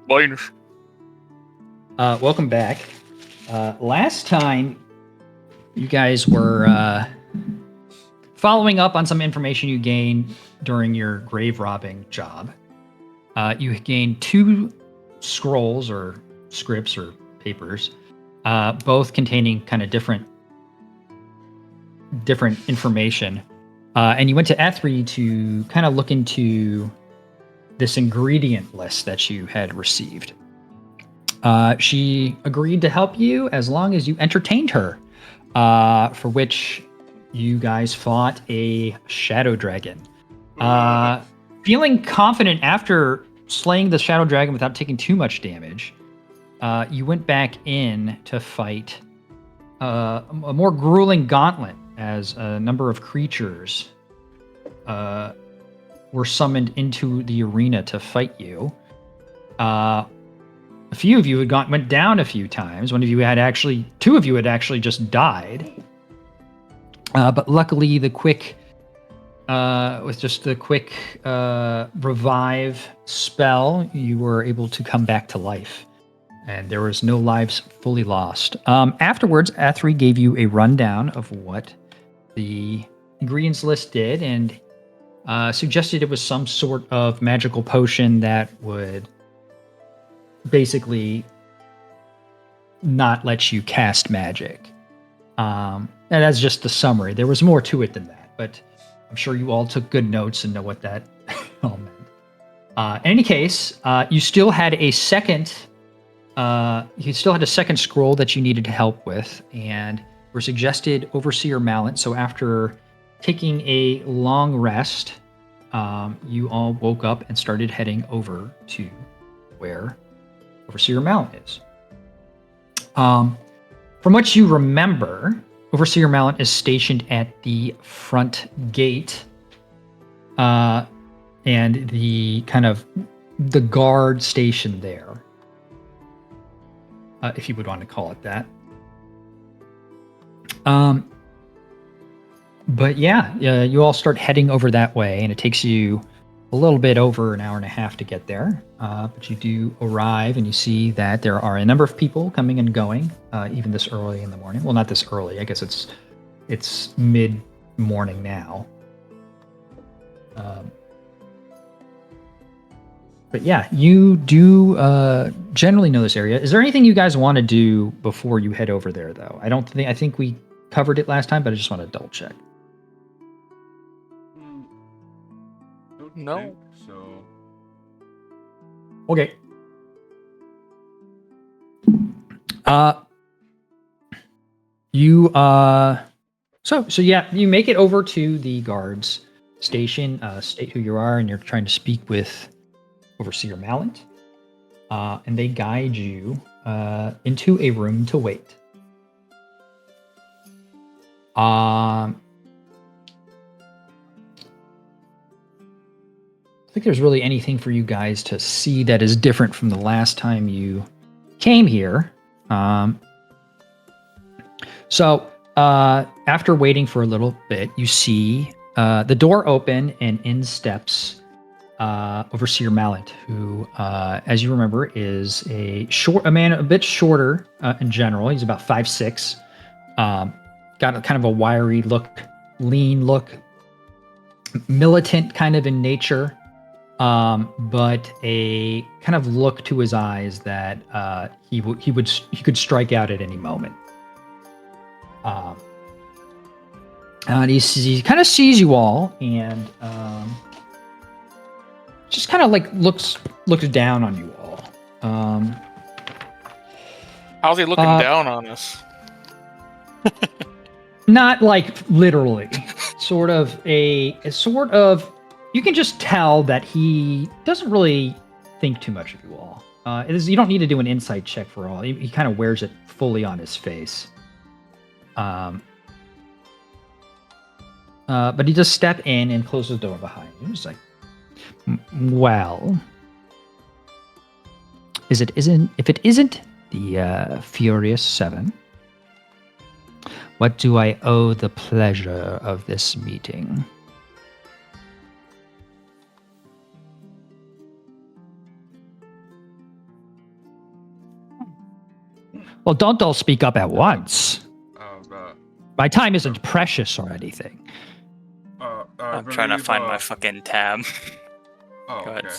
Minus. Welcome back. Last time, you guys were following up on some information you gained during your grave robbing job. You gained 2 scrolls or scripts or papers, both containing kind of different information. And you went to Ethri to kind of look into this ingredient list that you had received. She agreed to help you as long as you entertained her, for which you guys fought a shadow dragon. Feeling confident after slaying the shadow dragon without taking too much damage, you went back in to fight a more grueling gauntlet as a number of creatures were summoned into the arena to fight you. A few of you went down a few times. Two of you had actually just died. But luckily, with just the quick revive spell, you were able to come back to life. And there was no lives fully lost. Afterwards, Ethri gave you a rundown of what the ingredients list did and suggested it was some sort of magical potion that would basically not let you cast magic. And that's just the summary. There was more to it than that, but I'm sure you all took good notes and know what that all meant. In any case, you still had a second scroll that you needed help with, and were suggested Overseer Mallet. So after taking a long rest, you all woke up and started heading over to where Overseer Mallet is. From what you remember, Overseer Mallet is stationed at the front gate, and the guard station there, if you would want to call it that. But yeah, you all start heading over that way, and it takes you a little bit over an hour and a half to get there. But you do arrive, and you see that there are a number of people coming and going, even this early in the morning. Well, not this early. I guess it's mid-morning now. But yeah, you do generally know this area. Is there anything you guys want to do before you head over there, though? I think we covered it last time, but I just want to double check. No. So. Okay. So yeah, you make it over to the guards station, state who you are, and you're trying to speak with Overseer Mallet. And they guide you into a room to wait. I think there's really anything for you guys to see that is different from the last time you came here. So after waiting for a little bit, you see the door open, and in steps Overseer Mallet, who, as you remember, is a man a bit shorter in general. He's about 5'6". Got a kind of a wiry look, lean look, militant kind of in nature. But a kind of look to his eyes that he could strike out at any moment. And he kind of sees you all, and just kind of like looks down on you all. How's he looking down on us? Not like literally, sort of. You can just tell that he doesn't really think too much of you all. You don't need to do an insight check for all. He kind of wears it fully on his face. But he just step in and close the door behind you. He's like, well, if it isn't the Furious 7, what do I owe the pleasure of this meeting? Well, don't all speak up at once. Uh, My time isn't precious or anything. I'm trying to find my fucking tab. Oh, Go ahead, okay.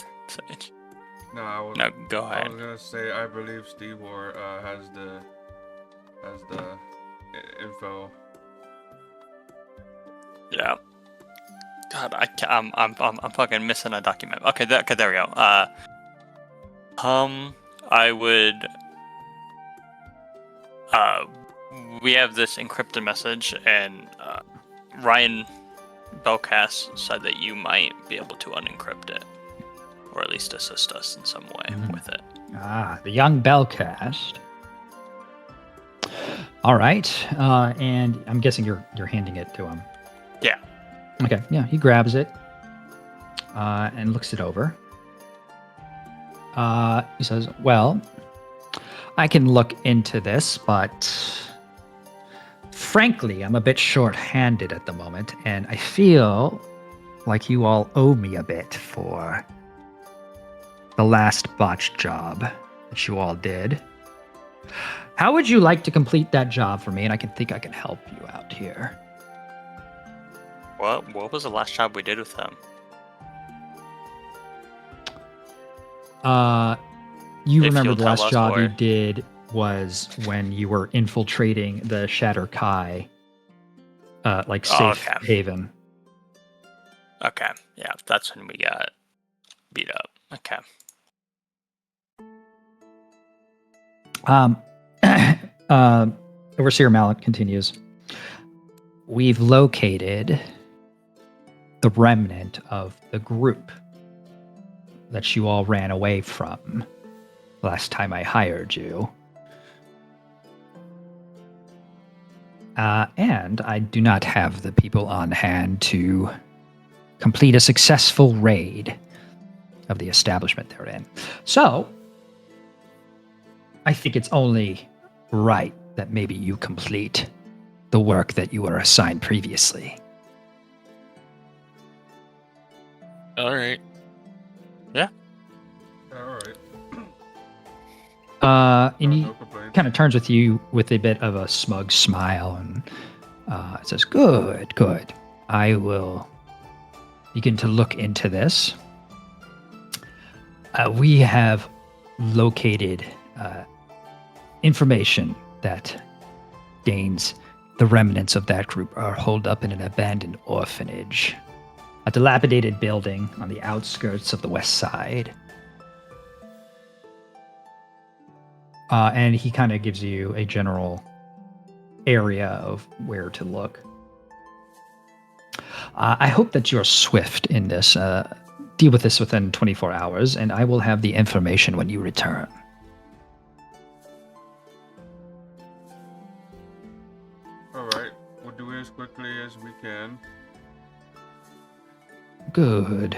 Sage. No, No, go I ahead. was gonna say I believe Steve has the info. Yeah. God, I'm fucking missing a document. Okay, there we go. I would. We have this encrypted message, and Ryan Belcast said that you might be able to unencrypt it, or at least assist us in some way with it. Ah, the young Belcast. All right, and I'm guessing you're handing it to him. Yeah. Okay, yeah, he grabs it and looks it over. He says, "Well, I can look into this, but frankly, I'm a bit short-handed at the moment, and I feel like you all owe me a bit for the last botch job that you all did. How would you like to complete that job for me? And I can help you out here." What was the last job we did with them? You If remember you'll the tell last us, job you or- did was when you were infiltrating the Shatter Kai, safe okay. haven. Okay, yeah, that's when we got beat up. Okay. Overseer Mallet continues. We've located the remnant of the group that you all ran away from last time I hired you. And I do not have the people on hand to complete a successful raid of the establishment they're in. So, I think it's only right that maybe you complete the work that you were assigned previously. All right. Alright. And he No complaints. kind of turns with you with a bit of a smug smile and says, Good. I will begin to look into this. We have located information that gains the remnants of that group are holed up in an abandoned orphanage, a dilapidated building on the outskirts of the west side. And he kind of gives you a general area of where to look. I hope that you're swift in this. Deal with this within 24 hours, and I will have the information when you return. Alright. We'll do it as quickly as we can. Good.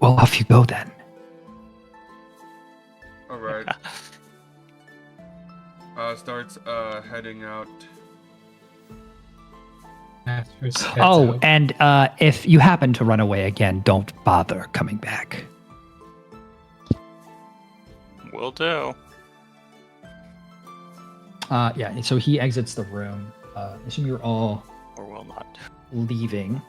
Well, off you go then. Alright. Starts heading out. Oh, and if you happen to run away again, don't bother coming back. Will do. Yeah, so he exits the room. I assume you're all Or will not. leaving.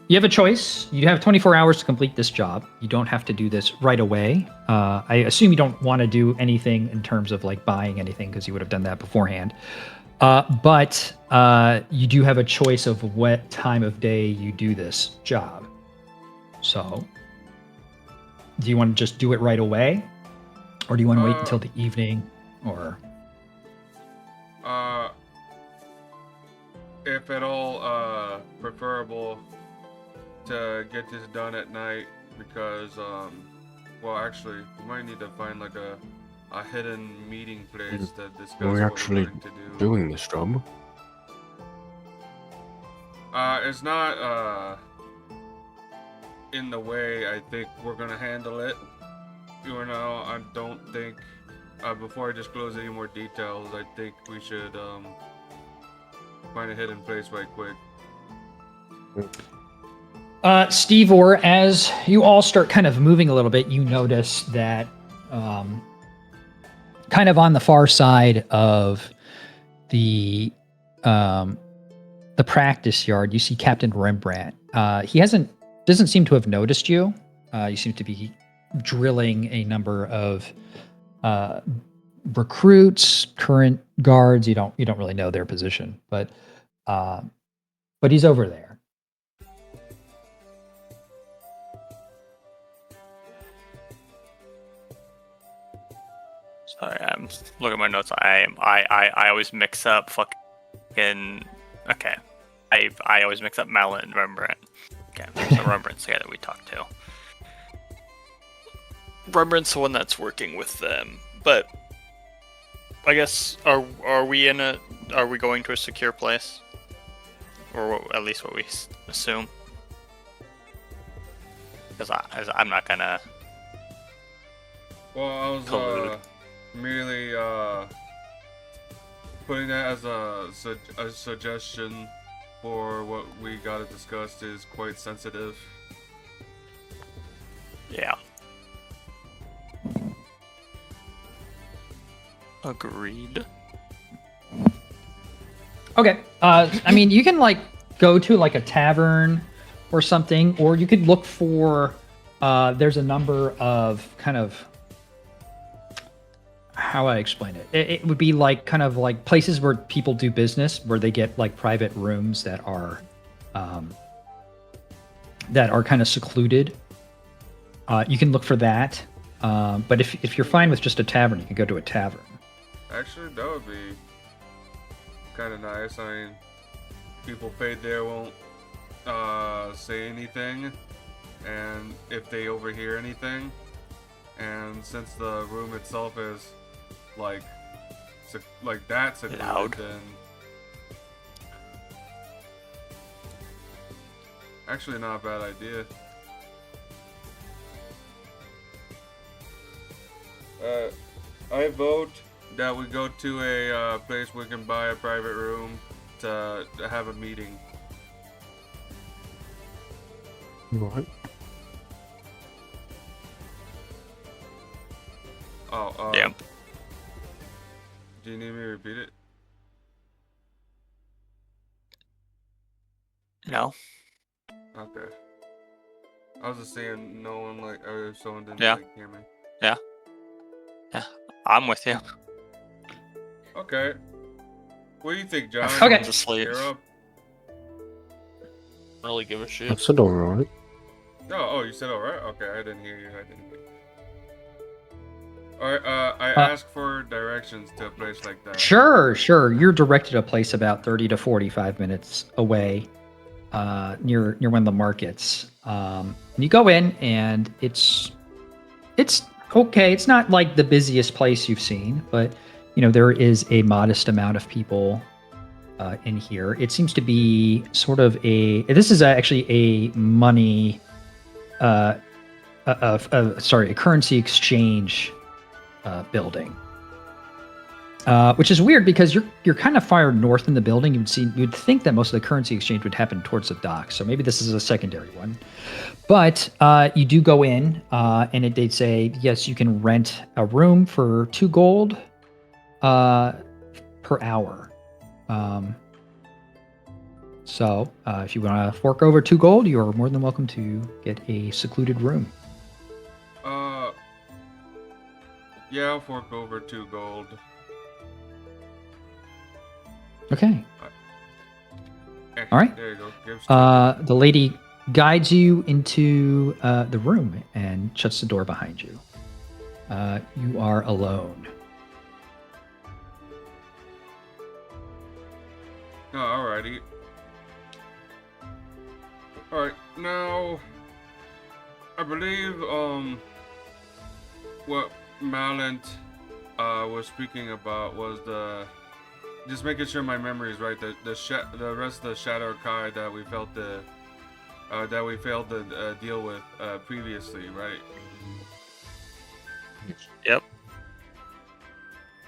You have a choice. You have 24 hours to complete this job. You don't have to do this right away. I assume you don't want to do anything in terms of like buying anything because you would have done that beforehand. But you do have a choice of what time of day you do this job. So, do you want to just do it right away? Or do you want to wait until the evening? Or if at all preferable to get this done at night, because well, actually we might need to find like a hidden meeting place to discuss Are we what actually we're going to do. doing this job? It's not in the way I think we're gonna handle it. You know, I don't think before I disclose any more details, I think we should find a hidden place right quick. Steve, or as you all start kind of moving a little bit, you notice that kind of on the far side of the practice yard, you see Captain Rembrandt. He doesn't seem to have noticed you. You seem to be drilling a number of recruits, current guards. You don't really know their position, but he's over there. Sorry, I'm looking at my notes. I always mix up fucking. Okay, I always mix up Mallet and Rembrandt. Okay, so Rembrandt's the guy that we talked to. Rembrandt's the one that's working with them, but I guess are we going to a secure place, or at least what we assume? Because I'm not gonna. Well, I was collude. merely putting that as a suggestion for what we gotta discuss is quite sensitive. Yeah. Agreed. Okay. I mean, you can like go to like a tavern or something, or you could look for. There's a number of kind of. How I explain it? It would be like kind of like places where people do business, where they get like private rooms that are kind of secluded. You can look for that. But if you're fine with just a tavern, you can go to a tavern. Actually, that would be kind of nice. I mean, people paid there won't say anything, and if they overhear anything, and since the room itself is like that secluded, Loud. then actually not a bad idea. I vote that we go to a place we can buy a private room to have a meeting. Right. Oh, Yeah. Do you need me to repeat it? No. Okay. I was just saying no one or if someone didn't Yeah. hear me. I'm with you. Okay. What do you think, John? Okay. To sleep. You're up. Really give a shit. That's all right. Oh, you said all right. Okay, I didn't hear you. All right. I asked for directions to a place like that. Sure. You're directed to a place about 30 to 45 minutes away, near one of the markets. And you go in, and it's okay. It's not like the busiest place you've seen, but there is a modest amount of people in here. It seems to be sort of this is actually a money, a currency exchange building, which is weird because you're kind of far north in the building. You'd think that most of the currency exchange would happen towards the docks, so maybe this is a secondary one. But you do go in, and they'd say, yes, you can rent a room for 2 gold per hour. So if you want to fork over 2 gold, you are more than welcome to get a secluded room. Yeah, I'll fork over 2 gold. Okay. All right. There you go. Give The lady guides you into the room and shuts the door behind you. You are alone. Oh, alrighty. Alright, now I believe what Malent was speaking about was just making sure my memory is right. The rest of the Shadow Kai that we failed to deal with previously, right? Yep.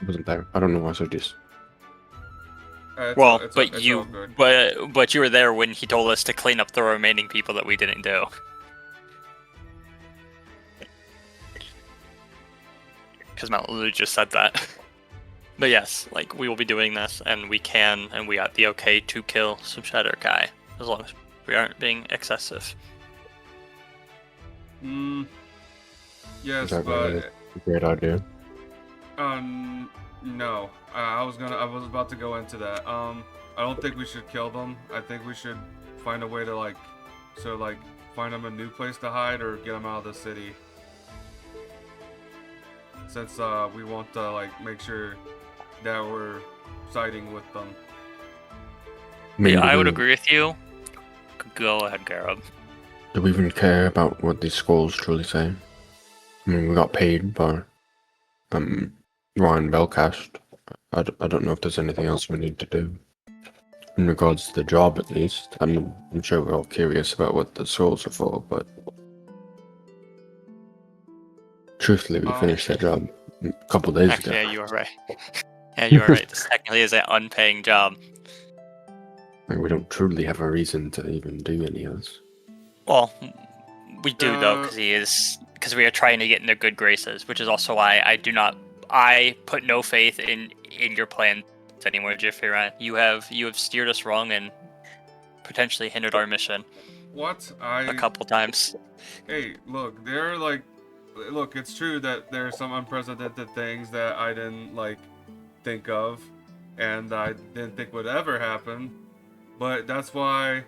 I wasn't there. I don't know why I said this. Well, it's but all good. but you were there when he told us to clean up the remaining people that we didn't do. Because Mount Lulu just said that. But yes, like, we will be doing this, and we got the okay to kill some Shadow Kai, as long as we aren't being excessive. Yes, Is that but a great idea? no. I was about to go into that. I don't think we should kill them. I think we should find a way to find them a new place to hide or get them out of the city. Since we want to make sure that we're siding with them. Yeah, I would agree with you. Go ahead, Garib. Do we even care about what these scrolls truly say? I mean, we got paid by Ryan Belcast. I don't know if there's anything else we need to do. In regards to the job, at least. I'm sure we're all curious about what the scrolls are for, but... Truthfully, we finished that job a couple days ago. Actually, yeah, you are right. Yeah, you are right. This technically is an unpaying job. Like, we don't truly have a reason to even do any of this. Well, we do though, because we are trying to get in their good graces, which is also why I put no faith in your plan anymore, Jeffrey Ryan. You have steered us wrong and potentially hindered our mission. What? A couple times. Hey, look, look, it's true that there are some unprecedented things that I didn't think of, and I didn't think would ever happen. But that's why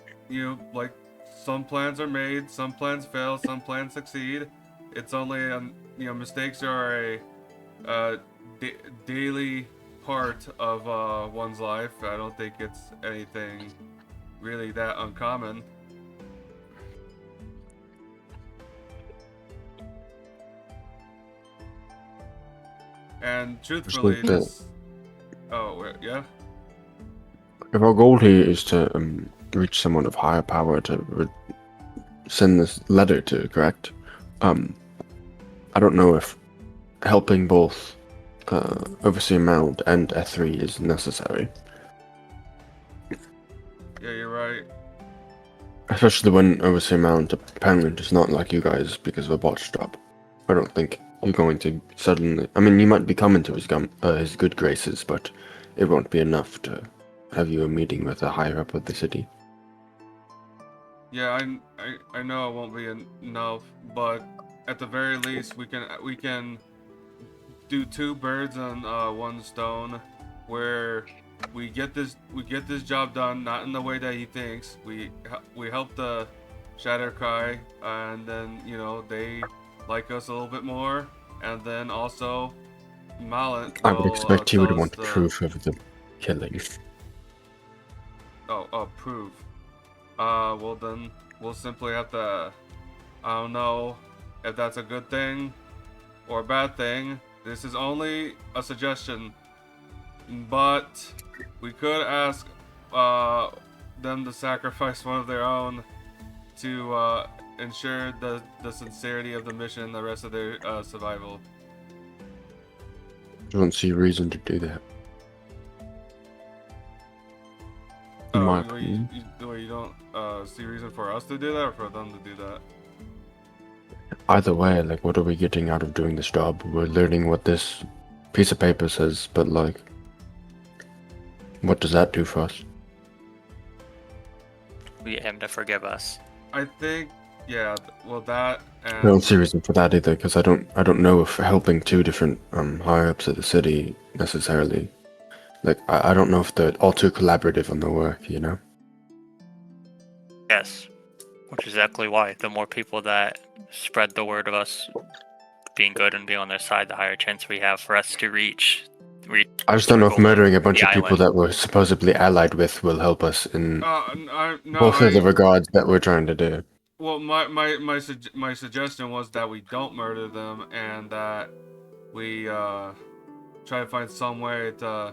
some plans are made, some plans fail, some plans succeed. It's only mistakes are a daily part of one's life. I don't think it's anything really that uncommon. And truthfully, yeah. If our goal here is to reach someone of higher power to send this letter to, correct? I don't know if helping both Overseer Mount and Ethri is necessary. Yeah, you're right. Especially when Overseer Mount apparently does not like you guys because of a botched job. I don't think you're going to suddenly... I mean, you might be coming to his good graces, but it won't be enough to have you a meeting with a higher up of the city. Yeah, I know it won't be enough, but at the very least we can do two birds on one stone, where we get this job done, not in the way that he thinks. We help the Shadow Kai, and then they like us a little bit more, and then also Mallet. I would expect you would want proof of the killing. Proof. Well then, we'll simply have to... I don't know if that's a good thing or a bad thing. This is only a suggestion. But we could ask them to sacrifice one of their own to ensure the sincerity of the mission and the rest of their survival. I don't see a reason to do that. In my opinion. You don't see reason for us to do that or for them to do that? Either way, what are we getting out of doing this job? We're learning what this piece of paper says, but what does that do for us? We get him to forgive us. I think, yeah. Well, that and I don't see a reason for that either, because I don't know if helping two different higher ups of the city necessarily. I don't know if they're all too collaborative on the work, you know? Yes. Which is exactly why the more people that spread the word of us being good and being on their side, the higher chance we have for us to reach. I just don't know if murdering a bunch of people that we're supposedly allied with will help us in both of the regards that we're trying to do. Well, my suggestion was that we don't murder them and that we try to find some way to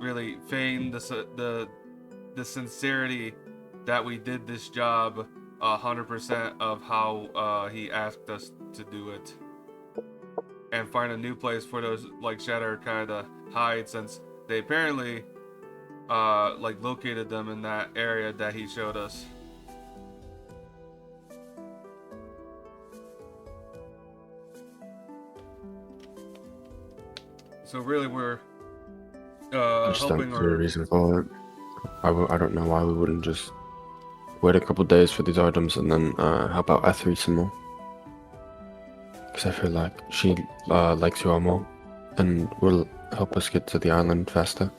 really feign the sincerity that we did this job 100% of how he asked us to do it, and find a new place for those Shadow Kai to hide, since they apparently like located them in that area that he showed us. So really, we're I just don't helping see a our. reason for it. I don't know why we wouldn't just wait a couple days for these items and then help out Ethri some more. Because I feel like she likes you all more and will help us get to the island faster.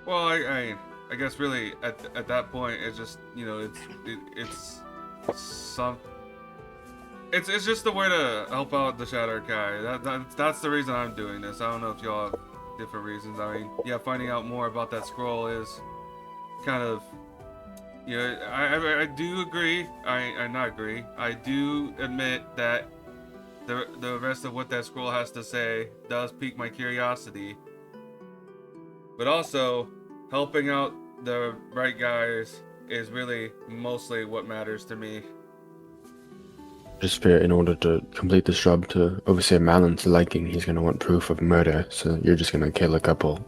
Well, I guess really at that point it's just, you know, it's some. It's just a way to help out the Shattered Kai. That's the reason I'm doing this. I don't know if y'all have different reasons. I mean, yeah, finding out more about that scroll is kind of, you know, I do agree. I not agree. I do admit that the rest of what that scroll has to say does pique my curiosity. But also, helping out the right guys is really mostly what matters to me. Just fear in order to complete this job to Overseer Malon's liking, he's going to want proof of murder, so you're just going to kill a couple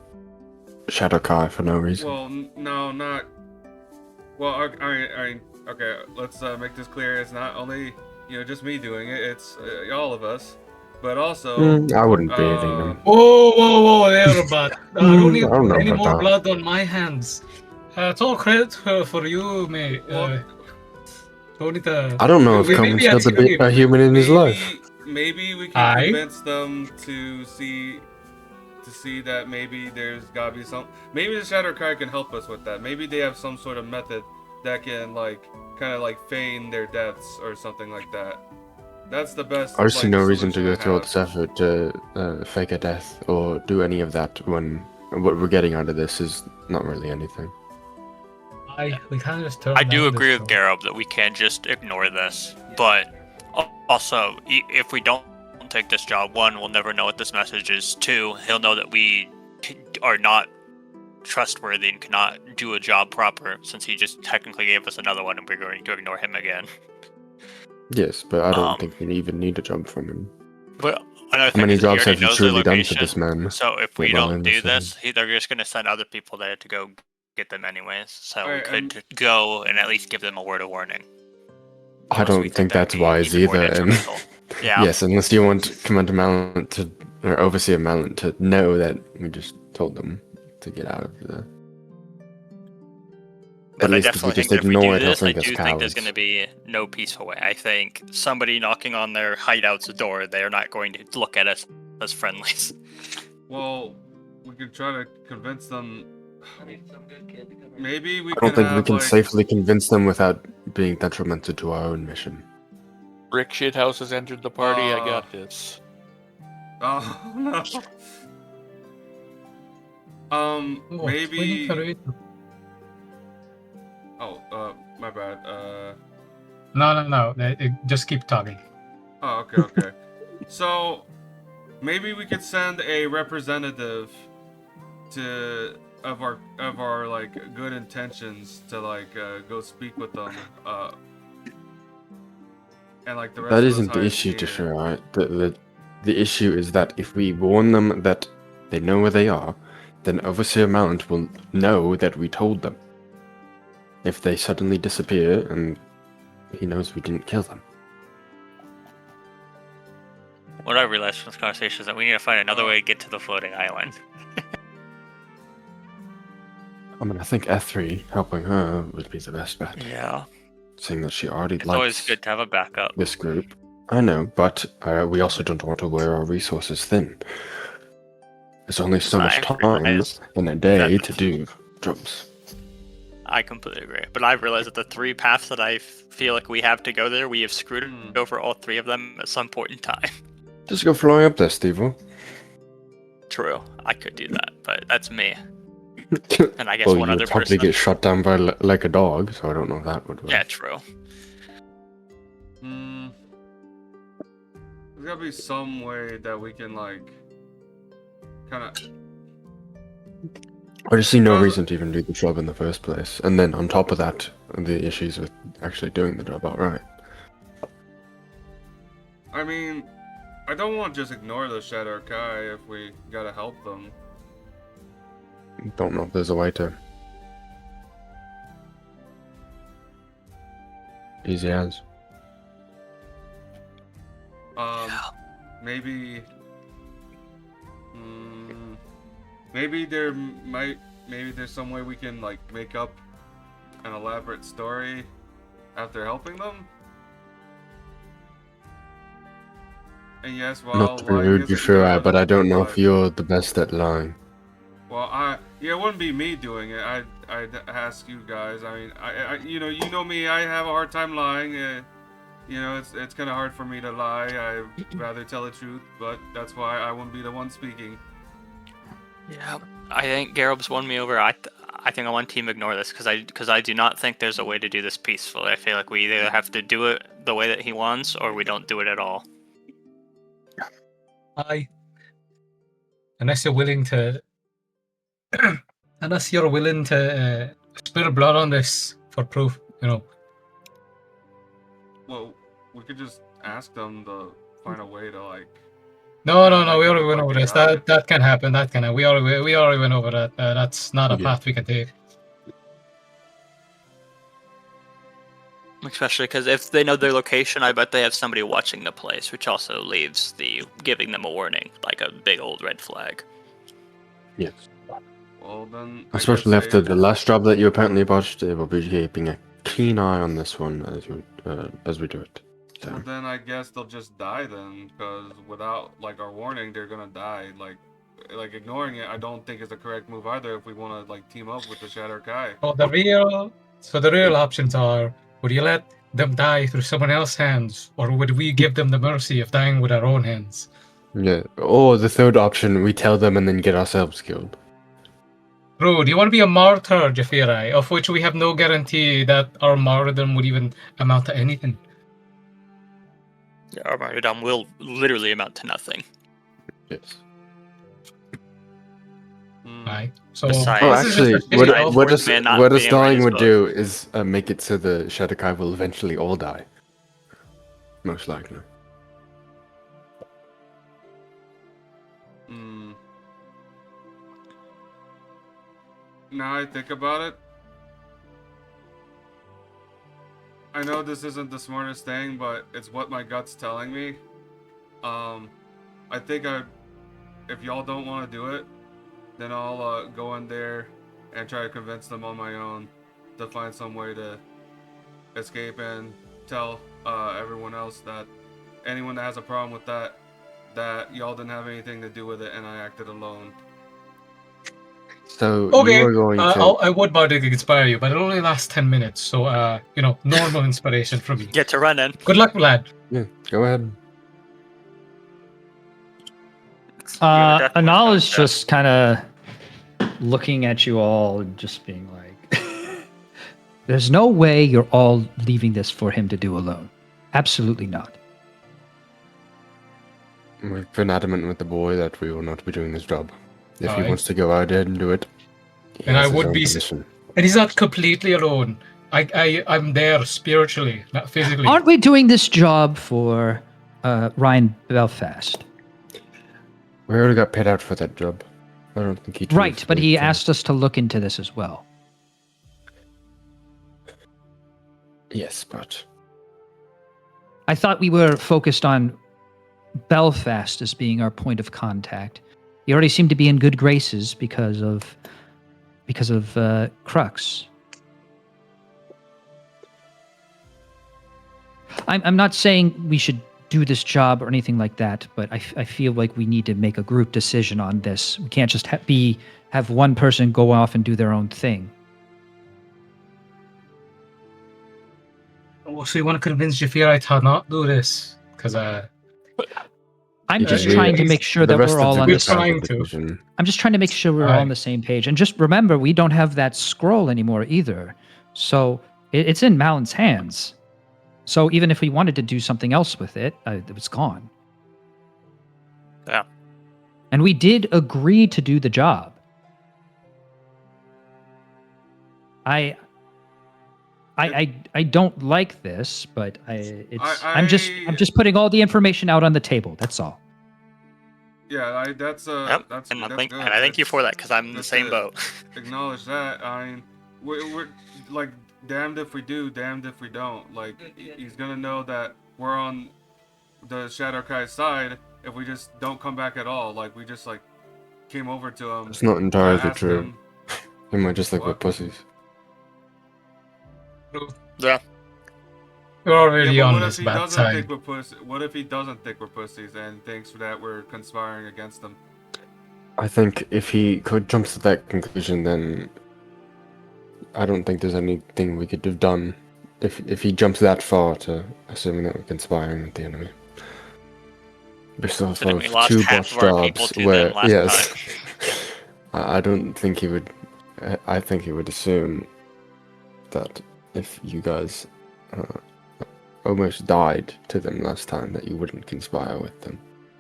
Shadow Kai for no reason. Well, no, not. Well, okay, let's make this clear. It's not only, you know, just me doing it, it's all of us. But also. I wouldn't be eating them. Whoa, there, but I don't need I don't know any about more that. blood on my hands. It's all credit for you, mate. Well, don't need I don't know if maybe Coleman's I killed see a human in his life. Maybe we can Aye. convince them to see that maybe there's gotta be some. Maybe the Shadow Kai can help us with that. Maybe they have some sort of method that can kind of feign their deaths or something like that. That's the best. I see no reason to solution go through all have. this effort to fake a death or do any of that when what we're getting out of this is not really anything. we can't just turn I do down agree this with show. Garob that we can't just ignore this, but also, if we don't take this job, one, we'll never know what this message is. Two, he'll know that we are not trustworthy and cannot do a job proper, since he just technically gave us another one and we're going to ignore him again. Yes, but I don't think we even need a job from him. But another How thing many is that he jobs already have you knows the truly done for location, this man? so if we Well, don't in do this this, they're just going to send other people there to go get them anyways, so we Alright, could go and at least give them a word of warning. I Unless we don't think that that's would be wise even more either. And detrimental. Yeah. yes, unless you want Commander Malin to, or Overseer Malin to know that we just told them to get out of there. But At I least if we definitely just think that if we ignore do it, he'll this, I think us do think there's cowards. going to be no peaceful way. I think somebody knocking on their hideout's door, they're not going to look at us as friendlies. Well, we could try to convince them. Maybe we I don't can think we have can safely convince them without being detrimental to our own mission. Rick Shithouse has entered the party. I got this. Oh no. Maybe. Oh, my bad. No. Just keep talking. Oh, okay. So, maybe we could send a representative of our good intentions to go speak with them. And the rest That of isn't us the hide issue, here. Tishra, right? The issue is that if we warn them that they know where they are, then Overseer Mount will know that we told them. If they suddenly disappear, and he knows we didn't kill them. What I realized from this conversation is that we need to find another way to get to the floating island. I mean, I think Ethri helping her would be the best bet. Yeah. Seeing that she already It's always likes good to have a backup. this group. I know, but we also don't want to wear our resources thin. There's only so much time realize in a day that- to do jobs. I completely agree. But I've realized that the three paths that I feel like we have to go there, we have screwed over all three of them at some point in time. Just go flying up there, Steve. True. I could do that, but that's me. And I guess Well, one you other would probably person. get shot down by like a dog, so I don't know if that would work. Yeah, true. There's gotta be some way that we can kind of. I just see no reason to even do the job in the first place. And then on top of that, the issues with actually doing the job outright. I mean, I don't want to just ignore the Shadow Kai if we gotta help them. don't know if there's a way to. Easy as. Maybe. Maybe maybe there's some way we can like make up an elaborate story after helping them. And yes, well, Not to be lying rude, isn't Yashura, good, but I don't know but- if you're the best at lying. Well, it wouldn't be me doing it. I'd ask you guys. I mean, you know me. I have a hard time lying. You know, it's kind of hard for me to lie. I'd rather tell the truth, but that's why I wouldn't be the one speaking. Yeah, I think Garob's won me over. I think I want Team ignore this because I do not think there's a way to do this peacefully. I feel like we either have to do it the way that he wants or we don't do it at all. Unless you're willing to, spill blood on this for proof, you know. Well, we could just ask them to find a way to like. No, Yeah, we like already a went over fucking this. guy. That can happen. We already went over that. That's not a Yeah. path we can take. Especially because if they know their location, I bet they have somebody watching the place, which also leaves the giving them a warning, like a big old red flag. Yes. Well then. Especially after the last job that you apparently botched, they will be keeping a keen eye on this one as we do it. So. Well, then I guess they'll just die then, because without like our warning, they're gonna die. Like ignoring it, I don't think is the correct move either. If we want to like team up with the Shadow Kai. So the real options are: would you let them die through someone else's hands, or would we give them the mercy of dying with our own hands? Yeah. Or the third option, we tell them and then get ourselves killed. Bro, do you want to be a martyr, Jafirai, of which we have no guarantee that our martyrdom would even amount to anything? Yeah, our martyrdom will literally amount to nothing. Yes. Right. So Besides- Oh, This is actually, just a shitty elf what man not us being dying raised would up. do is make it so the Shadokai will eventually all die. Most likely. Now I think about it, I know this isn't the smartest thing, but it's what my gut's telling me. I think if y'all don't want to do it, then I'll go in there and try to convince them on my own to find some way to escape and tell everyone else that anyone that has a problem with that y'all didn't have anything to do with it and I acted alone. So okay, you are going to. I would bardic inspire you, but it only lasts 10 minutes. So normal inspiration from me. Get to running. Good luck, lad. Yeah, go ahead. Anal is just kind of looking at you all and just being like, there's no way you're all leaving this for him to do alone. Absolutely not. We've been adamant with the boy that we will not be doing this job. If he Aye. wants to go out there and do it, he And I has his would own be- position. And he's not completely alone. I'm there spiritually, not physically. Aren't we doing this job for Ryan Belfast? We already got paid out for that job. I don't think he. Right, but he truthfully- asked us to look into this as well. Yes, but I thought we were focused on Belfast as being our point of contact. You already seem to be in good graces because of Crux. I'm not saying we should do this job or anything like that, but I feel like we need to make a group decision on this. We can't just have one person go off and do their own thing. Oh, so you want to convince Jafira to not do this? Because I'm You just can trying leave- to make sure the that rest we're of all the on group the have trying the to. decision. I'm just trying to make sure we're all Right. on the same page. And just remember, we don't have that scroll anymore either. So it's in Malin's hands. So even if we wanted to do something else with it, it's gone. Yeah. And we did agree to do the job. I don't like this, but I'm just putting all the information out on the table. That's all. Yeah, that's Yep. that's And I that's think, good. and I thank you for that because I'm in the That's same good. boat. Acknowledge that. I mean, we're like damned if we do, damned if we don't. Like he's gonna know that we're on the Shadow Kai's side if we just don't come back at all. Like we just like came over to him, It's not entirely asked true. him. He might just think we're What? pussies. Yeah. We're already Yeah, but on what if his he bad doesn't side. think we're pussy? What if he doesn't think we're pussies and thinks that we're conspiring against him? I think if he could jump to that conclusion, then I don't think there's anything we could have done if he jumps that far to assuming that we're conspiring with the enemy. Based off Considering we of lost two half botched of our people jobs to where them last yes, time. I don't think he would. I think he would assume that if you guys almost died to them last time, that you wouldn't conspire with them.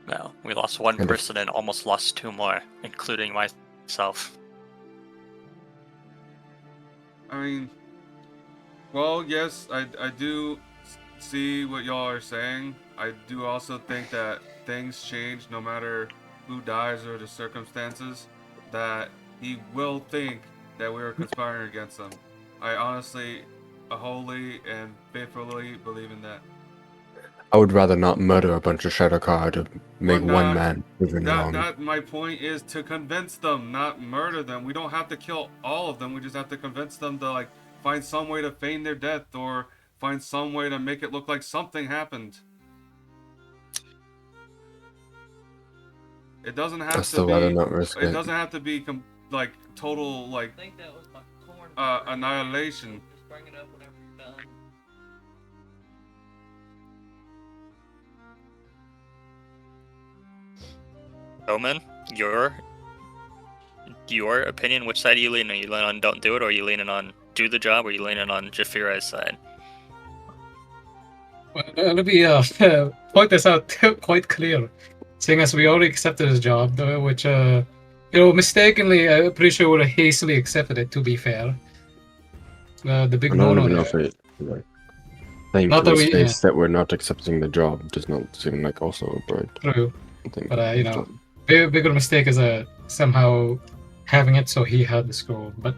No, we lost one And if- person and almost lost two more, including myself. I mean, well, yes, I do see what y'all are saying. I do also think that things change no matter who dies or the circumstances. That he will think that we are conspiring against him. I honestly, wholly and faithfully believe in that. I would rather not murder a bunch of Shadowcar to make We're one not- man moving along. That my point is to convince them, not murder them. We don't have to kill all of them. We just have to convince them to like find some way to feign their death or find some way to make it look like something happened. It doesn't have I'd to still be. rather not risk It it. doesn't have to be like total like I think that was my corn. annihilation. Just bring it up whenever you're done. Omen, your opinion, which side are you leaning? Are you leaning on don't do it, or are you leaning on do the job, or are you leaning on Jafira's side? Well, let me point this out quite clear. Seeing as we already accepted his job, which, mistakenly, I'm pretty sure would have hastily accepted it, to be fair. The big I don't no-no even know there. if it like saying Not to that his we- face that we're not accepting the job does not seem like also a bird. True. thing. But, bigger mistake is somehow having it so he had the scroll. But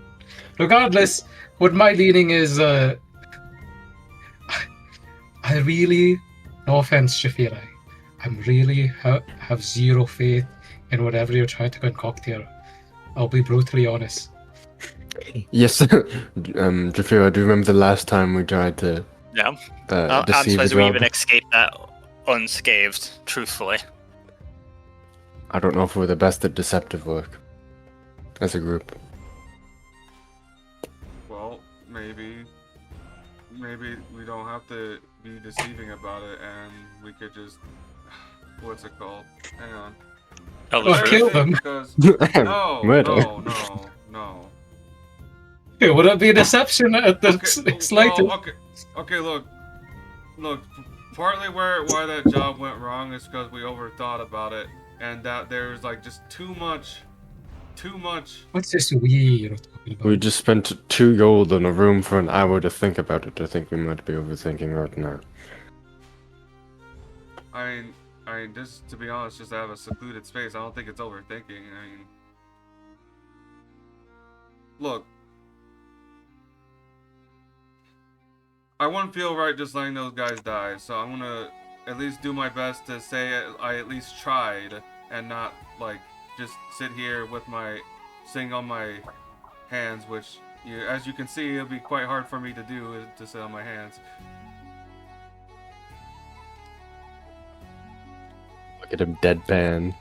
regardless, what my leaning is, I really, no offense, Shafirai, I'm really have zero faith in whatever you're trying to concoct here. I'll be brutally honest. Yes, Jafira, do you remember the last time we tried to Yeah. I'm deceive surprised the we job? even escaped that unscathed, truthfully. I don't know if we're the best at deceptive work as a group. Well, maybe we don't have to be deceiving about it, and we could just what's it called? Hang on. Tell Oh, the truth. kill them. Because no, Murder. no. It would be a deception at the Okay, slightest. well, okay. Look. Partly why that job went wrong is because we overthought about it, and that there's like just too much. What's this we you're talking about? We just spent 2 gold in a room for an hour to think about it. I think we might be overthinking right now. I mean, just to be honest, just to have a secluded space, I don't think it's overthinking. I mean, look. I wouldn't feel right just letting those guys die, so I'm gonna at least do my best to say I at least tried, and not like just sit here with sitting on my hands, which as you can see, it'll be quite hard for me to do to sit on my hands. Look at him deadpan.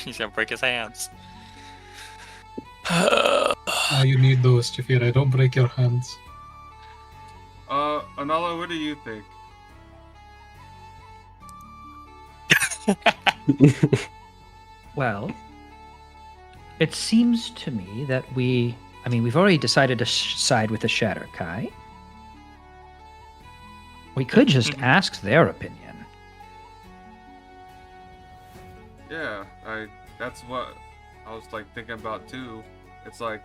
He's gonna break his hands. You need those, Jafira. Don't break your hands. Anala, what do you think? Well, it seems to me that we've already decided to side with the Shatter Kai. We could just ask their opinion. Yeah, that's what I was like thinking about too. It's like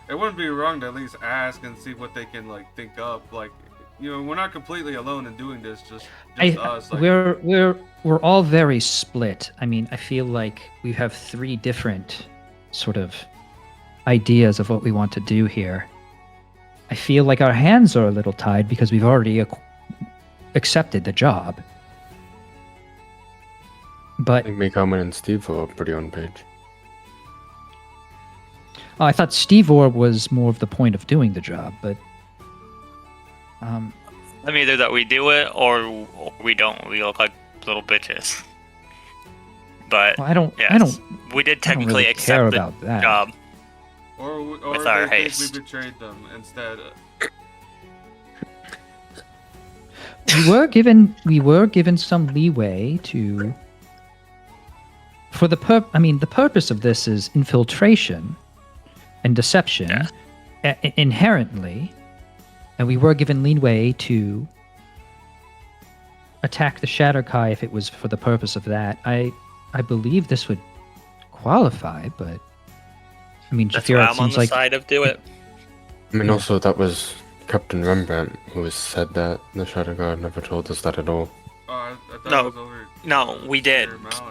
it wouldn't be wrong to at least ask and see what they can like think up. Like we're not completely alone in doing this. Just I, us. Like, we're all very split. I mean, I feel like we have three different sort of ideas of what we want to do here. I feel like our hands are a little tied because we've already accepted the job. I But think Carmen and Steve are pretty on page. I thought Steve Orr was more of the point of doing the job, but I mean, either that we do it or we don't. We look like little bitches. But well, I don't. yes, we did I don't technically really accept care the about that. job. or with our they haste. think we betrayed them instead. We were given some leeway to. For the the purpose of this is infiltration and deception inherently, and we were given leeway to attack the Shatterkai if it was for the purpose of that. I believe this would qualify, but I mean, That's why Jafira I'm on seems the like side of do it. I mean, also that was Captain Rembrandt who has said that. The Shadow Guard never told us that at all. I thought No. it was over. No, we did. Or Mallet,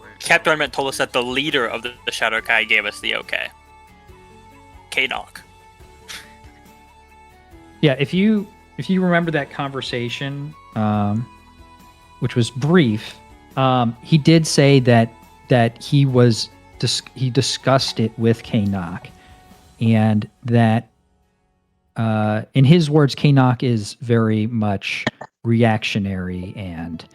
wait. Captain Ornament told us that the leader of the Shadow Kai gave us the okay. K-Knock. yeah. If you remember that conversation, which was brief, he did say that he discussed it with K-Knock, and that in his words, K-Knock is very much reactionary, and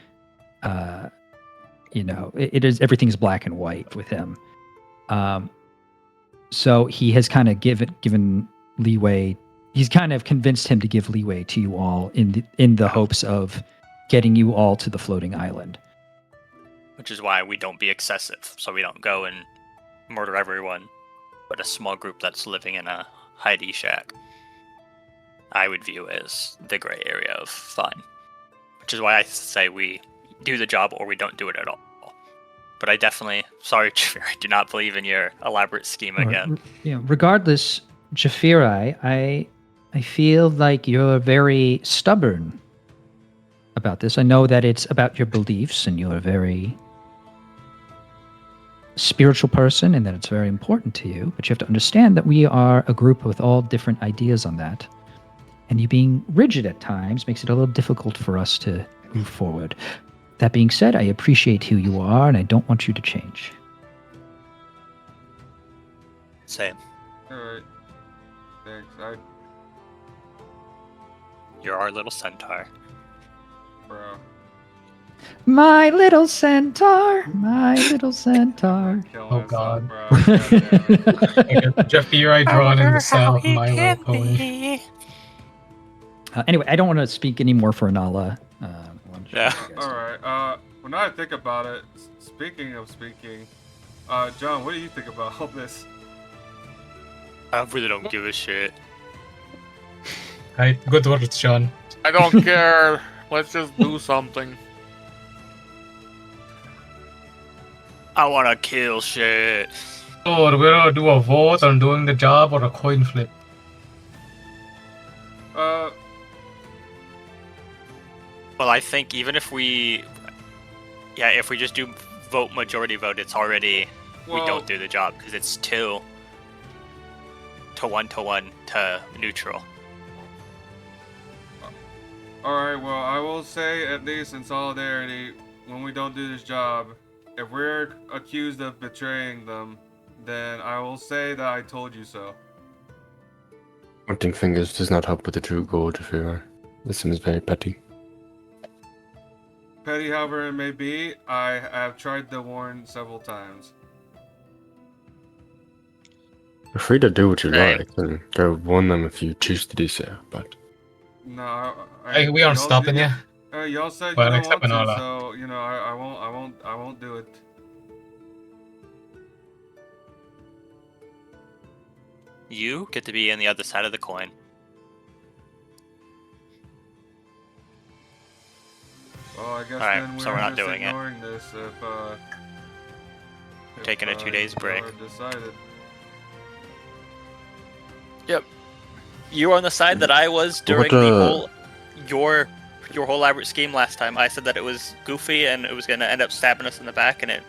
it is everything's black and white with him. So he has kind of given leeway. He's kind of convinced him to give leeway to you all in the hopes of getting you all to the floating island. Which is why we don't be excessive, so we don't go and murder everyone, but a small group that's living in a hidey shack. I would view as the gray area of fine. Which is why I say we do the job or we don't do it at all. But I definitely, sorry, Jafir, I do not believe in your elaborate scheme again. Regardless, Jafira, I feel like you're very stubborn about this. I know that it's about your beliefs and you're a very spiritual person and that it's very important to you, but you have to understand that we are a group with all different ideas on that. And you being rigid at times makes it a little difficult for us to move forward. That being said, I appreciate who you are and I don't want you to change. Same. Alright. Thanks. You're our little centaur. Bro. My little centaur, my little centaur. Kill Oh, myself, God. bro. God damn it. Jafira drawn in the style of Milo poem. Anyway, I don't want to speak anymore for Anala. Yeah. Alright, when I think about it, speaking of speaking, John, what do you think about all this? I really don't give a shit. Right, good words, John. I don't care. Let's just do something. I wanna kill shit. So we're gonna do a vote on doing the job or a coin flip. Well, I think even if we just do majority vote, it's already we Well- don't do the job because it's 2 to 1 to neutral. Alright, well, I will say, at least in solidarity, when we don't do this job, if we're accused of betraying them, then I will say that I told you so. Pointing fingers does not help with the true goal, Jafira. This seems very petty. Petty however it may be, I have tried to warn several times. You're free to do what you Right. like, and go warn them if you choose to do so, but No, We aren't y'all- stopping you. Y'all said Well, you don't except want to, Manola. so I won't do it. You get to be on the other side of the coin. Well, I guess Alright, then so we're we're not just doing it. ignoring this if Taking a 2 days break. y'all have decided. You were on the side that I was during What, the whole your whole elaborate scheme last time. I said that it was goofy and it was gonna end up stabbing us in the back, and it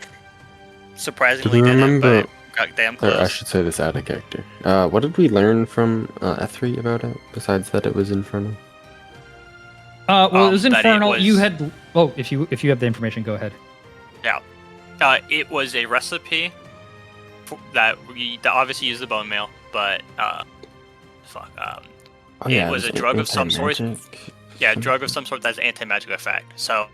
surprisingly Do you didn't. But remember- it got damn Or close. I should say this out of character. What did we learn from Ethri about it, besides that it was infernal? Well, it was that it infernal. You was- had. Oh, if you have the information, go ahead. It was a recipe that obviously used the bone meal, but it was a drug of some sort. anti-magic. Yeah, a drug of some sort that has anti-magic effect. So,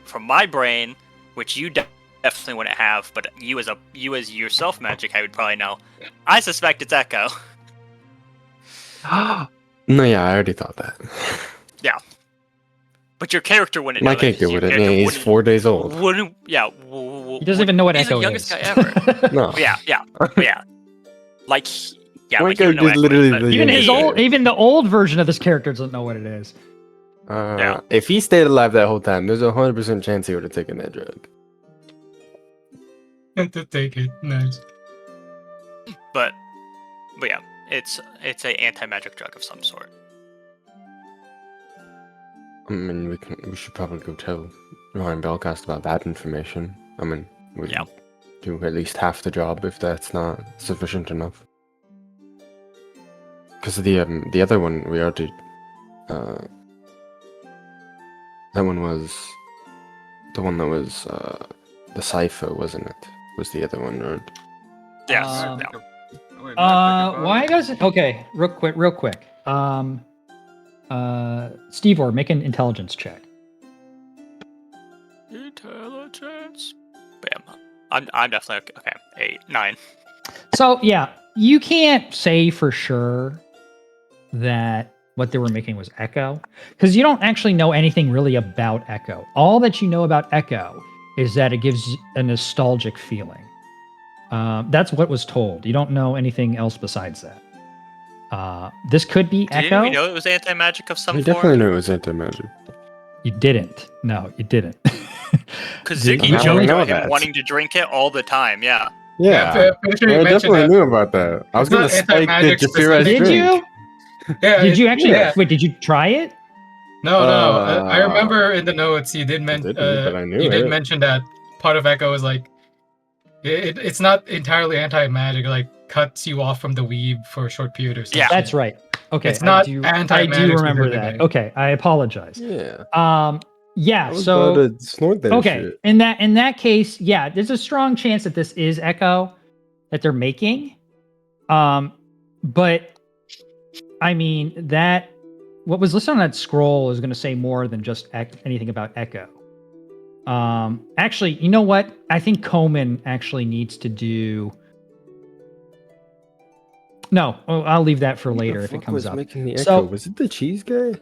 from my brain, which you definitely wouldn't have, but you as yourself magic, I would probably know. I suspect it's Echo. No, yeah, I already thought that. But your character wouldn't My know that, 'cause character your would. character Yeah, he's wouldn't- 4 days old. Wouldn't, yeah. He doesn't even know what he's Echo the youngest is. guy ever. No. yeah. Like, yeah. My like, you would know character's Echo literally is, but the even his youngest old, even the old version of this character doesn't know what it is. Yeah. If he stayed alive that whole time, there's a 100% chance he would have taken that drug. To take it. Nice. But yeah, it's a anti-magic drug of some sort. I mean, we should probably go tell Ryan Bellcast about that information. I mean, we Yeah. do at least half the job if that's not sufficient enough. Because the other one we already, that one was the one that was the cipher, wasn't it? Was the other one, right? Yes. Um, yeah. Why does it? Okay, real quick. Steve, or make an intelligence check. Intelligence. Bam. I'm definitely okay. 9. So yeah, you can't say for sure that what they were making was Echo, because you don't actually know anything really about Echo. All that you know about Echo is that it gives a nostalgic feeling. That's what was told. You don't know anything else besides that. This could be Didn't Echo. we know it was anti-magic of some We form? definitely knew it was anti-magic. You didn't. No, you didn't. Because Did Ziggy you joked really about know him that? wanting to drink it all the time. Yeah. Yeah, pretty sure you I mentioned definitely that. knew about that. I was It's gonna not spike the anti-magic Jafira's specific. Did drink. you? Yeah. Did you actually? Yeah. Wait, did you try it? No. I remember in the notes you did didn't, but I knew you did it. mention that part of Echo is like it's not entirely anti-magic. Like cuts you off from the weave for a short period or something. Yeah. That's right. Okay, It's not I do anti-magic remember that. specifically. Okay, I apologize. Yeah. Yeah. I was So about to snort that okay, shit. in that case, yeah, there's a strong chance that this is Echo that they're making. But I mean that what was listed on that scroll is going to say more than just anything about Echo. Actually, you know what? I think Coleman actually needs to do. No, I'll leave that for Who the later if it fuck comes was up. making the So- echo? Was it the cheese guy?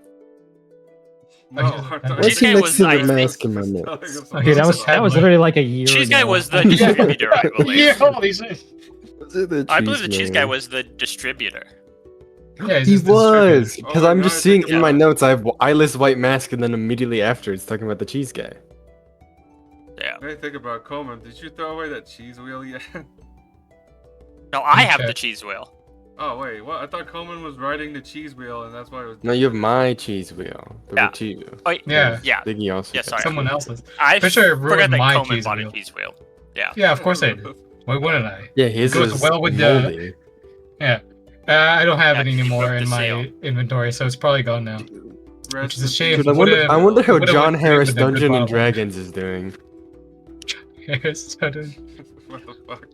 No, I thought What's Cheese he guy next was to the nice. mask in my Telling notes? him Okay, something that was else. That was literally like a year Cheese guy ago. was the distributor, I believe. Yeah, holy shit. Was it the I believe the cheese cheese man? guy was the distributor. Yeah, he's He just a was, distributor. because Oh my I'm just God, seeing think in my about it. notes I have eyeless white mask, and then immediately after it's talking about the cheese guy. Yeah. Hey, think about Coleman. Did you throw away that cheese wheel yet? No, I have Okay. the cheese wheel. Oh wait, what? I thought Coleman was riding the cheese wheel, and that's why it was. No, you have my cheese wheel. The Yeah. cheese. Oh, Yeah. Yeah. Diggy also. Yeah, got sorry. it. Someone else's. I For sure, it forgot ruined that my Coleman cheese bought wheel. a cheese wheel. Yeah. Yeah, of course I did. Why wouldn't I? Yeah, his goes is well with the- moldy. Yeah. I don't have Yeah, it 'cause you anymore broke in the my seal. inventory, so it's probably gone now. Rest Which is a in shame. peace. Dude, I wonder how would've John went Harris with a good Dungeon and bottle. Dragons is doing. Yes, I did. What the fuck?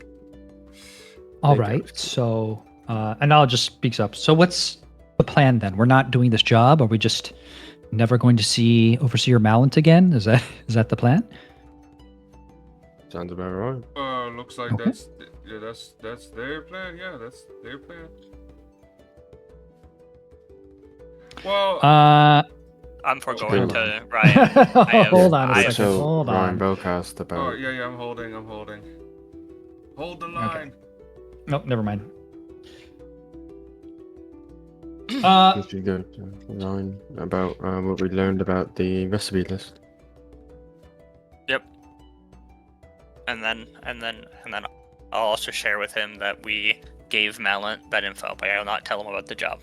All Thank right. you. So, and I'll just speaks up. So, what's the plan then? We're not doing this job. Are we just never going to see Overseer Mallant again? Is that the plan? Sounds about right. Looks like Okay. that's their plan. Yeah, that's their plan. Well, I'm Hold foregoing on. to Ryan. have- Hold on a I second. have- So Hold Ryan on. Bellcast oh about. yeah, I'm holding. Hold the line. No, never mind. We should go to Ryan about what we learned about the recipe list. and then I'll also share with him that we gave Mallant that info, but I will not tell him about the job.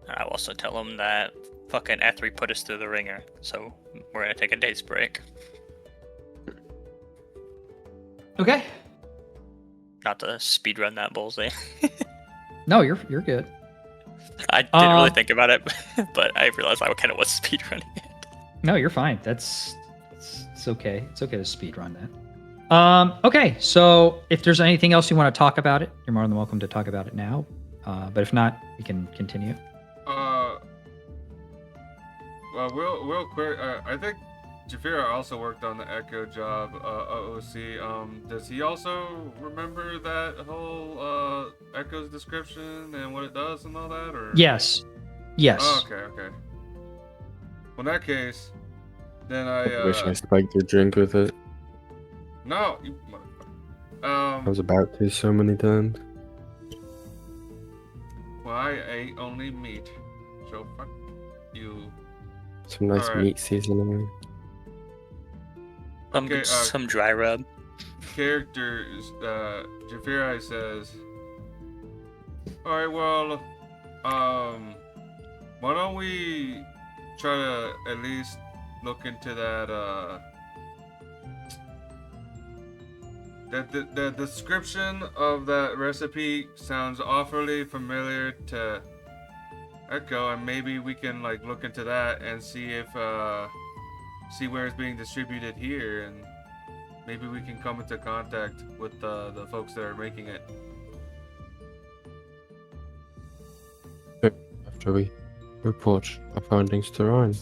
I'll also tell him that fucking Ethri put us through the ringer, so we're gonna take a day's break. Okay. Not to speedrun that bullseye. No, you're good. I didn't really think about it, but I realized I kind of was speedrunning it. No, you're fine. It's okay. It's okay to speed run that. Okay, so if there's anything else you want to talk about it, you're more than welcome to talk about it now. But if not, we can continue. Well, real quick, I think Jafira also worked on the Echo job, OC. Does he also remember that whole Echo's description and what it does and all that, or? Yes. Yes. Oh, okay. Well, in that case, then I wish I spiked your drink with it. No, you motherfucker. I was about to so many times. Well, I ate only meat, so fuck you. Some nice Alright. meat seasoning. Okay, Some dry rub. Characters, Jafira says, alright, well, why don't we try to at least look into that, the description of that recipe sounds awfully familiar to Echo, and maybe we can like look into that and see if see where it's being distributed here, and maybe we can come into contact with the folks that are making it. After we report our findings to Ryan.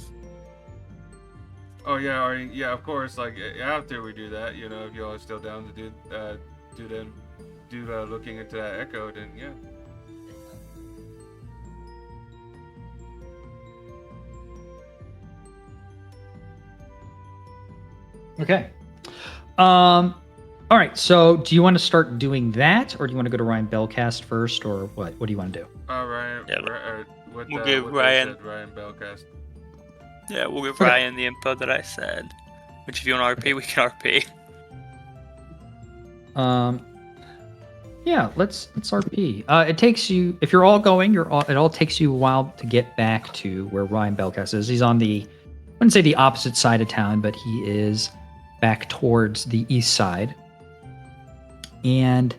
Oh yeah, or yeah, of course. Like after we do that, you know, if y'all are still down to do looking into that Echo, then yeah. Okay. All right. So, do you want to start doing that, or do you want to go to Ryan Bellcast first, or what? What do you want to do? Ryan. Yeah, We'll give what Ryan- Said, Ryan Bellcast. Yeah, we'll give Okay. Ryan the info that I said. Which, if you want RP, we can RP. Yeah. Let's RP. It takes you, if you're all going, it all takes you a while to get back to where Ryan Bellcast is. He's on the, I wouldn't say the opposite side of town, but he is back towards the east side. And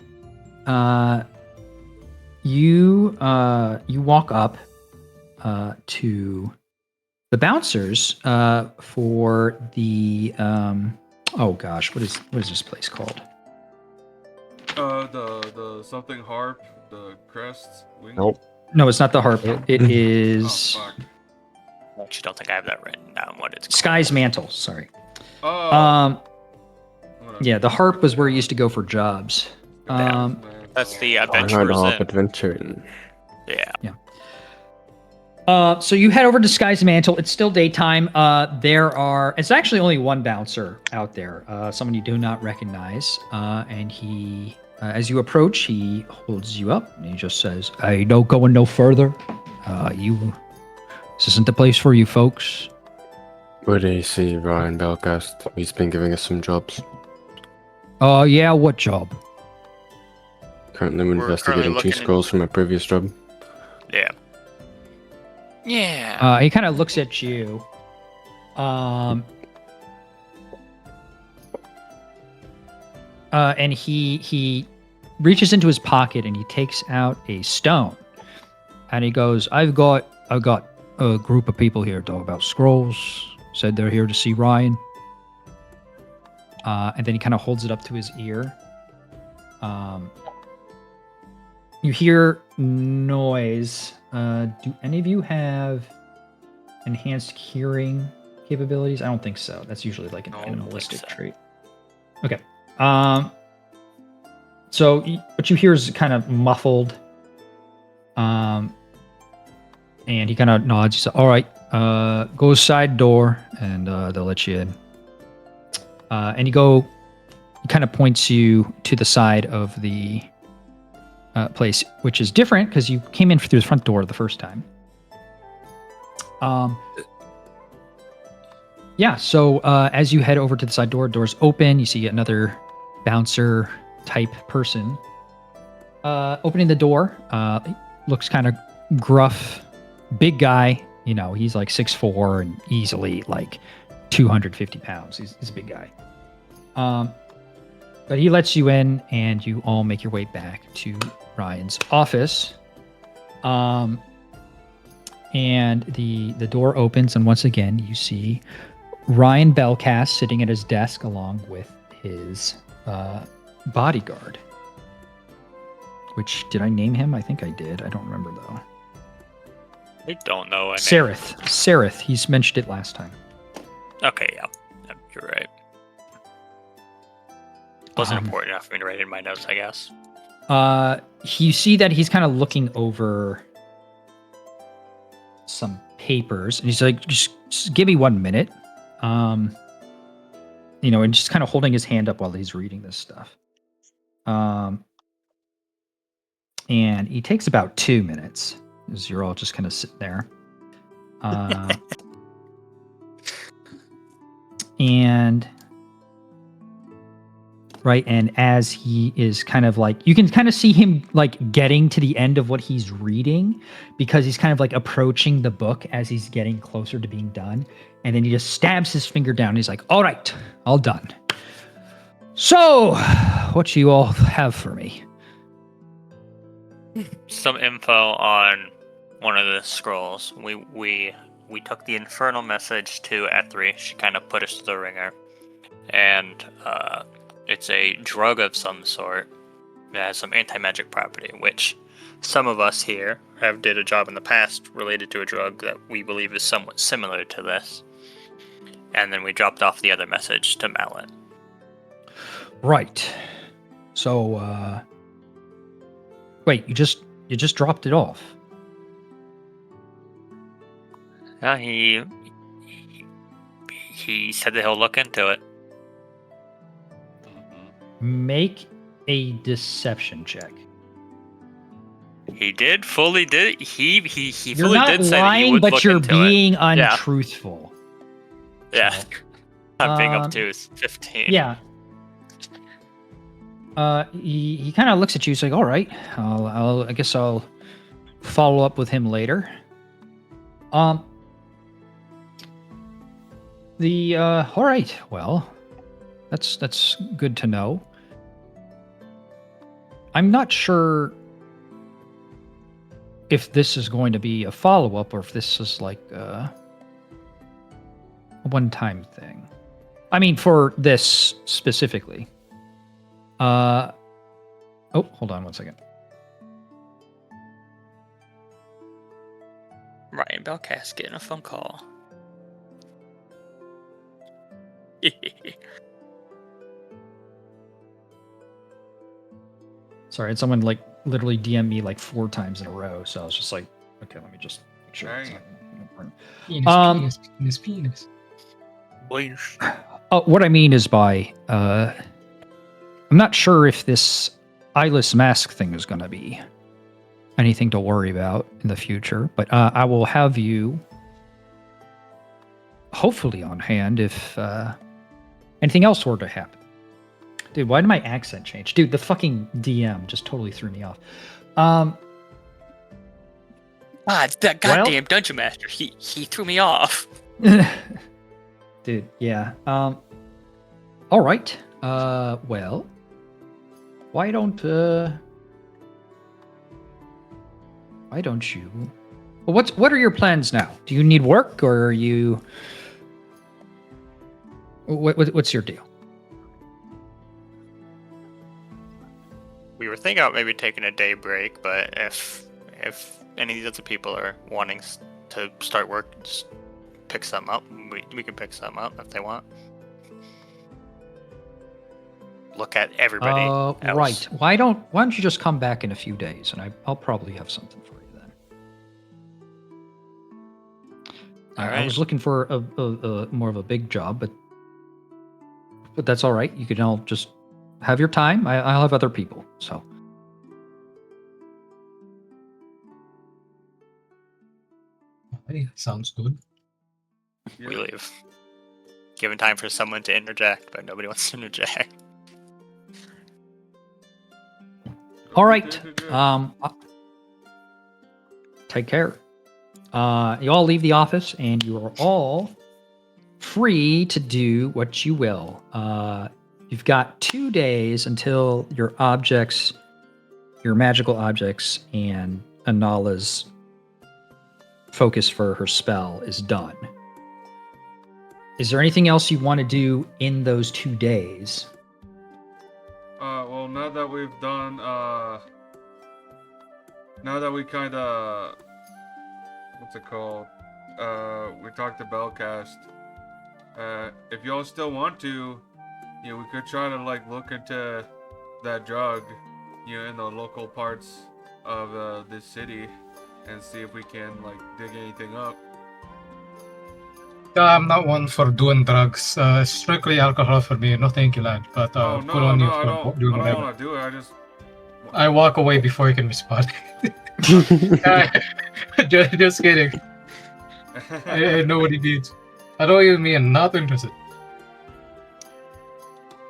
you walk up to the bouncers for the oh gosh, what is this place called? The something harp, the crests, wing. Nope. No, it's not the harp. It Oh is fuck. I actually don't think I have that written down. What it's called. Sky's Mantle. Sorry. Oh. Whatever. Yeah, the harp was where you used to go for jobs. Man, That's the oh, adventure. Ryan Adventurers off Inn. adventuring. Yeah. So you head over to Sky's Mantle. It's still daytime. It's actually only one bouncer out there, someone you do not recognize. And he, as you approach, he holds you up and he just says, "Hey, don't go no further. This isn't the place for you folks." Where do you see Ryan Bellcast? He's been giving us some jobs. Yeah, what job? Currently currently investigating two looking scrolls from a previous job. Yeah. Yeah. He kind of looks at you. And he reaches into his pocket and he takes out a stone. And he goes, I've got a group of people here talk about scrolls. Said they're here to see Ryan. And then he kind of holds it up to his ear. You hear noise. Do any of you have enhanced hearing capabilities? I don't think so. That's usually like an I don't think animalistic so. trait. Okay. So what you hear is kind of muffled. And he kind of nods. He says, "All right, go side door, and they'll let you in." And he kind of points you to the side of the place, which is different because you came in through the front door the first time. Yeah, so as you head over to the side door, doors open, you see another bouncer type person opening the door. Looks kind of gruff, big guy. You know, he's like 6'4" and easily like 250 pounds. He's a big guy. But he lets you in, and you all make your way back to Ryan's office. And the door opens, and once again, you see Ryan Belcast sitting at his desk along with his bodyguard. Which, did I name him? I think I did. I don't remember, though. I don't know. Sareth. He's mentioned it last time. Okay, yeah. You're right. Wasn't important enough for me to write in my notes, I guess. You see that he's kind of looking over some papers, and he's like, just give me 1 minute. And just kind of holding his hand up while he's reading this stuff. And he takes about 2 minutes, as you're all just kind of sitting there. And as he is kind of like, you can kind of see him like getting to the end of what he's reading, because he's kind of like approaching the book as he's getting closer to being done. And then he just stabs his finger down. And he's like, all right, all done. So, what you all have for me? Some info on one of the scrolls. We took the infernal message to Ethri. She kind of put us to the ringer. And, it's a drug of some sort that has some anti-magic property, which some of us here have did a job in the past related to a drug that we believe is somewhat similar to this. And then we dropped off the other message to Mallet. Right. So, wait, you just dropped it off. He said that he'll look into it. Make a deception check. He did fully did. He You're fully not did say that he lying, would but look you're into being it. Yeah. untruthful. Yeah. So, I'm being obtuse. 15. Yeah. He kind of looks at you. He's like, "All right, I guess I'll follow up with him later." All right. Well, that's good to know. I'm not sure if this is going to be a follow-up or if this is like a one-time thing. I mean, for this specifically. Oh, hold on 1 second. Ryan Belcast getting a phone call. Sorry, had someone like literally DM me like 4 times in a row, so I was just like, okay, let me just make sure it's not important. Penis. What I mean is by I'm not sure if this eyeless mask thing is going to be anything to worry about in the future, but I will have you hopefully on hand if anything else were to happen. Dude, why did my accent change? Dude, the fucking DM just totally threw me off. That goddamn dungeon master. He threw me off. Dude, yeah. All right. Well, why don't you? Well, what are your plans now? Do you need work, or are you? What's your deal? We were thinking about maybe taking a day break, but if any of these other people are wanting to start work, just pick some up. We can pick some up if they want. Look at everybody else. Right. Why don't you just come back in a few days, and I'll probably have something for you then. All I was looking for a more of a big job, but that's all right. You can all just have your time. I'll have other people. So. Hey, sounds good. We leave. Given time for someone to interject, but nobody wants to interject. All right. Take care. You all leave the office, and you are all free to do what you will. You've got 2 days until your magical objects, and Anala's focus for her spell is done. Is there anything else you want to do in those 2 days? Well, now that we've done, now that we kind of, what's it called? We talked to Bellcast. If y'all still want to, we could try to like look into that drug, in the local parts of this city, and see if we can like dig anything up. I'm not one for doing drugs. Strictly alcohol for me. No, thank you, lad. But Oh good on you I for doing don't whatever. want to do it. I walk away before you can respond. just kidding. I know what he needs. I don't even mean not interested.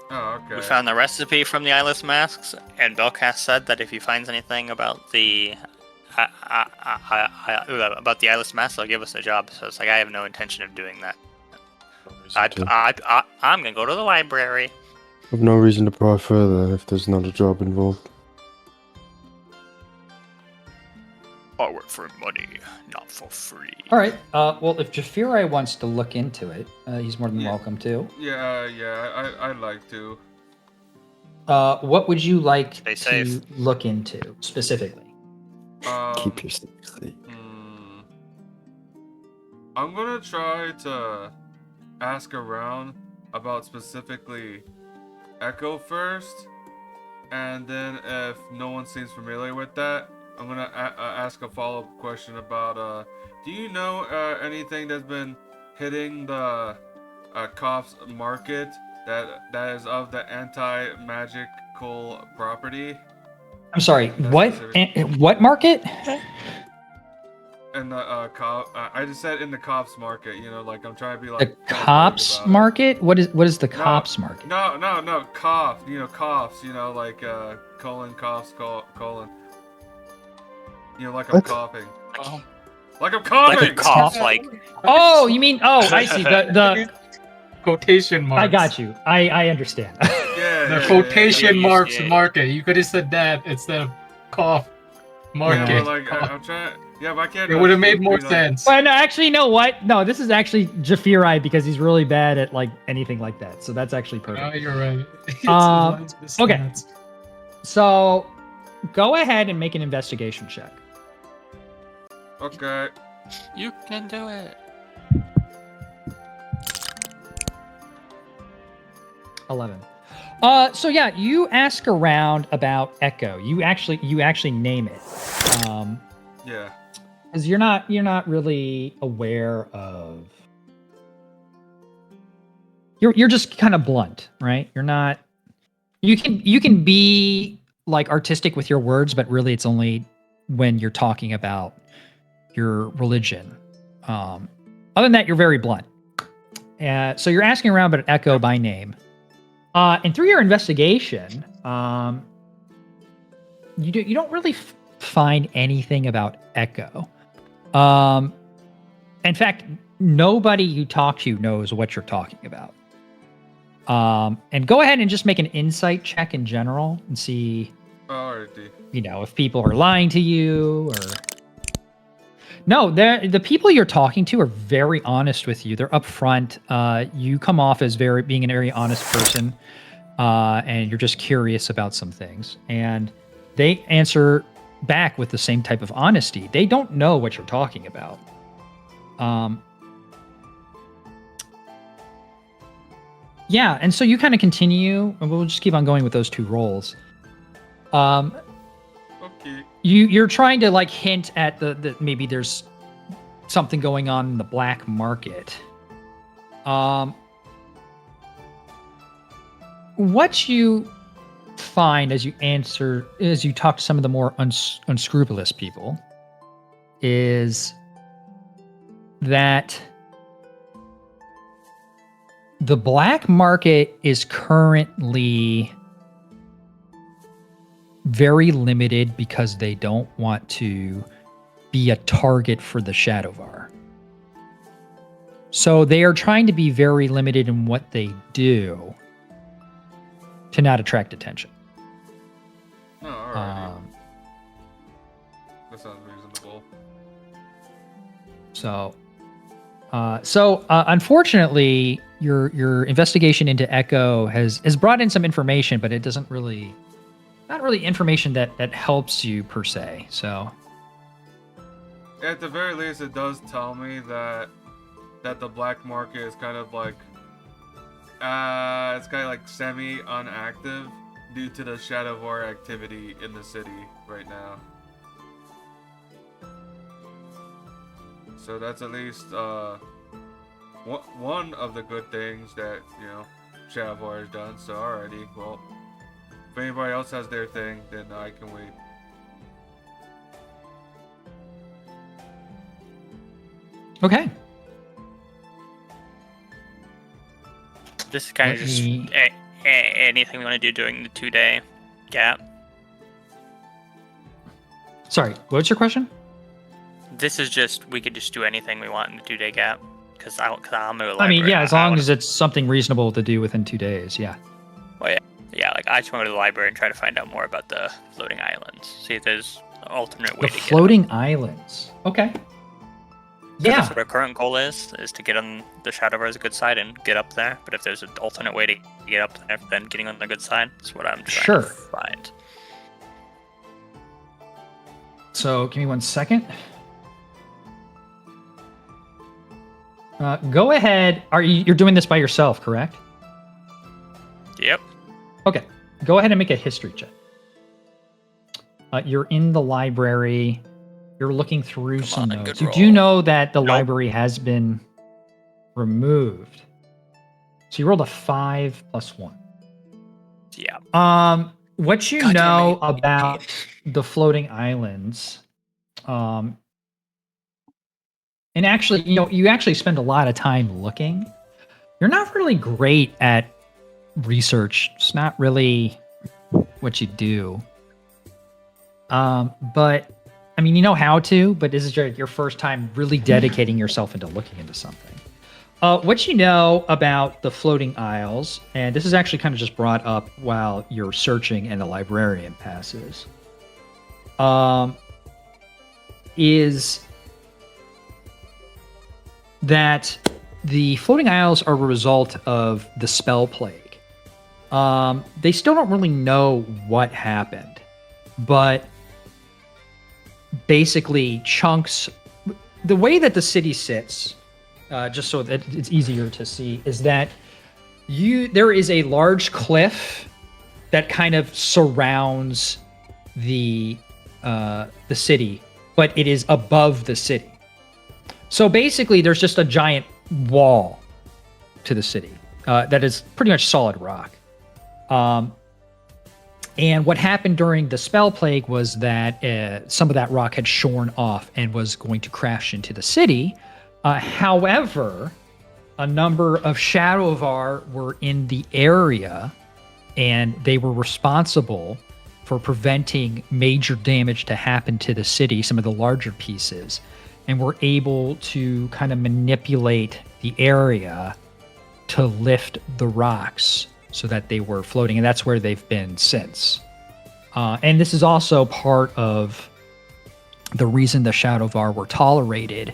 Oh, okay. We found the recipe from the eyeless masks, and Belcast said that if he finds anything about the eyeless masks, they'll give us a job. So it's like I have no intention of doing that. I'm gonna go to the library. I've no reason to pry further if there's not a job involved. I work for money, not for free. All right. Well, if Jafirai wants to look into it, he's more than welcome to. Yeah, I'd like to. What would you like Stay to safe. look into specifically? Keep your secrecy. I'm gonna try to ask around about specifically Echo first, and then if no one seems familiar with that, I'm gonna ask a follow-up question about do you know anything that's been hitting the Cops market that is of the anti-magical property? I'm sorry. That's What market? And the I just said in the Cops market. Like I'm trying to be The like kinda vague cops about it. market? What is the cops market? No, cough. Coughs. Like colon coughs, colon. Like I'm What? coughing. Oh. Like I'm coughing. Like a cough, like Oh, you mean? Oh, I see. The Quotation marks. I got you. I understand. Yeah. The quotation yeah. marks Yeah. market. You could have said that instead of cough market. Yeah, but like I'm trying. Yeah, but I can't. It would have made more like- sense. Well, no, actually, you know what? No, this is actually Jafirai because he's really bad at like anything like that. So that's actually Oh, perfect. you're right. It's Uh, lines with okay. stats. So go ahead and make an investigation check. Okay. you can do it. 11. So yeah, you ask around about Echo. You actually name it. Yeah. Because you're not really aware of. You're just kind of blunt, right? You're not. You can be like artistic with your words, but really it's only when you're talking about your religion. Other than that, you're very blunt. So you're asking around about Echo by name. And through your investigation, you don't really find anything about Echo. In fact, nobody you talk to knows what you're talking about. And go ahead and just make an insight check in general and see, Alrighty. if people are lying to you or. No, the people you're talking to are very honest with you. They're upfront. You come off as being a very honest person, and you're just curious about some things. And they answer back with the same type of honesty. They don't know what you're talking about. Yeah, and so you kind of continue, and we'll just keep on going with those 2 rolls. Okay. You're trying to like hint at the maybe there's something going on in the black market. What you find as you talk to some of the more unscrupulous people is that the black market is currently very limited because they don't want to be a target for the Shadowvar. So they are trying to be very limited in what they do to not attract attention. Oh, alrighty. That sounds reasonable. So unfortunately, your investigation into Echo has brought in some information, but it doesn't really, not really information that helps you per se. So At the very least, it does tell me that the black market is kind of like it's kind of like semi-unactive due to the Shadowvar activity in the city right now. So that's at least one of the good things that, you know, Shadowvar has done. So alrighty, well, if anybody else has their thing, then I can wait. okay. This is kind of Let just me- anything we want to do during the 2-day gap. Sorry, what's your question? This is just, we could just do anything we want in the 2-day gap. Because I'm a library. I mean, yeah, as I long wanna- as it's something reasonable to do within 2 days. Yeah. Yeah, like I just want to go to the library and try to find out more about the floating islands. See if there's an alternate way The to get floating islands. Okay. up. Yeah. That's what our current goal is to get on the Shadowvar's good side and get up there. But if there's an alternate way to get up there, then getting on the good side is what I'm trying Sure. to find. So give me 1 second. Go ahead. You're doing this by yourself, correct? Yep. Okay. Go ahead and make a history check. You're in the library. You're looking through Come some on, notes. good You do roll. know that the Nope. library has been removed. So you rolled a 5 plus 1. Yeah. What you God damn know it. about the floating islands, and actually, you actually spend a lot of time looking. You're not really great at research. It's not really what you do. But I mean, you know how to, but this is your first time really dedicating yourself into looking into something. What you know about the floating isles, and this is actually kind of just brought up while you're searching and the librarian passes, is that the floating isles are a result of the spell plague. They still don't really know what happened, but basically chunks, the way that the city sits, just so that it's easier to see, is that there is a large cliff that kind of surrounds the city, but it is above the city. So basically, there's just a giant wall to the city that is pretty much solid rock. And what happened during the spell plague was that some of that rock had shorn off and was going to crash into the city. However, a number of Shadowvar were in the area, and they were responsible for preventing major damage to happen to the city, some of the larger pieces, and were able to kind of manipulate the area to lift the rocks so that they were floating, and that's where they've been since. And this is also part of the reason the Shadowvar were tolerated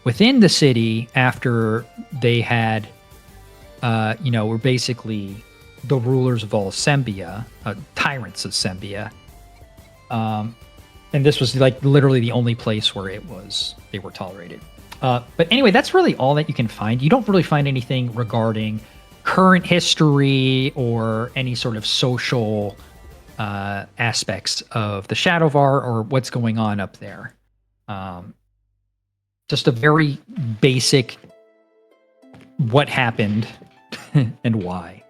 within the city after they had, were basically the rulers of all Sembia, tyrants of Sembia. And this was like literally the only place where they were tolerated. But anyway, that's really all that you can find. You don't really find anything regarding current history or any sort of social aspects of the Shadowvar or what's going on up there. Just a very basic what happened and why.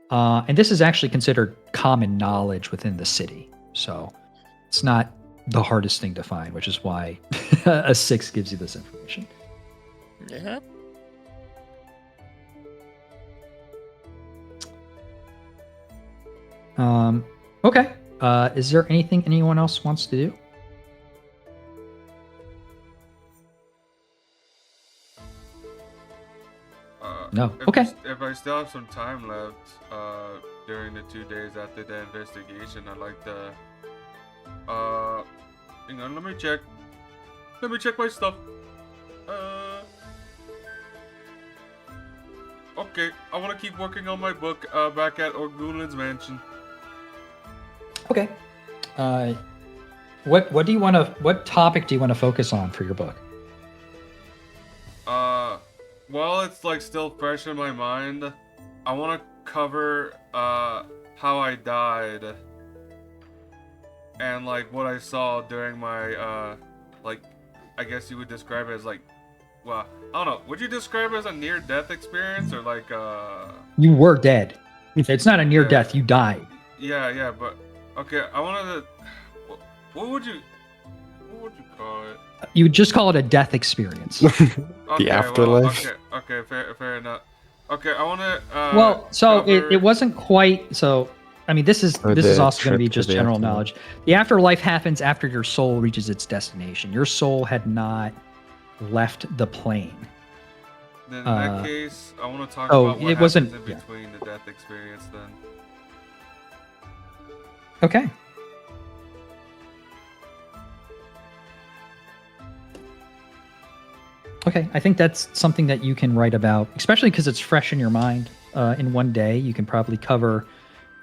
And this is actually considered common knowledge within the city. So it's not the hardest thing to find, which is why a 6 gives you this information. Yeah. Okay. Is there anything anyone else wants to do? No. Okay. If I still have some time left, during the 2 days after the investigation, I'd like to, hang on, let me check. Let me check my stuff. Okay, I want to keep working on my book, back at Orgulin's mansion. Okay. What do you want to? What topic do you want to focus on for your book? While it's like still fresh in my mind, I want to cover how I died and like what I saw during my like, I guess you would describe it as like, well, I don't know. Would you describe it as a near-death experience or like You were dead. It's not a near Yeah. death. You died. Yeah, but okay, I wanted to. What would you call it? You would just call it a death experience. Okay, afterlife? Well, okay, fair enough. Okay, I want to. Well, so cover... it wasn't quite so. I mean, this is Or also the going to be trip to just the general afterlife. knowledge. The afterlife happens after your soul reaches its destination. Your soul had not left the plane. Then in that case, I want to talk oh, about what it wasn't- happens in yeah. between the death experience. Then. Okay. Okay, I think that's something that you can write about, especially because it's fresh in your mind. In one day, you can probably cover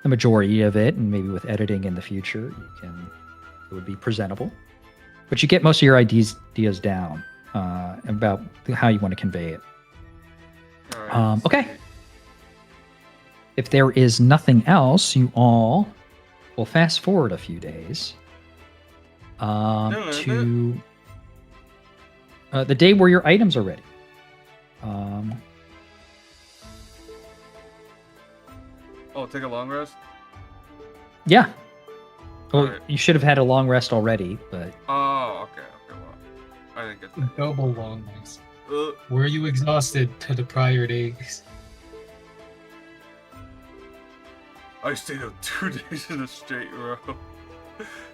the majority of it, and maybe with editing in the future, it would be presentable. But you get most of your ideas down about how you want to convey it. All right, Okay. sweet. If there is nothing else, you all will fast forward a few days to the day where your items are ready. Oh, take a long rest. Yeah. Well, Alright. you should have had a long rest already, but Oh, okay. Well, I didn't get that. Double long rest. Uh, Were you exhausted to the prior days? I stayed up 2 days in a straight row.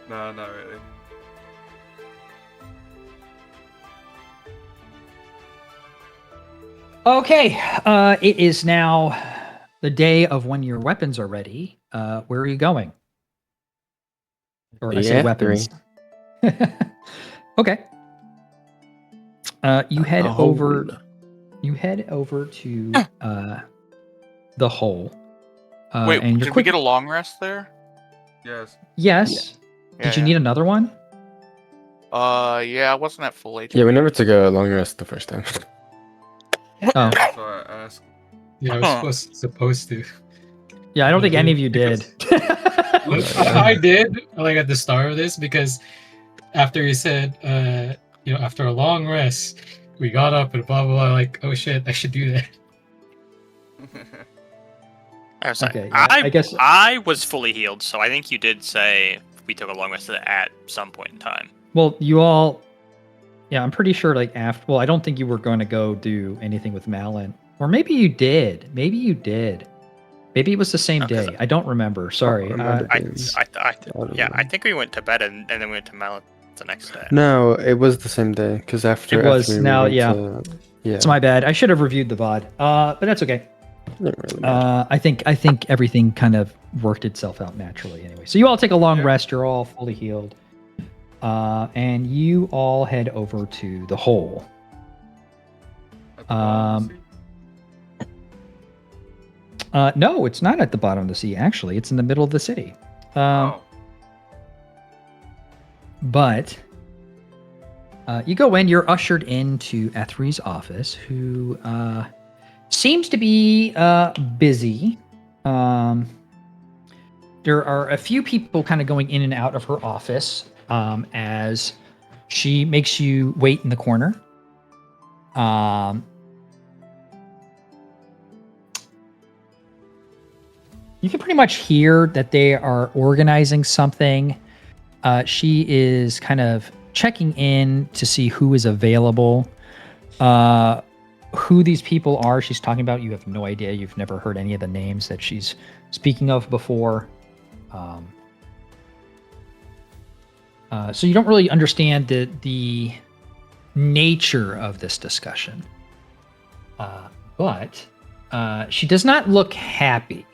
Nah, not really. okay. It is now the day of when your weapons are ready. Where are you going? Or I say Yeah, weapons. Okay. You head A over. hole. You head over to the hole. Wait, and you're did we quick. get a long rest there? Yes. Yes. Did you need another one? Yeah, I wasn't at full HP. Yeah, we never took a long rest the first time. Oh, That's why I asked. Yeah, I was supposed to. yeah. I don't think any of you did. I did, like at the start of this, because after you said, after a long rest, we got up and blah blah blah. Like, oh shit, I should do that. I was like, Okay, yeah, I guess- I was fully healed, so I think you did say we took a long rest at some point in time. Well, you all. Yeah, I'm pretty sure. Like after. Well, I don't think you were going to go do anything with Malin, or maybe you did. Maybe you did. Maybe it was the same No, 'cause day. I don't remember. Sorry. remember. I Games. don't know. I think we went to bed and then we went to Malin the next day. No, it was the same day because after It was. after we Now, went yeah. yeah. It's my bad. I should have reviewed the VOD. But that's okay. Didn't really matter. I think everything kind of worked itself out naturally anyway. So you all take a long Yeah. rest. You're all fully healed. And you all head over to the hole. At the bottom of the sea? No, it's not at the bottom of the sea. Actually, it's in the middle of the city. Oh. But you go in. You're ushered into Ethri's office, who seems to be busy. There are a few people kind of going in and out of her office as she makes you wait in the corner. You can pretty much hear that they are organizing something. She is kind of checking in to see who is available. Who these people are she's talking about, you have no idea. You've never heard any of the names that she's speaking of before. So you don't really understand the nature of this discussion. But She does not look happy.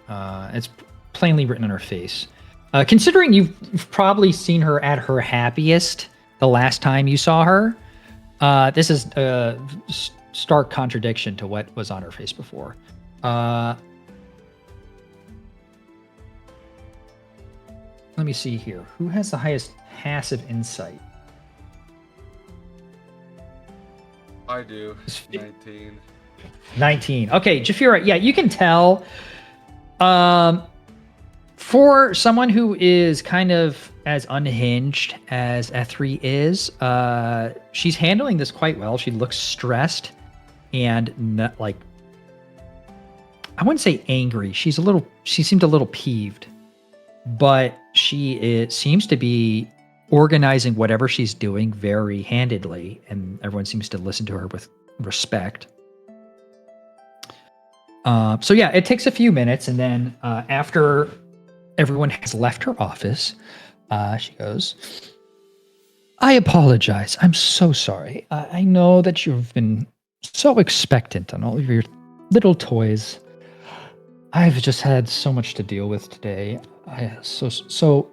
It's plainly written on her face. Considering you've probably seen her at her happiest the last time you saw her, this is a stark contradiction to what was on her face before. Let me see here. Who has the highest passive insight? I do. 19. 19. Okay, Jafira, yeah, you can tell. For someone who is kind of as unhinged as Ethri is, she's handling this quite well. She looks stressed and not, like, I wouldn't say angry. She seemed a little peeved, but she seems to be organizing whatever she's doing very handedly, and everyone seems to listen to her with respect. So yeah, it takes a few minutes, and then after everyone has left her office, she goes, "I apologize. I'm so sorry. I know that you've been so expectant on all of your little toys. I've just had so much to deal with today. So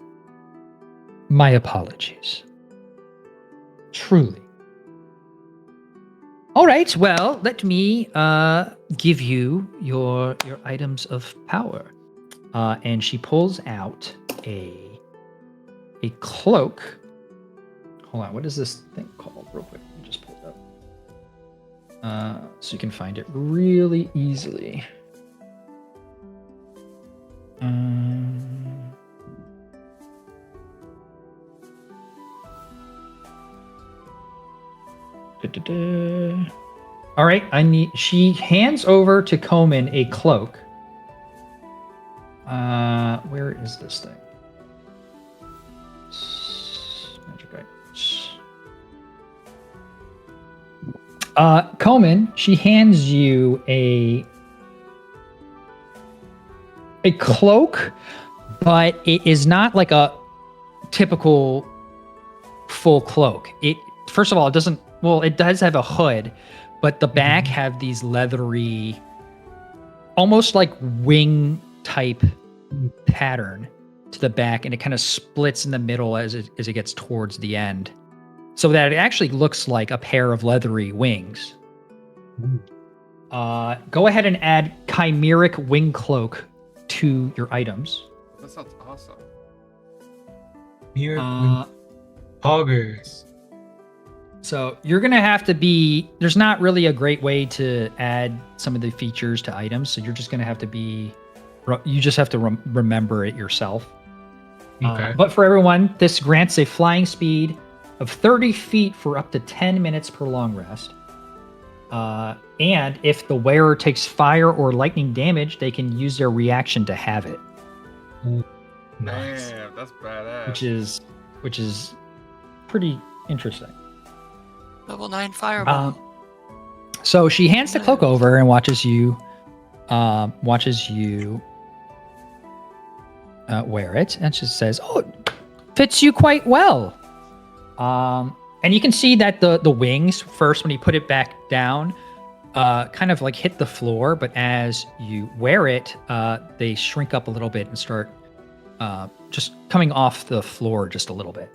my apologies. Truly. All right, well, let me give you your items of power." And she pulls out a cloak. Hold on, what is this thing called? Real quick, let me just pull it up. So you can find it really easily. All right, she hands over to Komen a cloak. Where is this thing? Magic items. Komen, she hands you a cloak, but it is not like a typical full cloak. First of all, it doesn't. Well, it does have a hood, but the back have these leathery, almost like wing type pattern to the back, and it kind of splits in the middle as it gets towards the end, so that it actually looks like a pair of leathery wings. Go ahead and add chimeric wing cloak to your items. That sounds awesome. Here, poggers. So you're gonna have to be. There's not really a great way to add some of the features to items, so you're just gonna have to be. You just have to remember it yourself. Okay. But for everyone, this grants a flying speed of 30 feet for up to 10 minutes per long rest. And if the wearer takes fire or lightning damage, they can use their reaction to have it. Nice. Damn, that's badass. Which is pretty interesting. Level 9 fireball. So she hands the cloak over and watches you wear it, and she says, "Oh, it fits you quite well." And you can see that the wings first, when you put it back down, kind of like hit the floor, but as you wear it, they shrink up a little bit and start just coming off the floor just a little bit.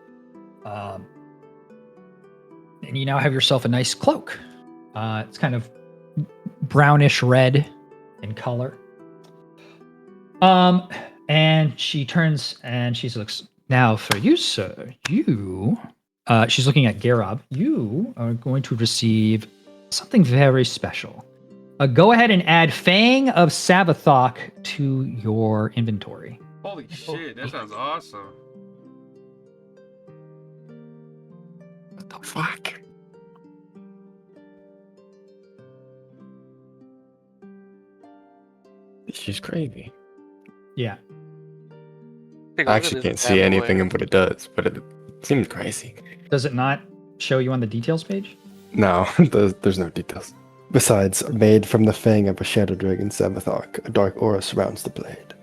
And you now have yourself a nice cloak. It's kind of brownish red in color. And she turns and she looks, "Now for you, sir, she's looking at Garab. You are going to receive something very special. Go ahead and add Fang of Savathok to your inventory." Holy shit, that sounds awesome. What the fuck? She's crazy. Yeah. I actually can't see anything in what it does, but it seems crazy. Does it not show you on the details page? No, there's no details. Besides, made from the fang of a shadow dragon Savathok, a dark aura surrounds the blade.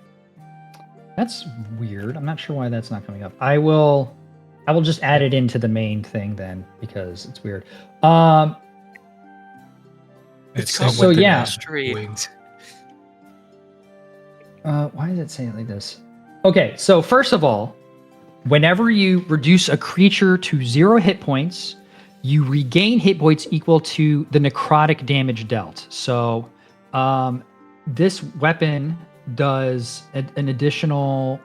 That's weird. I'm not sure why that's not coming up. I will just add it into the main thing then, because it's weird. It's same got with the yeah. Street. wings. Why does it say it like this? Okay, so first of all, whenever you reduce a creature to 0 hit points, you regain hit points equal to the necrotic damage dealt. So, this weapon does an additional.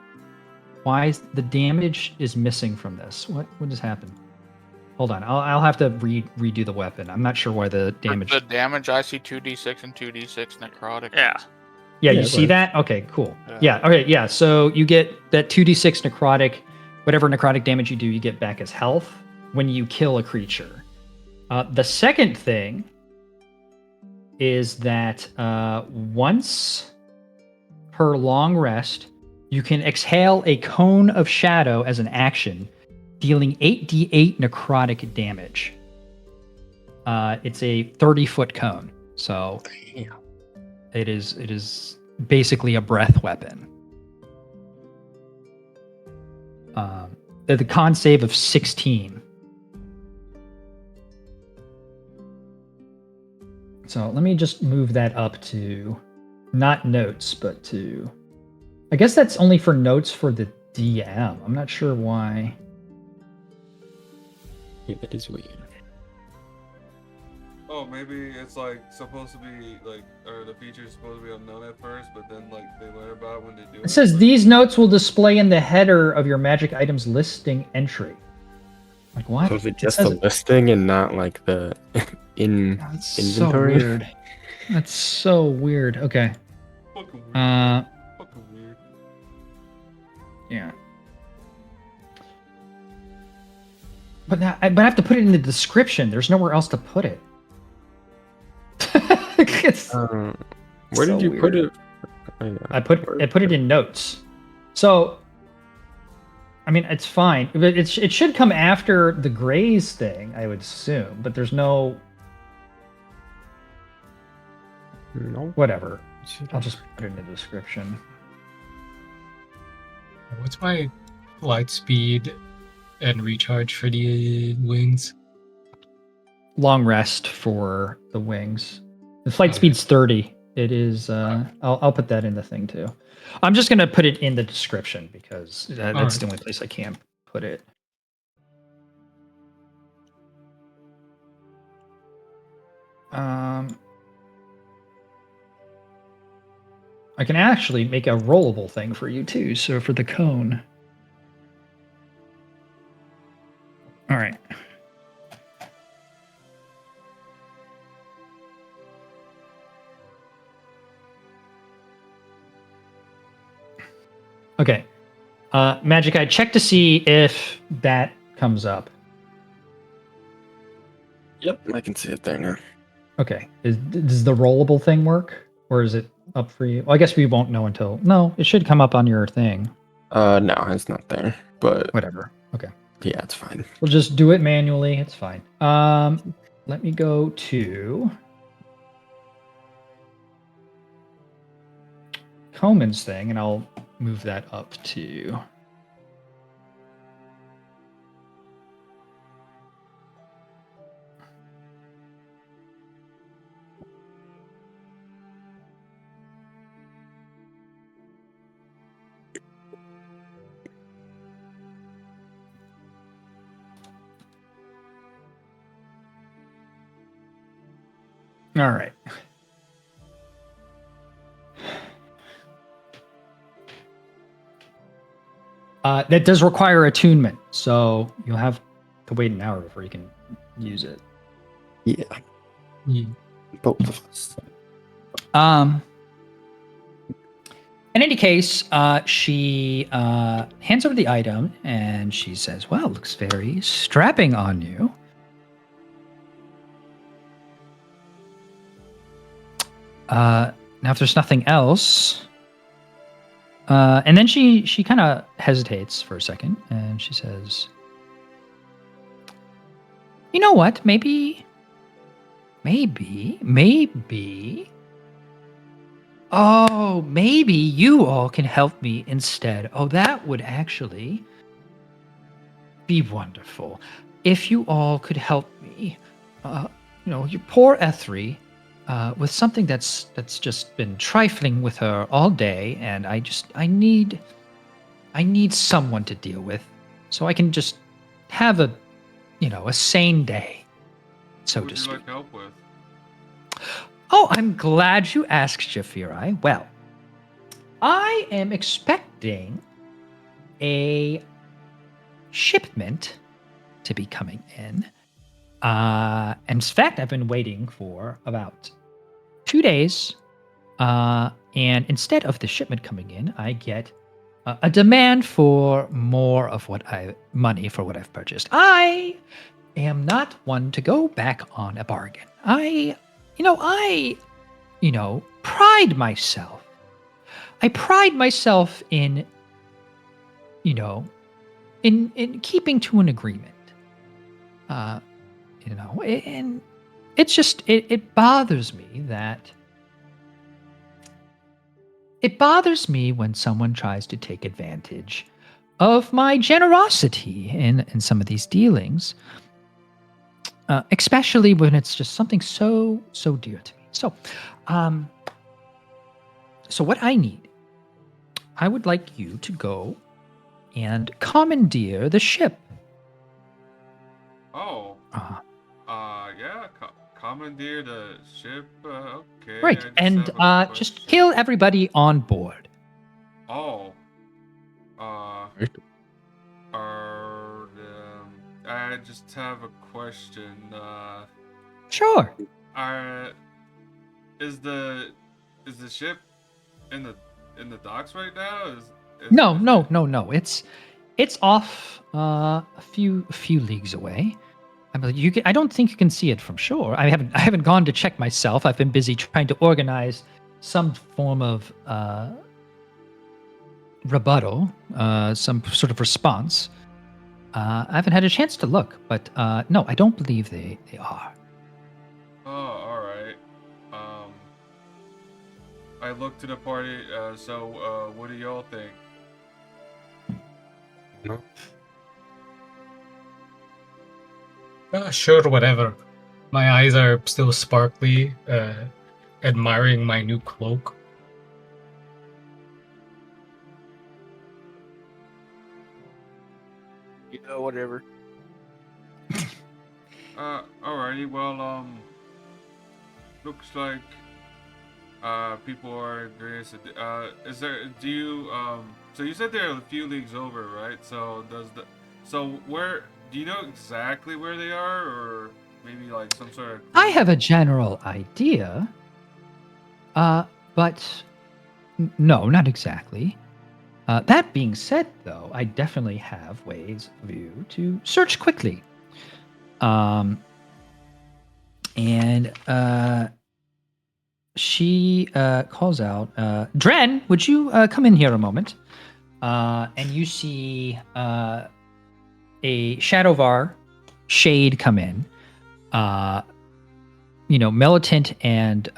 Why is the damage is missing from this? What just happened? Hold on, I'll have to redo the weapon. I'm not sure why the damage. The damage I see 2d6 and 2d6 necrotic. Yeah. Yeah, Yeah, you see right. that? Okay, cool. Yeah. Yeah, okay, yeah. So you get that 2d6 necrotic, whatever necrotic damage you do, you get back as health when you kill a creature. The second thing is that once per long rest, you can exhale a cone of shadow as an action, dealing 8d8 necrotic damage. It's a 30-foot cone, so it is basically a breath weapon. The con save of 16. So let me just move that up to not notes, but to. I guess that's only for notes for the DM. I'm not sure why. Yeah, that is weird. Oh, maybe it's like supposed to be like, or the feature's supposed to be unknown at first, but then like they learn about it when they do it. It says but- these notes will display in the header of your magic items listing entry. Like what? So is it It just says- the listing and not like the That's inventory? so weird. That's so weird. Okay. Fucking weird. Fucking weird. Yeah. But I have to put it in the description. There's nowhere else to put it. It's- Where So did you put weird. it? Oh, yeah. I put it in notes. So, I mean, it's fine. But it should come after the Grays thing, I would assume. But there's no No. whatever. I'll just put it in the description. What's my light speed and recharge for the wings? Long rest for the wings. The flight Okay. speed's 30. It is. I'll put that in the thing too. I'm just gonna put it in the description because that's Alright. the only place I can put it. I can actually make a rollable thing for you too. So for the cone. All right. Okay. Magic Eye, check to see if that comes up. Yep, I can see it there now. Okay. Does the rollable thing work? Or is it up for you? Well, I guess we won't know until. No, it should come up on your thing. No, it's not there. But Whatever. Okay. yeah, it's fine. We'll just do it manually. It's fine. Let me go to Coleman's thing, and I'll move that up to. All right. That does require attunement, so you'll have to wait an hour before you can use it. Yeah, both of us. In any case, she hands over the item and she says, "Well, looks very strapping on you." Now, if there's nothing else, and then she kind of hesitates for a second, and she says, "You know what? Maybe. Oh, maybe you all can help me instead. Oh, that would actually be wonderful if you all could help me. Your poor Ethri with something that's just been trifling with her all day, and I need someone to deal with, so I can just have a sane day, so What to would you speak. like help with? Oh, I'm glad you asked, Jafirai. Well, I am expecting a shipment to be coming in. In fact, I've been waiting for about 2 days. And instead of the shipment coming in, I get a demand for more of money for what I've purchased. I am not one to go back on a bargain. I pride myself. I pride myself in, in keeping to an agreement. And it's just it bothers me that it bothers me when someone tries to take advantage of my generosity in some of these dealings, especially when it's just something so dear to me. So what I need, I would like you to go and commandeer the ship. Oh, Uh, yeah, commandeer the ship. Okay. right, I just and have a just question. kill everybody on board. Oh, Right. I just have a question. Sure. Are is the ship in the docks right now? No, Is no, it- no, no. It's off a few leagues away. I mean, I don't think you can see it from shore. I haven't gone to check myself. I've been busy trying to organize some form of rebuttal, some sort of response. I haven't had a chance to look, but no, I don't believe they are. Oh, all right. Um, I look to the party. So, what do y'all think? No. Sure, whatever. My eyes are still sparkly, admiring my new cloak. Whatever. Alrighty. Well, looks like people are agreeing. Is there? Do you So you said they're a few leagues over, right? So where? Do you know exactly where they are, or maybe like some sort of? I have a general idea, but no, not exactly. That being said, though, I definitely have ways for you to search quickly. And she calls out, Dren, would you come in here a moment? And you see a Shadowvar shade come in, militant and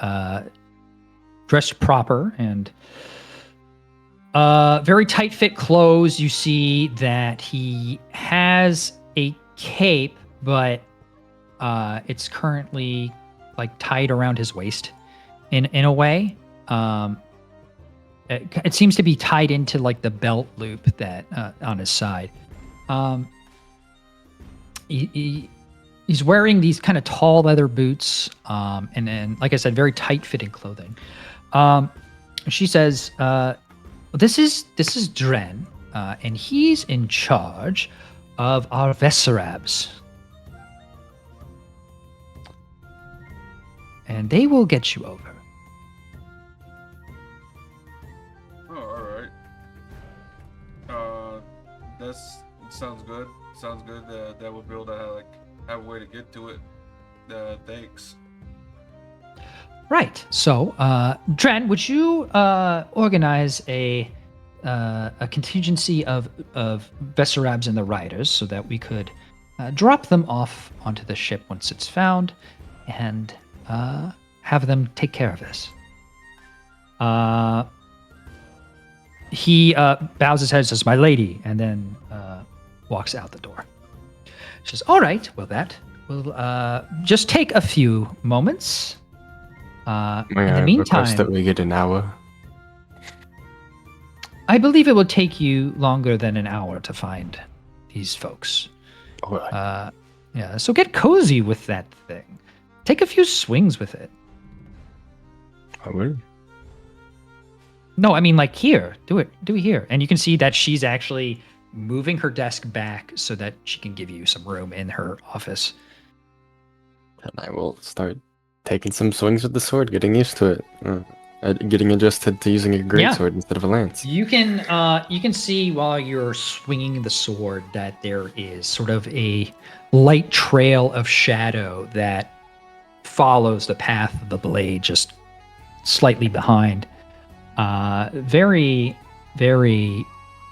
dressed proper and very tight fit clothes. You see that he has a cape, but it's currently like tied around his waist in a way. It seems to be tied into like the belt loop that on his side. He's wearing these kind of tall leather boots, and then, like I said, very tight fitting clothing. She says, "This is Dren, and he's in charge of our Vesserabs, and they will get you over." Oh, all right. That sounds good. Sounds good. That would be able to have a way to get to it. Thanks. Right. So, Dren, would you organize a contingency of Vesserabs and the riders so that we could drop them off onto the ship once it's found, and have them take care of this? He bows his head and says, "My lady," and then walks out the door. She says, "All right. Well, that will just take a few moments." May In I the request that meantime, we get an hour? I believe it will take you longer than an hour to find these folks. All right. Yeah, so get cozy with that thing. Take a few swings with it. I will. No, I mean like here. Do it here. And you can see that she's actually moving her desk back so that she can give you some room in her office. And I will start taking some swings with the sword, getting used to it. Getting adjusted to using a greatsword instead of a lance. You can see while you're swinging the sword that there is sort of a light trail of shadow that follows the path of the blade, just slightly behind. Very, very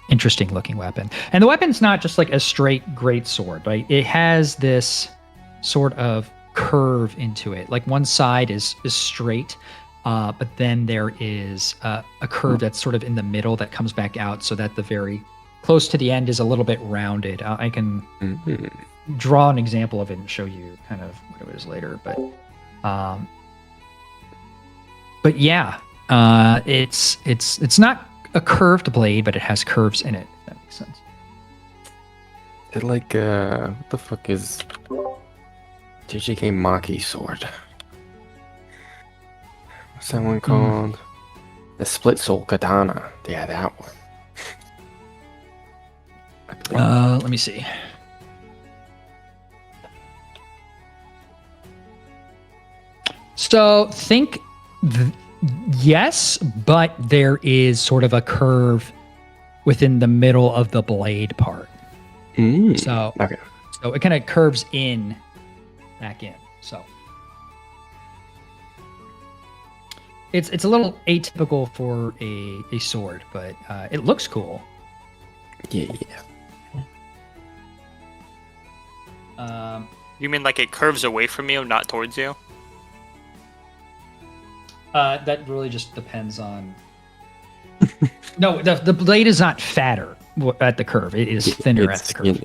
interesting looking weapon. And the weapon's not just like a straight great sword, right? It has this sort of curve into it. Like one side is straight, but then there is a curve that's sort of in the middle that comes back out, so that the very close to the end is a little bit rounded. I can draw an example of it and show you kind of what it is later, but yeah, it's not a curved blade, but it has curves in it, if that makes sense. Is it like what the fuck is JJK Maki sword? What's that one called? The split soul katana. Yeah, that one. Let me see. So think yes, but there is sort of a curve within the middle of the blade part. So Okay. So it kind of curves back in. So it's a little atypical for a sword, but it looks cool. Yeah. You mean like it curves away from you, not towards you? That really just depends on. No, the blade is not fatter at the curve. It is thinner at the curve.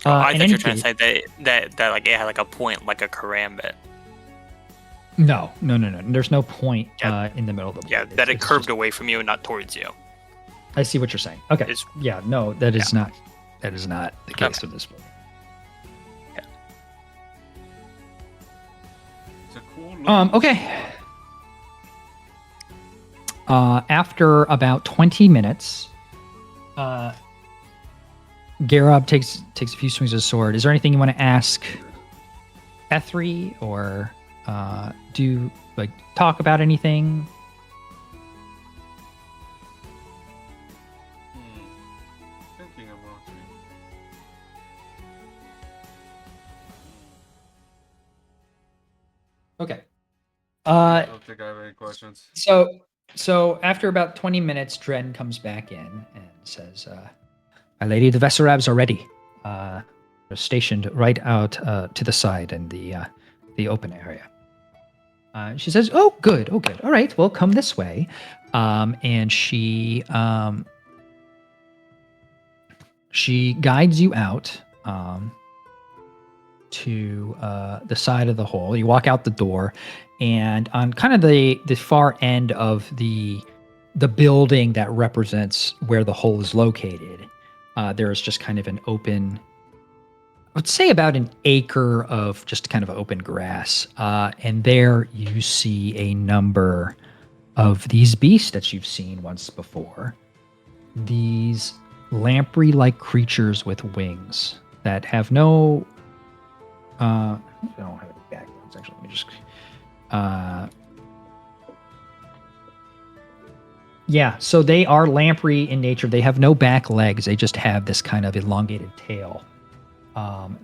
I in thought any you were trying to case- say that like it had like a point, like a karambit. No. There's no point in the middle of the blade. Yeah, that it It's curved just- away from you, not towards you. I see what you're saying. Okay. It's- Yeah. No, that is not. That is not the case with this blade. It's a cool look. Okay. After about 20 minutes, Garab takes a few swings of the sword. Is there anything you want to ask Ethri, or do like talk about anything? Thinking about it. Okay. I don't think I have any questions. So after about 20 minutes, Dren comes back in and says, "My lady, the Vesarabs are ready. They're stationed right out to the side in the open area." She says, "Oh, good. All right. Well, come this way." And she guides you out to the side of the hole. You walk out the door, and on kind of the far end of the building that represents where the hole is located, there is just kind of an open, I would say about an acre of just kind of open grass. And there you see a number of these beasts that you've seen once before. These lamprey-like creatures with wings that have no... I don't have any backgrounds, actually. Let me just... yeah, so they are lamprey in nature. They have no back legs. They just have this kind of elongated tail.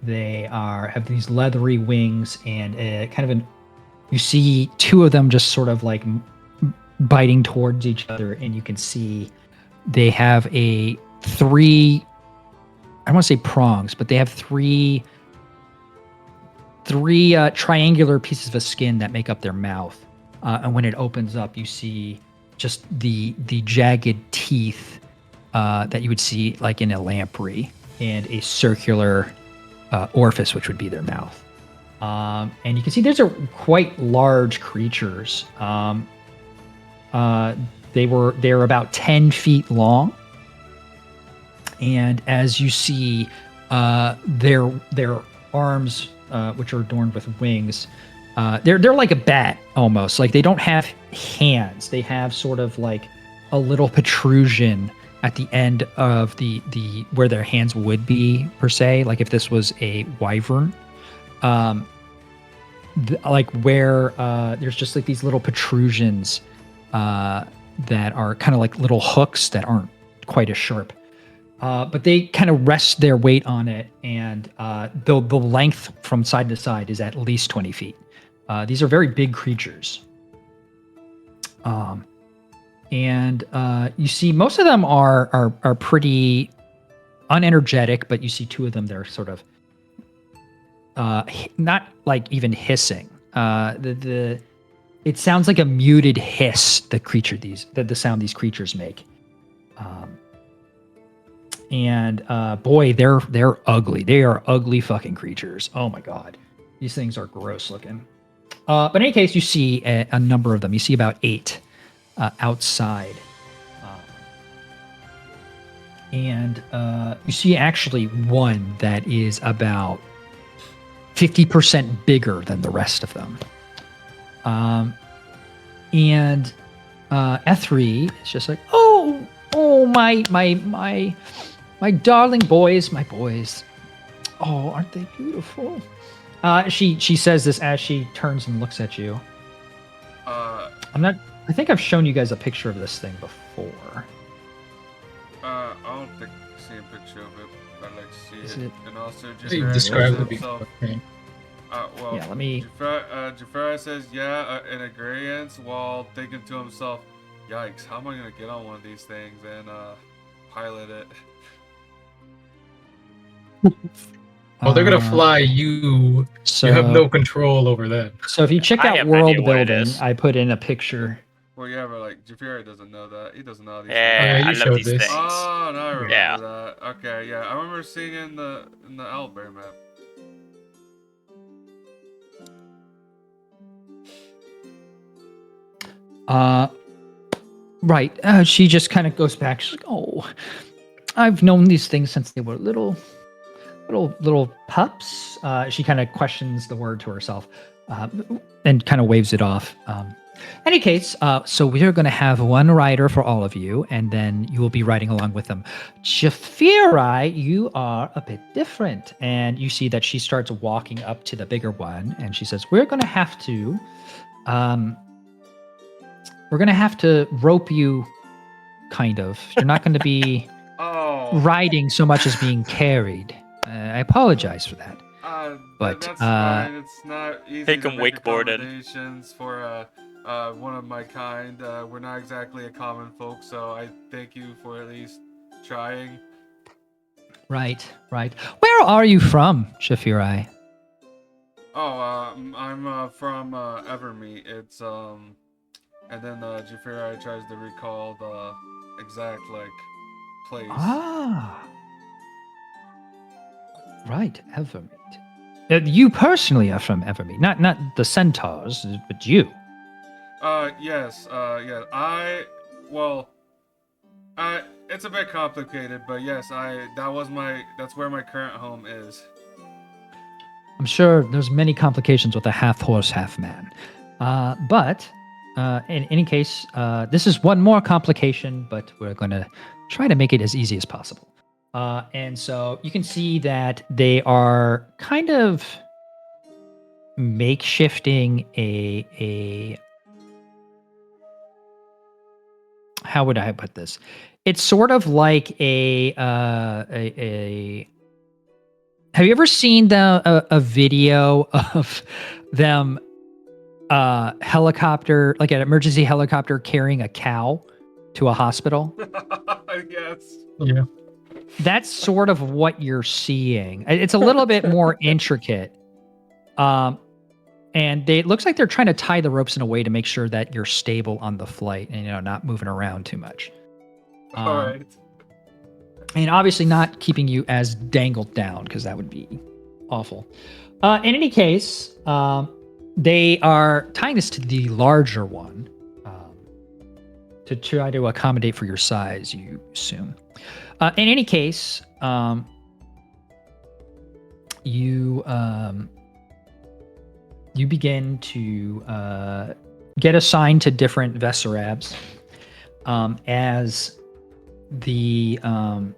They have these leathery wings and kind of you see two of them just sort of like biting towards each other, and you can see they have I don't want to say prongs, but they have three triangular pieces of skin that make up their mouth. And when it opens up, you see just the jagged teeth that you would see like in a lamprey, and a circular orifice, which would be their mouth. And you can see these are quite large creatures. They're about 10 feet long, and as you see, their arms, which are adorned with wings, they're like a bat almost. Like they don't have hands; they have sort of like a little protrusion at the end of the where their hands would be per se. Like if this was a wyvern. Like where there's just like these little protrusions that are kind of like little hooks that aren't quite as sharp. But they kind of rest their weight on it, and the length from side to side is at least 20 feet. These are very big creatures. And you see most of them are pretty unenergetic, but you see two of them that are sort of not like even hissing. It sounds like a muted hiss. The sound these creatures make. And boy, they're ugly. They are ugly fucking creatures. Oh my god, these things are gross looking. But in any case, you see a number of them. You see about 8 outside. And you see actually one that is about 50% bigger than the rest of them. And Ethri is just like, oh, my darling boys, my boys. Oh, aren't they beautiful? She says this as she turns and looks at you. I think I've shown you guys a picture of this thing before. I don't think I've seen a picture of it. I'd like to see it. And also just You described it himself. before. Well, Yeah, let me. Jafar says, yeah, in agreement, while thinking to himself, yikes, how am I going to get on one of these things and pilot it? Oh, they're gonna fly you. So You have no control over that. So if you check I out have no idea world what it building, is. I put in a picture. Well, yeah, but like, Jafar doesn't know that. He doesn't know these Yeah, you I love showed these this. things. Oh, now I remember Yeah. that. Okay, yeah, I remember seeing it in the Owlbear map. Right. She just kind of goes back. She's like, "Oh, I've known these things since they were little pups." She kind of questions the word to herself, and kind of waves it off. Any case, so we're going to have one rider for all of you, and then you will be riding along with them. Jafiri, you are a bit different, and you see that she starts walking up to the bigger one, and she says, "We're going to have to." We're going to have to rope you, kind of. You're not going to be riding so much as being carried. I apologize for that. But, that's fine. It's not easy Take to 'em make wakeboarded. accommodations for one of my kind. We're not exactly a common folk, so I thank you for at least trying. Right. Where are you from, Shafiri? Oh, I'm from Evermeet. It's and then Jafari tries to recall the exact place. Ah. Right, Evermeet. You personally are from Evermeet, not the centaurs, but you. Yes, yeah. It's a bit complicated, but yes, that's where my current home is. I'm sure there's many complications with a half horse, half man. But in any case, this is one more complication, but we're going to try to make it as easy as possible. And so you can see that they are kind of makeshifting a how would I put this? It's sort of like a have you ever seen a video of them helicopter, like an emergency helicopter carrying a cow to a hospital? Yes. Yeah. That's sort of what you're seeing. It's a little bit more intricate. And it looks like they're trying to tie the ropes in a way to make sure that you're stable on the flight and not moving around too much. All right. And obviously not keeping you as dangled down, because that would be awful. In any case, they are tying this to the larger one to try to accommodate for your size, you assume. In any case, you begin to get assigned to different Vesserabs as the as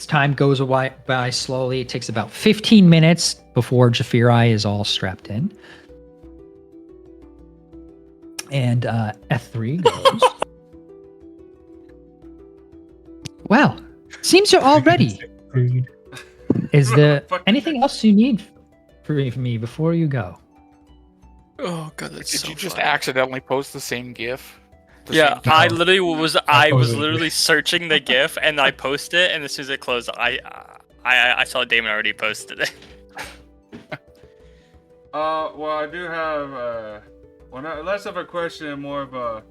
time goes by slowly. It takes about 15 minutes before Jafiri is all strapped in. And F3 goes. Well, seems you're all ready. Is there anything else you need from me before you go? Oh god, that's Did so you just funny. accidentally post the same GIF? The Yeah, same I GIF? literally was posted it. literally searching the GIF and I posted it, and as soon as it closed, I saw Damon already posted it. Well, I do have well, not less of a question and more of a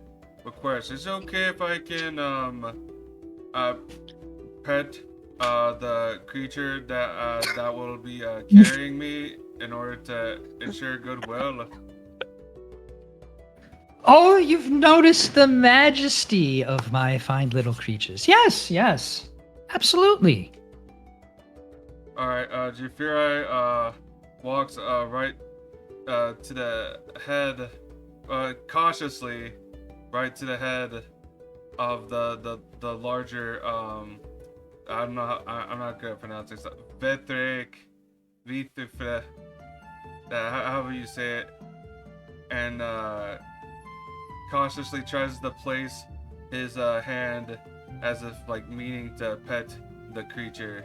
request. Is it okay if I can pet the creature that will be carrying me in order to ensure goodwill? Oh, you've noticed the majesty of my fine little creatures. Yes, yes, absolutely. All right, Jafiri walks right to the head, cautiously, right to the head of the larger I don't know how, I'm not good at pronouncing stuff. Vetrek, Vitifre, however you say it, and cautiously tries to place his hand as if like meaning to pet the creature.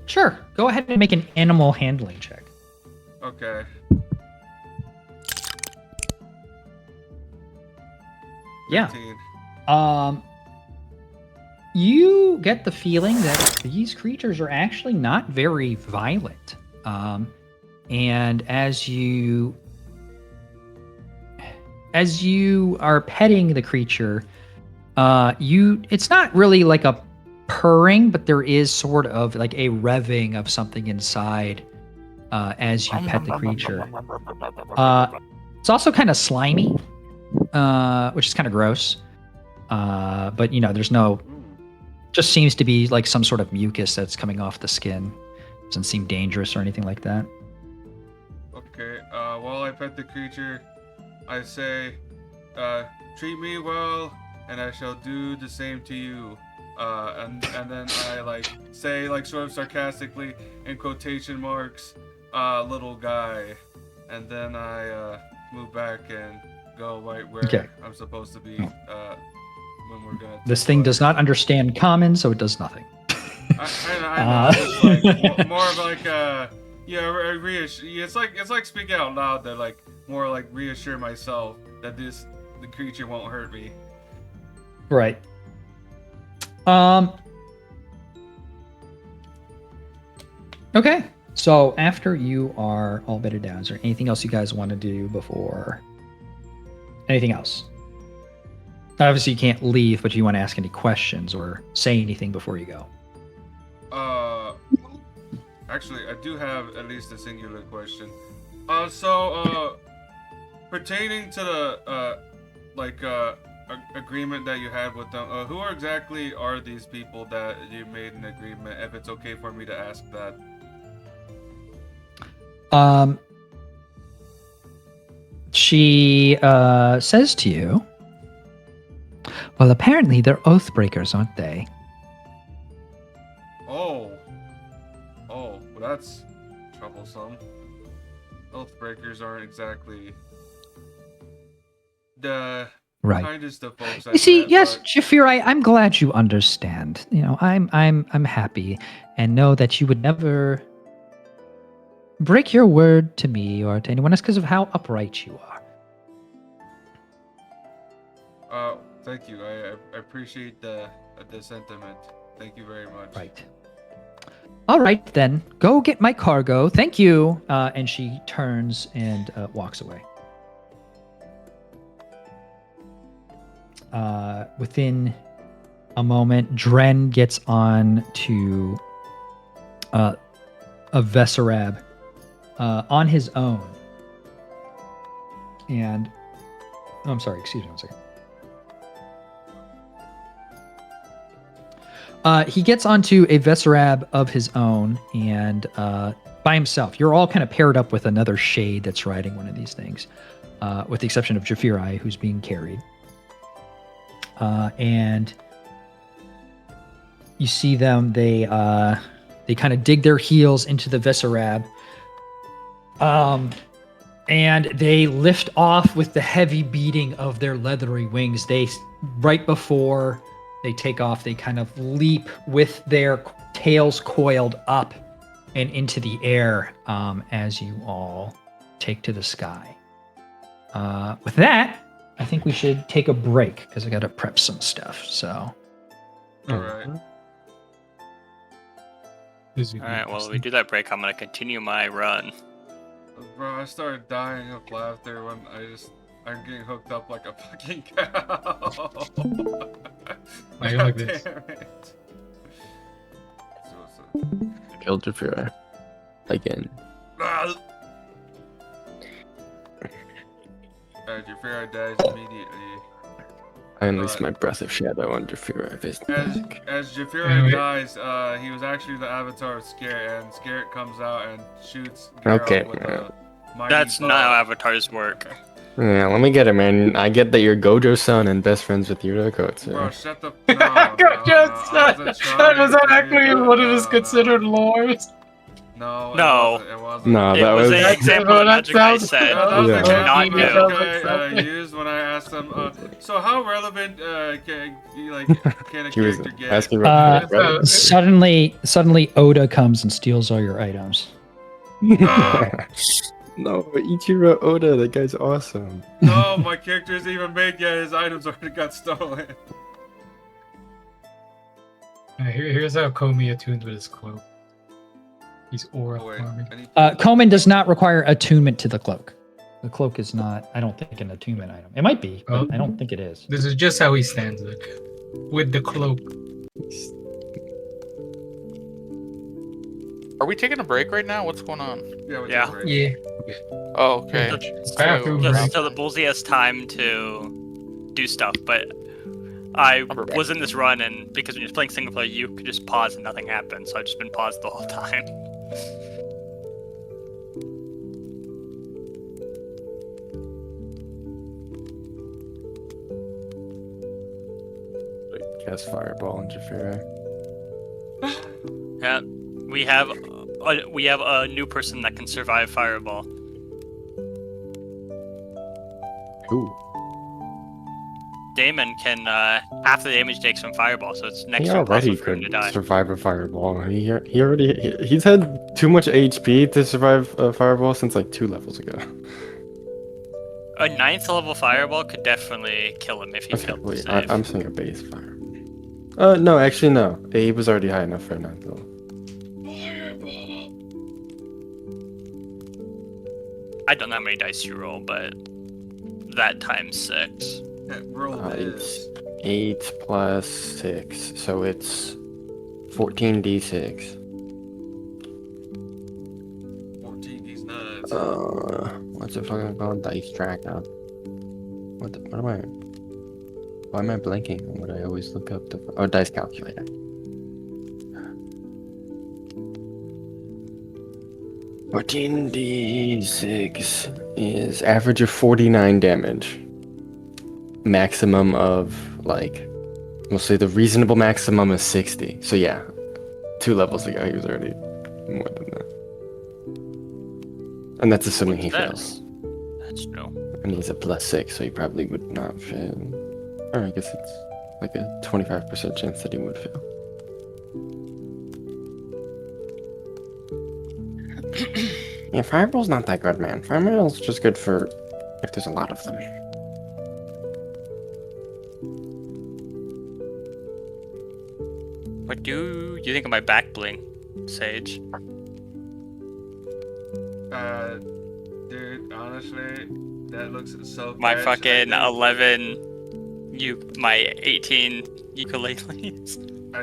Sure. Go ahead and make an animal handling check. Okay. Yeah. 15. You get the feeling that these creatures are actually not very violent. And as you are petting the creature, it's not really like a purring, but there is sort of like a revving of something inside as you pet the creature. It's also kind of slimy, which is kind of gross. But there's no, just seems to be like some sort of mucus that's coming off the skin. Doesn't seem dangerous or anything like that. Okay. While I pet the creature, I say, treat me well, and I shall do the same to you. And then I like say like sort of sarcastically in quotation marks, little guy, and then I move back and go right where Okay. I'm supposed to be. When we're gonna. This thing does not understand common, so it does nothing. I know. It's like more of like reassure. It's like speaking out loud. That like more like reassure myself that the creature won't hurt me. Right. Okay. So after you are all bedded down, is there anything else you guys want to do before? Anything else? Obviously, you can't leave, but you want to ask any questions or say anything before you go. Actually, I do have at least a singular question. Pertaining to the agreement that you had with them, who exactly are these people that you made an agreement? If it's okay for me to ask that. She says to you, well, apparently they're oath breakers, aren't they? Oh, well, that's troublesome. Oath breakers aren't exactly the Right. kindest of folks. You see, yes, but... Jafiri, I'm glad you understand. I'm happy and know that you would never break your word to me or to anyone else because of how upright you are. Thank you. I appreciate the sentiment. Thank you very much. Right. All right, then. Go get my cargo. Thank you. And she turns and walks away. Within a moment, Dren gets on to of Vesarab on his own. And I'm sorry, excuse me one second. He gets onto a Vesarab of his own and by himself. You're all kind of paired up with another shade that's riding one of these things, with the exception of Jafirai, who's being carried. And you see them, they kind of dig their heels into the Vesarab. And they lift off with the heavy beating of their leathery wings. Right before they take off, they kind of leap with their tails coiled up and into the air as you all take to the sky. With that, I think we should take a break because I got to prep some stuff. So, All right. Alright, well, if we do that break, I'm gonna continue my run. Bro, I started dying of laughter when I'm getting hooked up like a fucking cow. Why you like God this? damn it. So, Killed Jafira. Again. Jafira dies immediately. I unleashed my breath of shadow on Jafira of his neck. As Jafira Anyway. dies, he was actually the avatar of Scarret, and Scarret comes out and shoots Geralt Okay, with yeah. a mighty That's bow. not how avatars work. Yeah, let me get it, man. I get that you're Gojo's son and best friends with Yuriko, Bro, so... shut the... No, That was actually one of his considered lores. No, No. It wasn't. No, It that was was... an example of that magic I sounds- said. Yeah, that was Yeah. the example Not that you. I used when I asked him, so how relevant can a He was character get? asking about... Uh, suddenly Oda comes and steals all your items. No, Ichiro Oda, that guy's awesome. No, my character isn't even made yet. His items already got stolen. Here's how Komi attuned with his cloak. He's aura Oh, wait. farming. I need Koman does not require attunement to the cloak. The cloak is not, I don't think, an attunement item. It might be, but Oh. I don't think it is. This is just how he stands it. With the cloak. Are we taking a break right now? What's going on? Yeah. we Yeah. did great. Yeah. Oh, okay. Bathroom So, break. Just so the Bullsy has time to do stuff, but I was in this run, and because when you're playing single player, you could just pause and nothing happens, so I've just been paused the whole time. Cast Fireball on Jafira. Yeah, we have a new person that can survive Fireball. Ooh. Damon can half the damage takes from Fireball, so it's next He to already impossible for him to could die. survive a Fireball. He's had too much HP to survive a Fireball since like 2 levels ago. A 9th level Fireball could definitely kill him if he Okay, failed to wait, save. I'm saying a base Fireball. No, actually no. He was already high enough for a 9th level. I don't know how many dice you roll, but that times 6. Roll It's this. 8 plus 6, so it's 14d6. 14, these nuts. What's it fucking called? Dice tracker. What am I? Why am I blanking on what I always look up to? Oh, dice calculator. $14d6 is average of 49 damage. Maximum of, like, we'll say the reasonable maximum is 60. So yeah, 2 levels ago he was already more than that. And that's assuming he fails. That's true. And he's a +6, so he probably would not fail. Or I guess it's like a 25% chance that he would fail. Yeah, Fireball's not that good, man. Fireball's just good for if there's a lot of them. What do you think of my back bling, Sage? Dude, honestly, that looks so My catch. fucking 11, my 18 ukuleles. I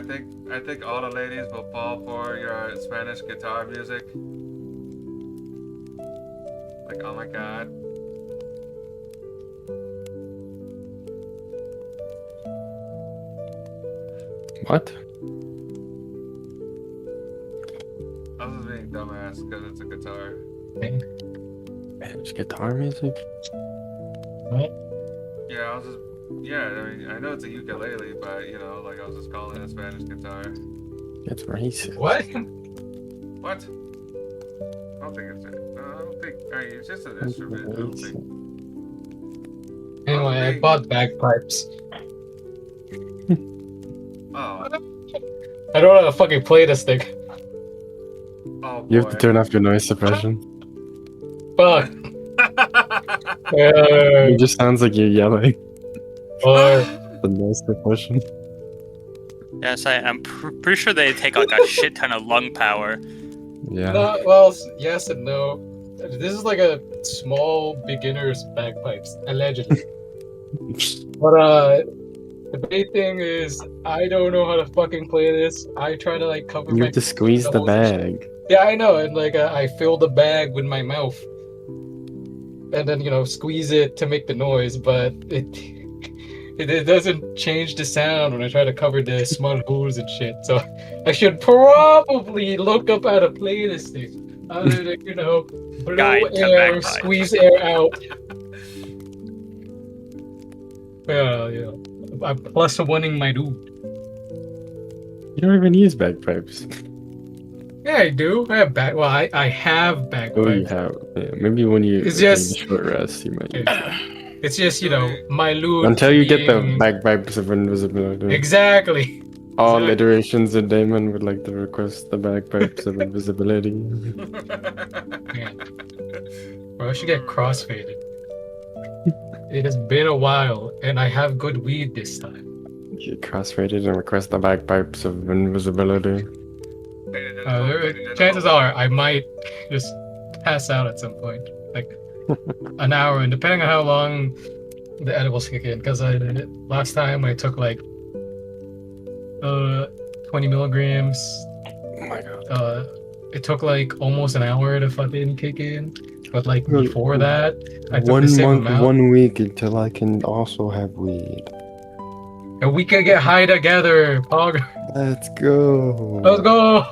think all the ladies will fall for your Spanish guitar music. Like, oh my god. What? I was just being dumbass because it's a guitar. Spanish guitar music? Yeah, I was just. Yeah, I mean, I know it's a ukulele, but you know, like I was just calling it a Spanish guitar. That's racist. What? What? I don't think it's. I don't think. I mean, it's just an instrument. I don't think. Anyway, I bought bagpipes. Oh. I don't know how to fucking play this thing. Oh boy. You have to turn off your noise suppression. Fuck. It just sounds like you're yelling. Or The noise suppression. Yes, I'm pretty sure they take like a shit ton of lung power. Yeah. no, well, yes and no. This is like a small beginner's bagpipes, allegedly. But the big thing is, I don't know how to fucking play this. I try to like cover You my. have to squeeze the doubles and shit. bag. Yeah, I know, and like I fill the bag with my mouth, and then squeeze it to make the noise, but it doesn't change the sound when I try to cover the small holes and shit. So I should probably look up how to play this thing. Other than blow Guide to air, bagpipes. squeeze air out. Yeah. I'm plus one-ing my dude. You don't even use bagpipes. Yeah, I do. I have Well, I have bagpipes. Oh, you have. Yeah, maybe when you It's take a just- short rest, you might use that. It's just my lute. Until you get the being- bagpipes of invisibility. Exactly. All exactly. iterations of Damon would like to request the bagpipes of invisibility. Bro, I should get crossfaded. It has been a while, and I have good weed this time. Get cross-rated and request the bagpipes of invisibility. Chances are I might just pass out at some point, like an hour, and depending on how long the edibles kick in. Because last time I took like 20 milligrams. Oh my god. It took like almost an hour to fucking kick in. But like Well, before that, I took the 1 same month, amount. 1 week until I can also have weed. And we can get high together, Pog. Let's go. Let's go.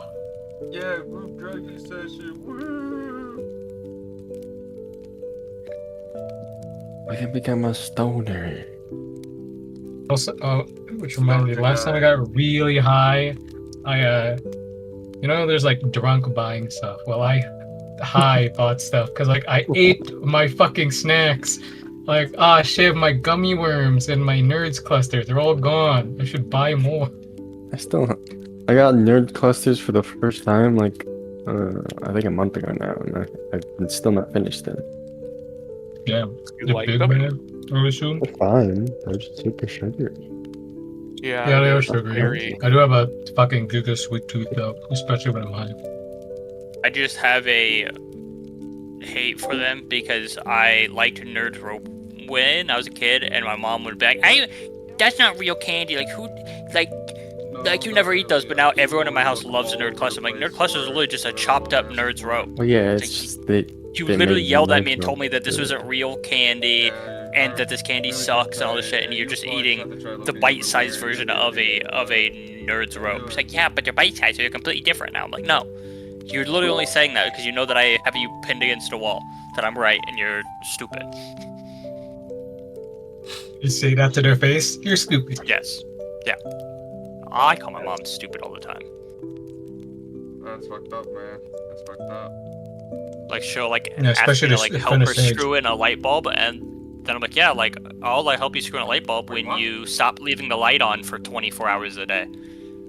Yeah, group druggy session. Woo! I can become a stoner. Also, which reminds me, last time I got really high, I there's like drunk buying stuff. Well, I high bought stuff because like I ate my fucking snacks. Like, shit, my gummy worms and my nerds clusters, they're all gone. I should buy more. I got nerd clusters for the first time, like, I think a month ago now, and I've still not finished it. Yeah, You the like big them? man, I assume. They're fine. They're just super sugary. Yeah, Yeah, they are they're sugary. very- I do have a fucking giga sweet tooth though, especially when I'm high. I just have a hate for them because I liked Nerds Rope when I was a kid, and my mom would be like, "That's not real candy. Like who, like you never eat those." But now everyone in my house loves a Nerd Cluster. I'm like, Nerd Cluster is literally just a chopped up Nerds Rope. Well, yeah, it's Like, just they. You They literally made yelled at Nerds me and told me that this Rope wasn't real candy, and that this candy sucks and all this shit, and you're just eating the bite-sized version of a Nerds Rope. It's like, yeah, but they're bite-sized, so they're completely different now. I'm like, no. You're literally only saying that because you know that I have you pinned against a wall, that I'm right and you're stupid. You say that to their face? You're stupid. Yes. Yeah. I call my mom stupid all the time. That's fucked up, man. That's fucked up. Like she'll like Yeah, ask me especially to to like s- help her finish eggs. screw in a light bulb, and then I'm like, yeah, like I'll like help you screw in a light bulb Wait, when what? you stop leaving the light on for 24 hours a day.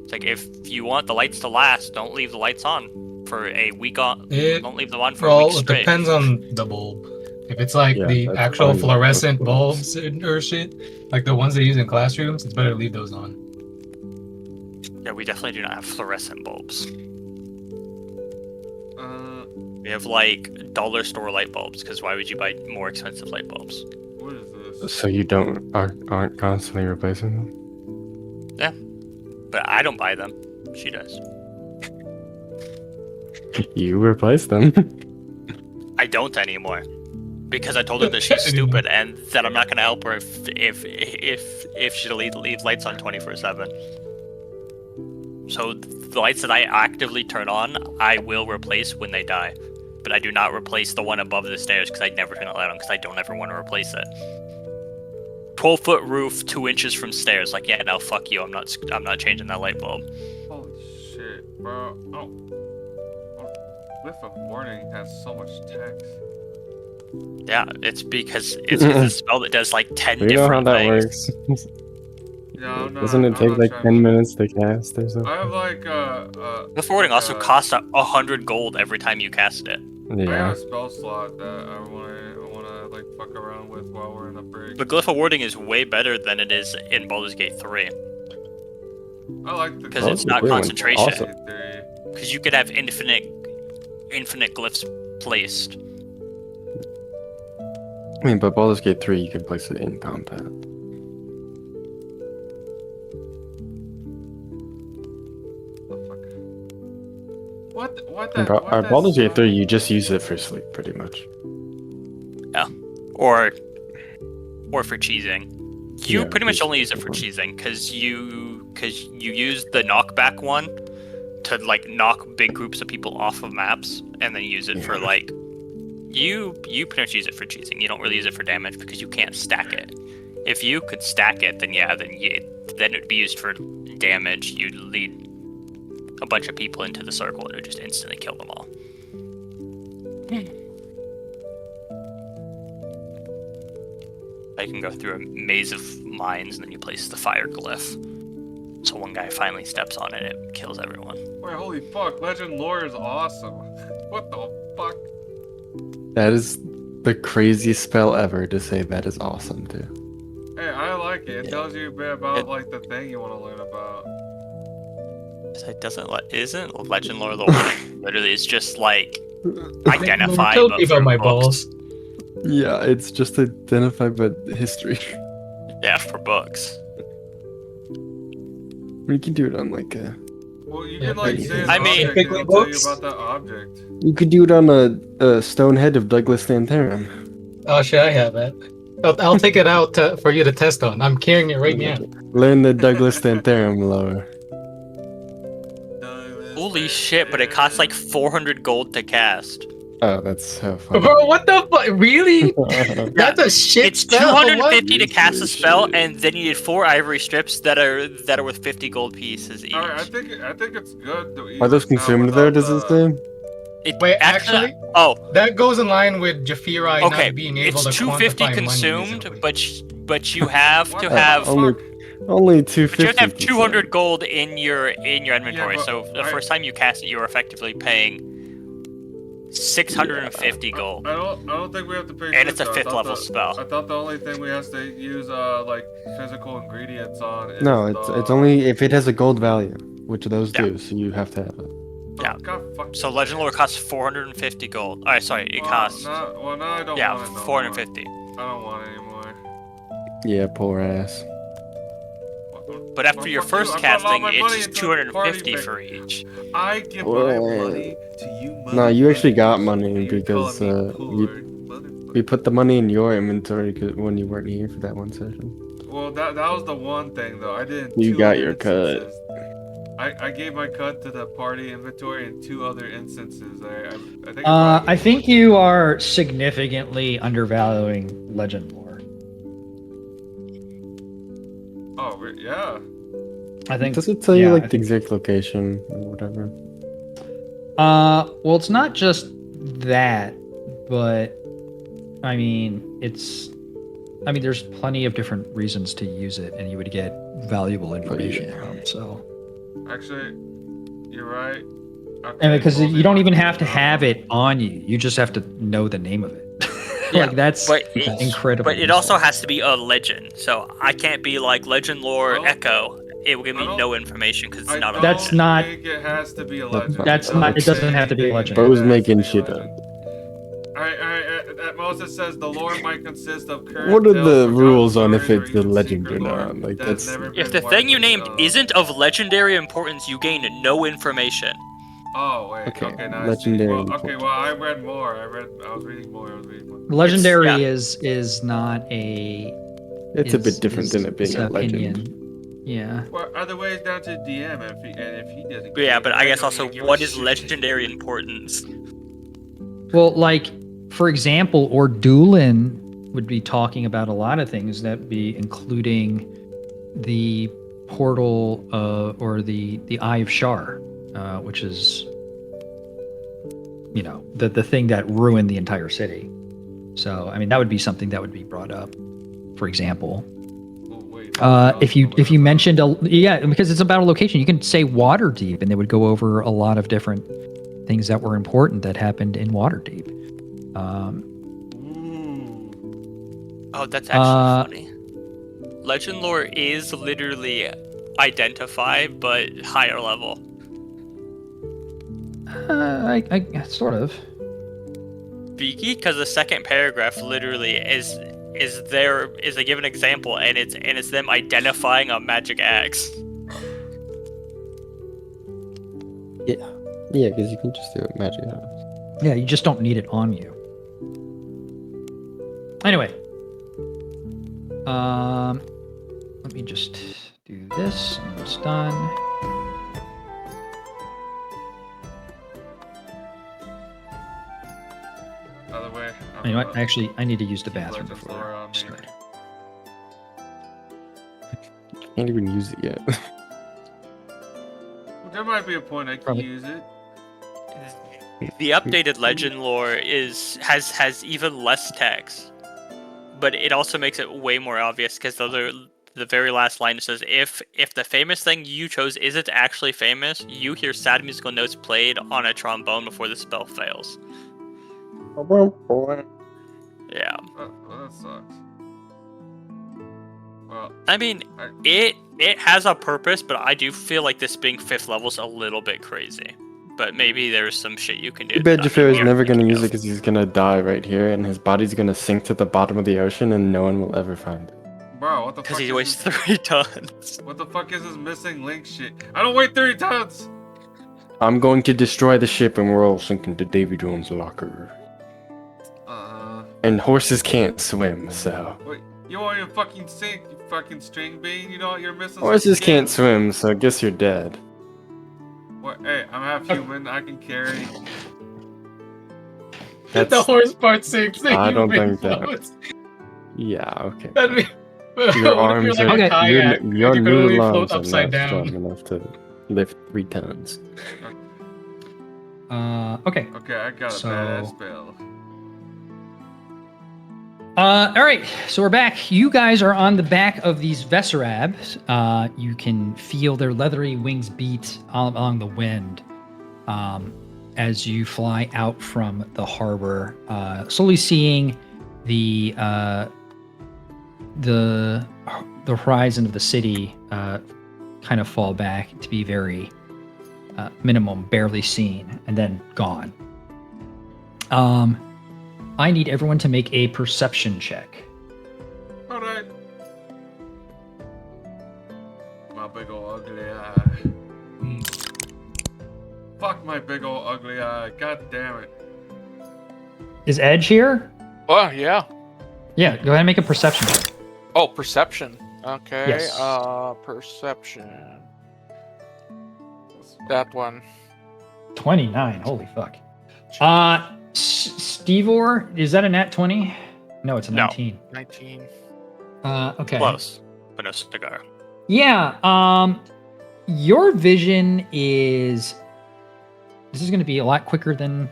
It's like if you want the lights to last, don't leave the lights on for a week on. Don't leave them on for a Well, week it straight. depends on the bulb. If it's like Yeah, the that's actual fine. fluorescent Those bulbs or shit, like the ones they use in classrooms, it's better to leave those on. Yeah, we definitely do not have fluorescent bulbs. We have like dollar store light bulbs, because why would you buy more expensive light bulbs? What is this? So you aren't constantly replacing them? But I don't buy them. She does. You replace them. I don't anymore. Because I told her that she's stupid and that I'm not gonna help her if she leaves lights on 24/7. So the lights that I actively turn on, I will replace when they die. But I do not replace the one above the stairs because I never turn the light on because I don't ever want to replace it. 12-foot roof, 2 inches from stairs. Like, yeah, no, fuck you. I'm not changing that light bulb. Holy shit, bro. Oh. Glyph of Warning has so much text. Yeah, it's because it's a spell that does like 10 We know how different that things. works. Yeah, I'm not, Doesn't it I'm take not like trying 10 to- minutes to cast or something? I have like The forwarding also costs 100 gold every time you cast it. I have Yeah. a spell slot that I wanna like fuck around with while we're in a break. But Glyph of Warding is way better than it is in Baldur's Gate 3. I like the 'Cause it's not Baldur's Gate one's concentration. awesome. Because you could have infinite glyphs placed. I mean, but Baldur's Gate 3, you can place it in combat. What And Baldur's Gate 3, you just use it for sleep, pretty much. Or for cheesing. You Yeah, pretty much cheese only use it is for one. cheesing because you use the knockback one to like knock big groups of people off of maps, and then use it for Yeah. like you pretty much use it for cheesing. You don't really use it for damage because you can't stack it. If you could stack it, then yeah, then it would be used for damage. You'd lead a bunch of people into the circle and it would just instantly kill them all. I can go through a maze of mines and then you place the fire glyph. So one guy finally steps on it, it kills everyone. Wait, holy fuck! Legend lore is awesome. What the fuck? That is the craziest spell ever to say that is awesome, too. Hey, I like it. It Yeah. tells you a bit about It- like the thing you want to learn about. Isn't legend lore the one? Literally, it's just like identify. Tell but me for about my books. balls. Yeah, it's just identified by history. Yeah, for books. You can do it on like a... Well, you Yeah, can like but- say an I mean- object and it'll tell you Books? about that object. You could do it on a stone head of Douglas Santarum. Oh shit, I have that. I'll take it out for you to test on. I'm carrying it right now. Learn the Douglas Santarum lore. Holy shit! But it costs like 400 gold to cast. Oh, that's so funny. Bro, what the fuck? Really? That's a shit It's spell. 250 What? to cast a spell, and then you need 4 ivory strips that are worth 50 gold pieces each. Alright, I think it's good. To use Are those it now consumed without there, does it the- say? It Wait, actually, oh, that goes in line with Jafira okay. not being able It's to 250 quantify money consumed, reasonably. but you have What to the have. fuck? Only But you 250. have to have 200 gold in your inventory. but So the I- first time you cast it, you are effectively paying 650 gold. I don't think we have to pay. And it's a shit, though. I 5th thought level the- spell. I thought the only thing we have to use like physical ingredients on. Is No, it's only if it has a gold value, which those Yeah. do, so you have to have it. Yeah. God, fuck. So Legend Lore costs 450 gold. Alright, sorry, it costs. Well, now I don't Yeah, want it no 450. more. I don't want it anymore. Yeah, poor ass. But after Well, your fuck you, first I put all casting, my it's money just into the party 250 bank. for each. I give Well, my money to you. No, you actually got motherfuckers, money and you're because, calling me you- poor, motherfucker. We put the money in your inventory when you weren't here for that one session. Well, that was the one thing though. I did. You two got other your cut. instances. I gave my cut to the party inventory in 2 other instances. I think. I think you are significantly undervaluing Legend Lore. Oh yeah. I think. Does it tell you yeah, like the exact location or whatever? Well, it's not just that, but I mean, there's plenty of different reasons to use it, and you would get valuable information yeah. from. So, Actually, you're right. and because Okay, you don't even have to have it on you, you just have to know the name of it. Yeah, like that's but it's- incredible. But it also has to be a legend, so I can't be like Legend Lore Well, Echo. It will give I me don't- no information because it's I not a don't That's legend. not- think it has to be a legend. That's I don't not- it doesn't think have to be a it legend. Bro's has to making be a shit legend. At most it says the lore might consist of current. What are tales, the forgotten rules on if stories, it's or a even legend secret or lore not? Like that has that's. never If been the thing you widely, named isn't of legendary importance, you gain no information. Oh wait. Okay, Okay. Now legendary I see. Well, okay. important. Well, I read more. I was reading more. Legendary yeah. is not a. It's a bit different than it being is a an legend. opinion. Yeah. Well, other ways down to DM if he doesn't. Yeah, care, but I guess also, give a what is shit. legendary importance? Well, like for example, Ordulin would be talking about a lot of things that be including the portal or the Eye of Shar, which is the thing that ruined the entire city. So I mean that would be something that would be brought up, for example. Oh, wait, If you mentioned because it's about a location, you can say Waterdeep, and they would go over a lot of different things that were important that happened in Waterdeep. Oh, that's actually funny. Legend lore is literally identify, but higher level. I sort of. Beaky, because the second paragraph literally is a given example, and it's them identifying a magic axe. Yeah, because you can just do it magic. Yeah, you just don't need it on you. Anyway, let me just do this, and it's done. By the way, You know what? Actually, I need to use the bathroom Legend before lore I on me. start. Can't even use it yet. There might be a point I can Probably. use it. The updated legend lore has even less text, but it also makes it way more obvious because the very last line says, if the famous thing you chose isn't actually famous, you hear sad musical notes played on a trombone before the spell fails. Yeah. Well, that sucks. Well, I mean, it has a purpose, but I do feel like this being 5th level is a little bit crazy. But maybe there's some shit you can do. I bet Jafar is never gonna use it it. because he's gonna die right here, and his body's gonna sink to the bottom of the ocean, and no one will ever find it. bro, what the Because fuck? he weighs 3 tons. What the fuck is this missing link shit? I don't weigh 30 tons. I'm going to destroy the ship, and we're all sinking to Davy Jones' locker. And horses can't swim, so Wait, you won't even fucking sink, you fucking string bean. You know what? You're missing. horses some can't skins. swim, so I guess you're dead. What? Hey, I'm half human. I can carry. That's The horse part sinks. The I don't human think that- floats. yeah, okay. That'd be. Your What if you're arms like are a Okay. kayak, and your you can only noodle float arms are upside not strong down. enough to lift 3 tons. Okay. Okay, I got a So- badass spell. All right, so we're back. You guys are on the back of these Vesserabs. You can feel their leathery wings beat along the wind as you fly out from the harbor, slowly seeing the horizon of the city kind of fall back to be very minimum, barely seen, and then gone. I need everyone to make a perception check. Alright. My big ol' ugly eye. Fuck my big ol' ugly eye. God damn it. Is Edge here? Oh, yeah. Yeah, go ahead and make a perception check. Oh, perception. Okay. Yes. Perception. That one. 29. Holy fuck. Stevor, is that a nat 20? No, it's a No. 19. 19. Okay. Close, but no cigar. Yeah, your vision is... This is going to be a lot quicker than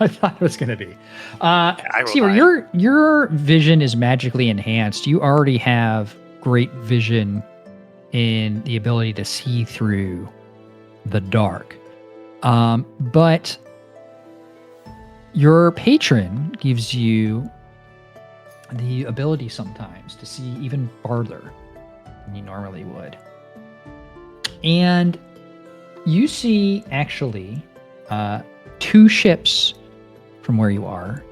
I thought it was going to be. I rolled Stevor, high. your vision is magically enhanced. You already have great vision in the ability to see through the dark. But your patron gives you the ability sometimes to see even farther than you normally would. And you see actually 2 ships from where you are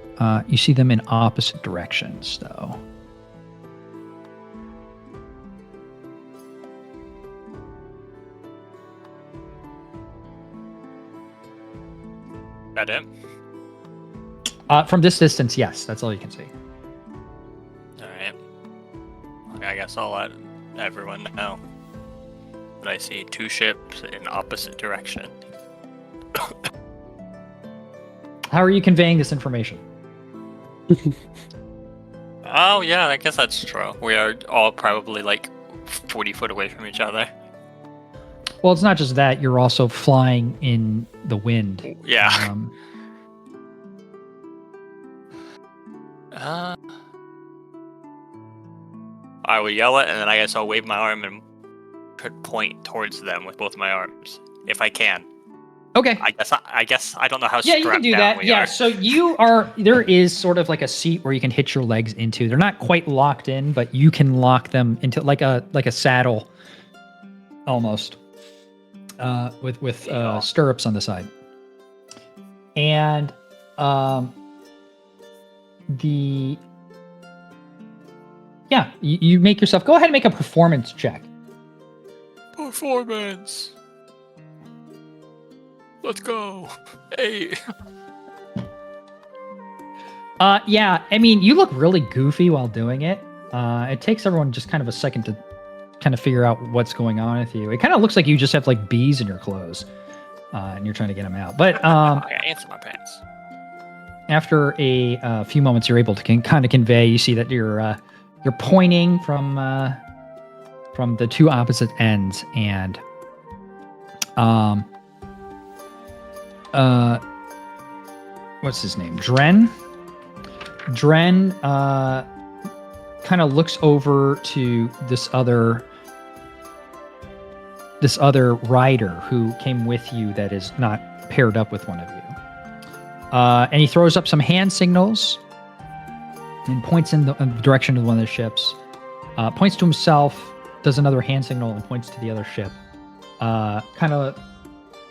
You see them in opposite directions, though. That it? From this distance, yes, that's all you can see. Alright. I guess I'll let everyone know that I see 2 ships in opposite direction. How are you conveying this information? Oh, yeah, I guess that's true. We are all probably like 40 foot away from each other. Well, it's not just that, you're also flying in the wind. Yeah. I will yell it, and then I guess I'll wave my arm and point towards them with both my arms, if I can. Okay. I guess I don't know how Yeah, strapped you can do down that. we Yeah, are. so you are. There is sort of like a seat where you can hitch your legs into. They're not quite locked in, but you can lock them into like a saddle, almost, with Yeah. stirrups on the side. And you make yourself go ahead and make a performance check. Performance. Let's go. Hey. Yeah, I mean, you look really goofy while doing it. It takes everyone just kind of a second to kind of figure out what's going on with you. It kind of looks like you just have like bees in your clothes, and you're trying to get them out. But I answer my pants. after a few moments, you're able to kind of convey. You see that you're pointing from the 2 opposite ends, and what's his name? Dren. Dren kind of looks over to this other rider who came with you that is not paired up with one of you. And he throws up some hand signals and points in the direction of one of the ships. Points to himself, does another hand signal, and points to the other ship. Kind of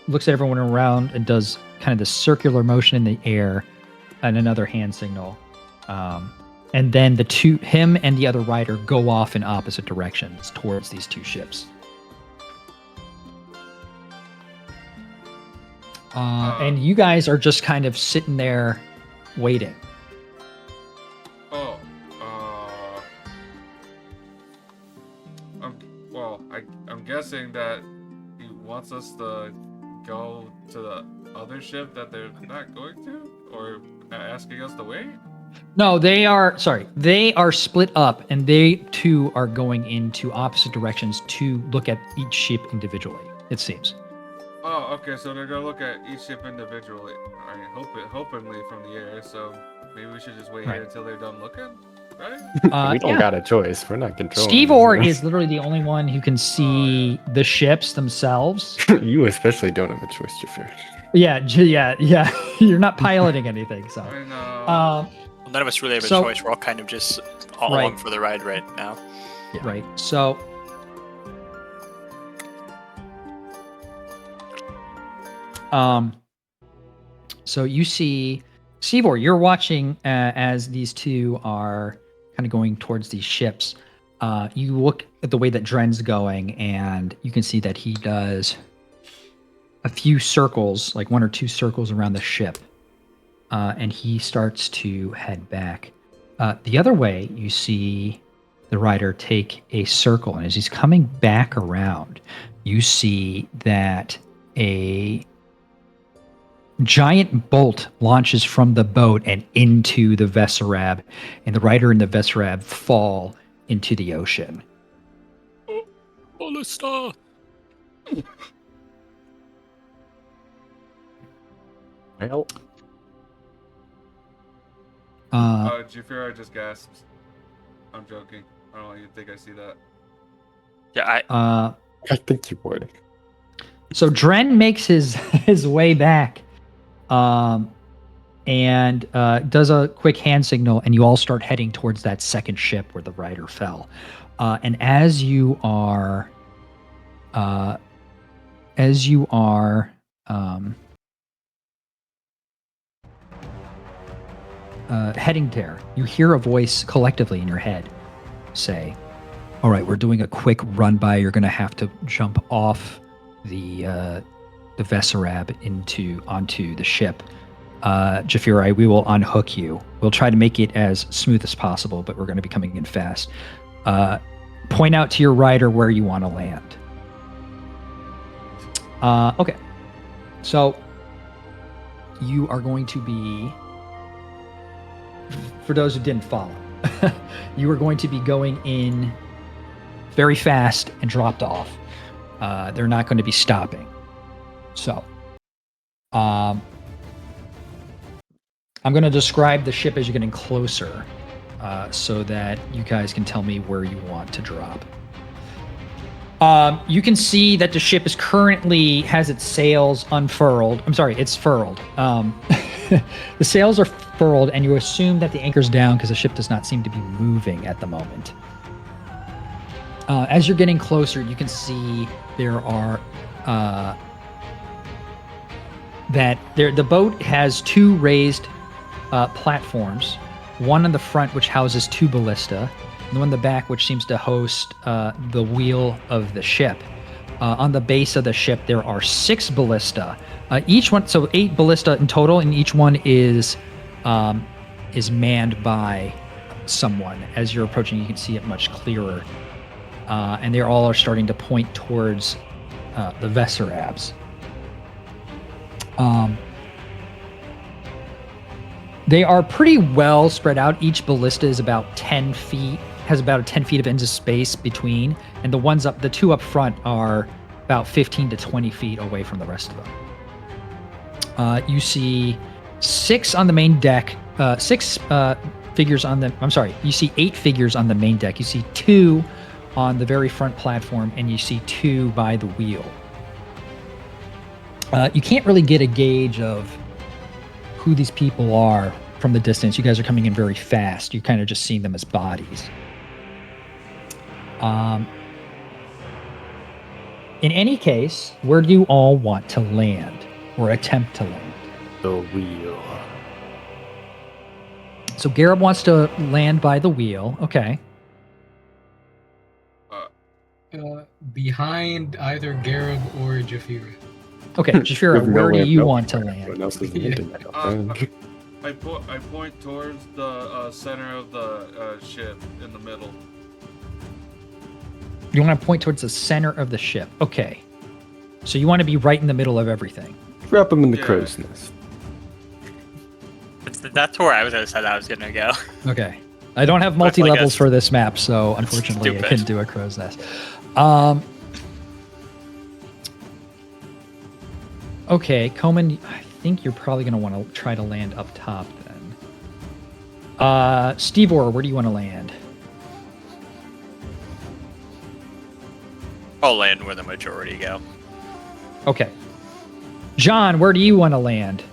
looks at everyone around and does kind of this circular motion in the air and another hand signal. And then him and the other rider go off in opposite directions towards these 2 ships. And you guys are just kind of sitting there waiting. I'm guessing that he wants us to go to the other ship that they're not going to, or asking us to wait. No, they are split up, and they too are going into opposite directions to look at each ship individually, it seems. Oh, okay, so they're gonna look at each ship individually. I mean, hopefully from the air, so maybe we should just wait here until they're done looking, right? We don't got a choice. We're not controlling. Steve Orr is literally the only one who can see the ships themselves. You especially don't have a choice, Jafar. Yeah. You're not piloting anything, so. I know. Well, none of us really have a So- choice. We're all kind of just all Right. along for the ride right now. Yeah. Right. So so you see Seavor, you're watching as these 2 are kind of going towards these ships. You look at the way that Dren's going, and you can see that he does a few circles, like 1 or 2 circles around the ship. And he starts to head back. The other way, you see the rider take a circle, and as he's coming back around, you see that a giant bolt launches from the boat and into the Vesserab, and the rider and the Vesserab fall into the ocean. Ballista! Well, Jafira just gasps. I'm joking. I don't even think I see that. Yeah, I think you would. So Dren makes his way back, and does a quick hand signal, and you all start heading towards that second ship where the rider fell. And as you are heading there, you hear a voice collectively in your head say, "All right, we're doing a quick run by. You're going to have to jump off the Vesserab onto the ship. Jafiri, we will unhook you. We'll try to make it as smooth as possible, but we're going to be coming in fast. Point out to your rider where you want to land." Okay. So you are going to be, for those who didn't follow, you are going to be going in very fast and dropped off. They're not going to be stopping. So, I'm going to describe the ship as you're getting closer, so that you guys can tell me where you want to drop. You can see that the ship is currently has its sails unfurled. I'm sorry, it's furled. The sails are furled, and you assume that the anchor's down because the ship does not seem to be moving at the moment. As you're getting closer, you can see there are the boat has two raised platforms, one on the front which houses two ballista, and the one in the back which seems to host the wheel of the ship. On the base of the ship, there are 6 ballista. Each one, so 8 ballista in total, and each one is manned by someone. As you're approaching, you can see it much clearer. And they all are starting to point towards the Vesserabs. They are pretty well spread out. Each ballista is about 10 feet, has about 10 feet of inch of space between, and the two up front are about 15 to 20 feet away from the rest of them. You see 6 on the main deck, 6 figures on the, I'm sorry, you see 8 figures on the main deck. You see 2 on the very front platform, and you see 2 by the wheel. You can't really get a gauge of who these people are from the distance. You guys are coming in very fast. You're kind of just seeing them as bodies. In any case, where do you all want to land or attempt to land? The wheel. So Garib wants to land by the wheel. Okay. Behind either Garib or Jafira. Okay, Jafira, With no where way do of you knowing want to where land? everyone else is landing, I don't think. I point towards the center of the ship in the middle. You want to point towards the center of the ship. Okay. So you want to be right in the middle of everything. Drop him in the Yeah. crow's nest. That's where I was gonna say I was gonna go. Okay. I don't have But like multi-levels a- for this map, so unfortunately I stupid. couldn't do a crow's nest. Okay, Coleman, I think you're probably going to want to try to land up top then. Stevor, where do you want to land? I'll land where the majority go. Okay. John, where do you want to land?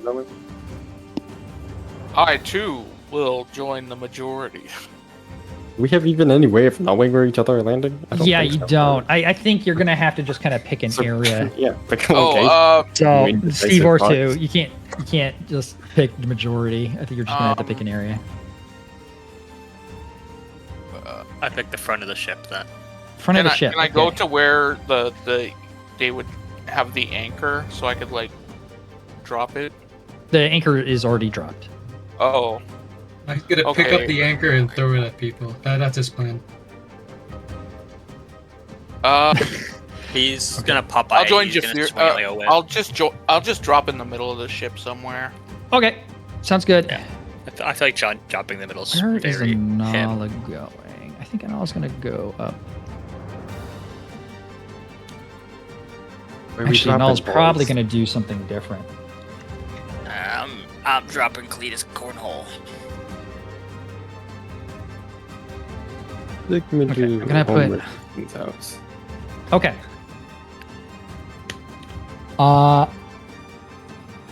I too will join the majority. Do we have even any way of knowing where each other are landing? I Yeah, think you so. don't. I think you're going to have to just kind of pick an So- area. Yeah, pick a Oh, location. So, I mean, basic Stevor parts. too. You can't just pick the majority. I think you're just going to have to pick an area. I picked the front of the ship then. Front of the ship. Can I go okay. to where they would have the anchor so I could like drop it? The anchor is already dropped. Oh, I'm gonna pick Okay. up the anchor and throw it at people. That's his plan. He's gonna pop by. I'll join he's gonna Jafir. swing it like a whip. I'll just drop in the middle of the ship somewhere. Okay. Sounds good. Yeah. I feel like John dropping in the middle is Where is very him. Anala going? I think Anala's going to go up. Where we Actually, dropping, Anala's probably boys? going to do something different. I'm dropping Cletus cornhole. Take me Okay, to I'm gonna put- Homer's house. Okay.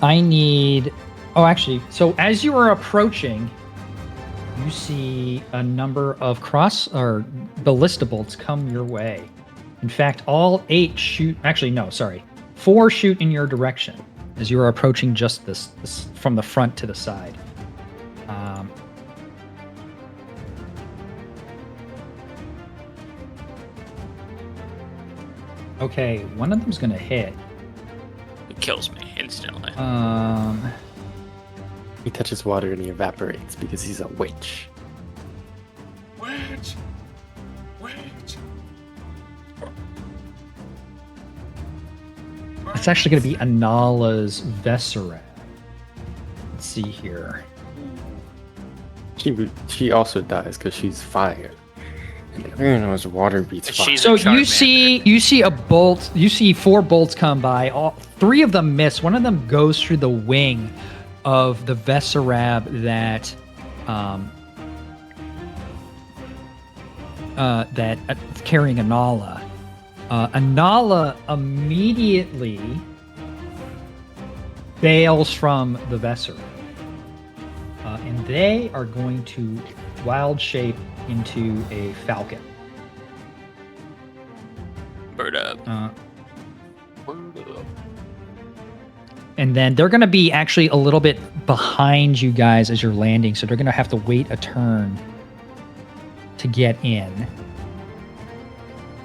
I need... Oh, actually, so as you are approaching, you see a number of ballista bolts come your way. In fact, all 8 shoot... Actually, no, sorry. 4 shoot in your direction as you are approaching just this from the front to the side. Okay, one of them's gonna hit. It kills me instantly. He touches water and he evaporates because he's a witch. Witch! Witch! It's actually gonna be Anala's Vesera. Let's see here. She also dies because she's fire. And everyone knows water beats And fire. she's- So a you Charmander. see a bolt. You see 4 bolts come by. All 3 of them miss. One of them goes through the wing of the Veserab that carrying Anala. Anala immediately bails from the Veserab, and they are going to wild shape into a falcon. Bird up. And then they're going to be actually a little bit behind you guys as you're landing, so they're going to have to wait a turn to get in.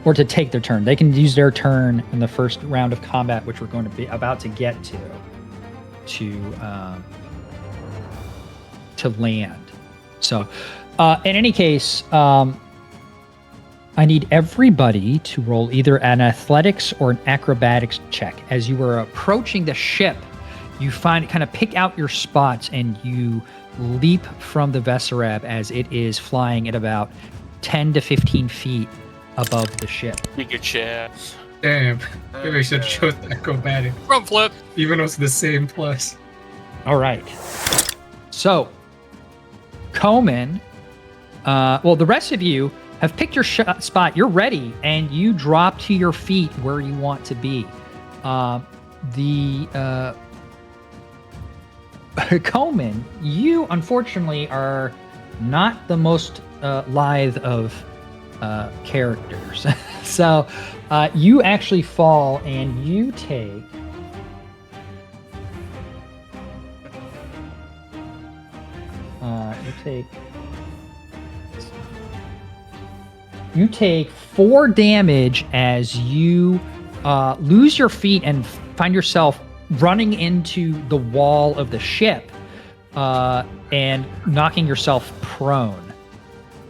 Or to take their turn. They can use their turn in the first round of combat, which we're going to be about to get to land. So, in any case, I need everybody to roll either an athletics or an acrobatics check. As you are approaching the ship, you kind of pick out your spots and you leap from the Veserab as it is flying at about 10 to 15 feet above the ship. You get chance. Damn. Maybe I should show the acrobatic. Front flip. Even though it's the same plus. All right. So, Komen, the rest of you have picked your spot. You're ready, and you drop to your feet where you want to be. Komen, you unfortunately are not the most lithe of characters. So you actually fall, and you take... You take 4 damage as you lose your feet and find yourself running into the wall of the ship and knocking yourself prone.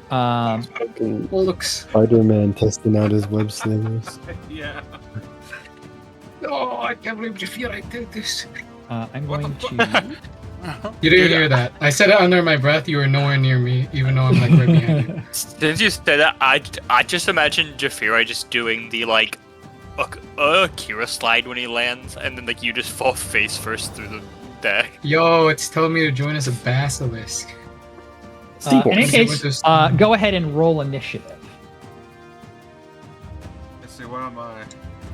Fucking Looks. Spider-Man testing out his web slingers. Yeah. Oh, I can't believe Jafira did this. I'm What going the to... You didn't hear that. I said it under my breath. You were nowhere near me, even though I'm like right behind you. Since you said that, I just imagine Jafira just doing the like Kira slide when he lands, and then like you just fall face first through the deck. Yo, it's telling me to join as a basilisk. in any Seahorse. case, go ahead and roll initiative. Let's see, what am I?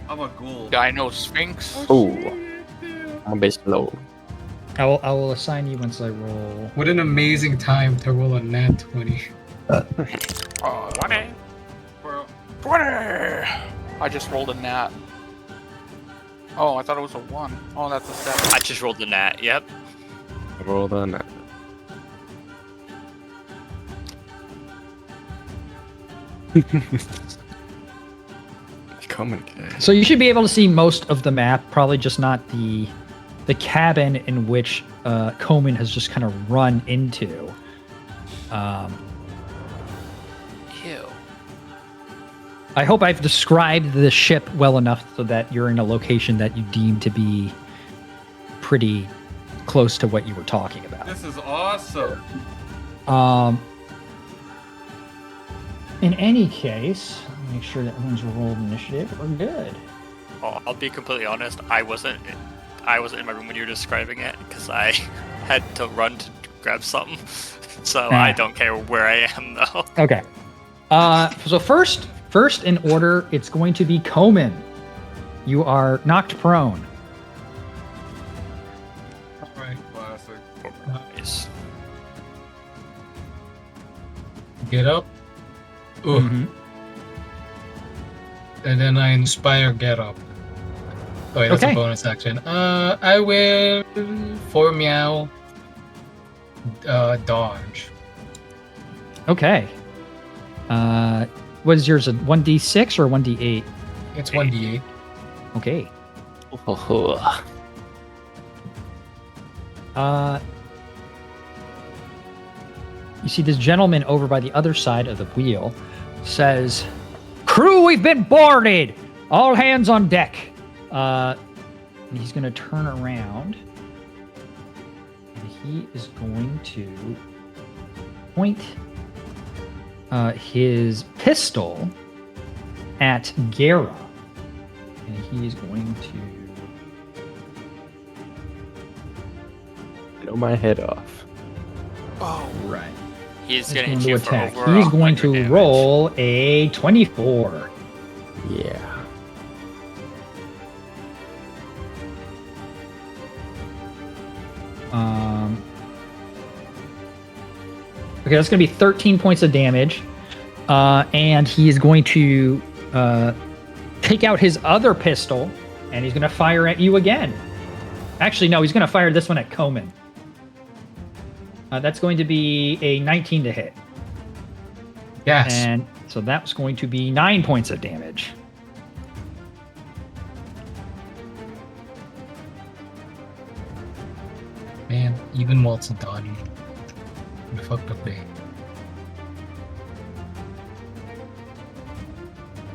I'm a ghoul. Dino Sphinx. Oh, I'm a bit slow. I will assign you once I roll. What an amazing time to roll a nat 20. Oh, 20. Bro, 20. I just rolled a nat. Oh, I thought it was a 1. Oh, that's a 7. I just rolled the nat. Yep. Roll the net. Come on, guys. So you should be able to see most of the map, probably just not the cabin in which Komen has just kind of run into. Ew. I hope I've described the ship well enough so that you're in a location that you deem to be pretty close to what you were talking about. this is awesome. In any case, make sure that everyone's rolled initiative. We're good. Oh, I'll be completely honest. I wasn't in my room when you were describing it because I had to run to grab something. So Ah. I don't care where I am though. Okay. So first in order, it's going to be Komen. You are knocked prone. Alright. Classic. Nice. Get up. Ooh. Mhm. And then I inspire get up. Oh, wait, that's Okay. a bonus action. I will 4 meow dodge. Okay. What is yours? A 1d6 or 1d8? It's 1d8. Okay. Oh, You see this gentleman over by the other side of the wheel says, "Crew, we've been boarded! All hands on deck!" And he's going to turn around. And he is going to point his pistol at Gera. And he's going to... blow my head off. Oh, Right. He's gonna hit you for attack. over He's going 100 to damage. roll a 24. Yeah. Okay, that's going to be 13 points of damage. And he is going to take out his other pistol, and he's going to fire at you again. Actually, no, he's going to fire this one at Komen. That's going to be a 19 to hit. Yes. And so that's going to be 9 points of damage. Man, even while it's done. We fucked up day.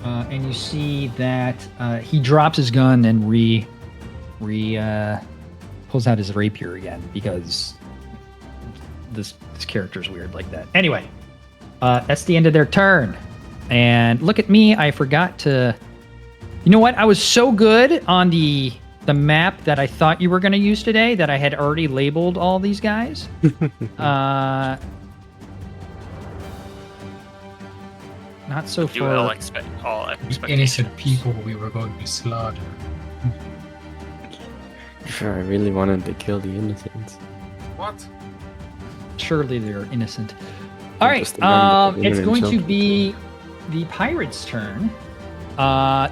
And you see that he drops his gun and pulls out his rapier again because this character's weird like that. Anyway, that's the end of their turn. And look at me, I forgot to... You know what? I was so good on the map that I thought you were going to use today that I had already labeled all these guys. Not so Do all far. expect Innocent people we were going to slaughter. Sure, I really wanted to kill the innocents. What? Surely they're innocent. All right, Just the man with the it's women going to himself. be the pirates' turn.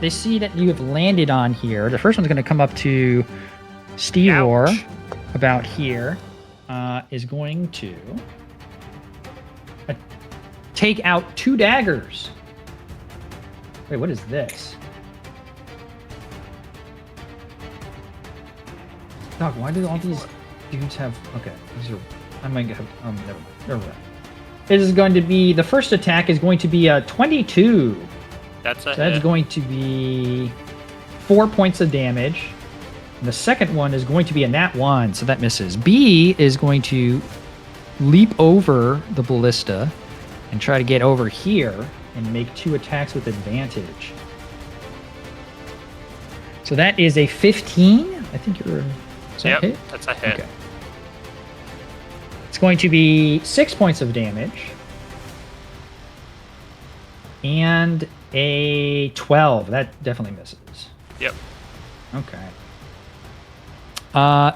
They see that you have landed on here. The first one's going to come up to Stevor, Ouch. about here. Is going to take out 2 daggers. Wait, what is this? Doc, why do all these dudes have... Okay, these are... I might have... never mind. It is going to be... The first attack is going to be a 22. That's a So that's hit. going to be 4 points of damage. And the second one is going to be a nat 1, so that misses. B is going to leap over the ballista and try to get over here and make 2 attacks with advantage. So that is a 15. I think you're... Is that Yep, hit? that's a hit. Okay. It's going to be 6 points of damage. And a 12. That definitely misses. Yep. Okay.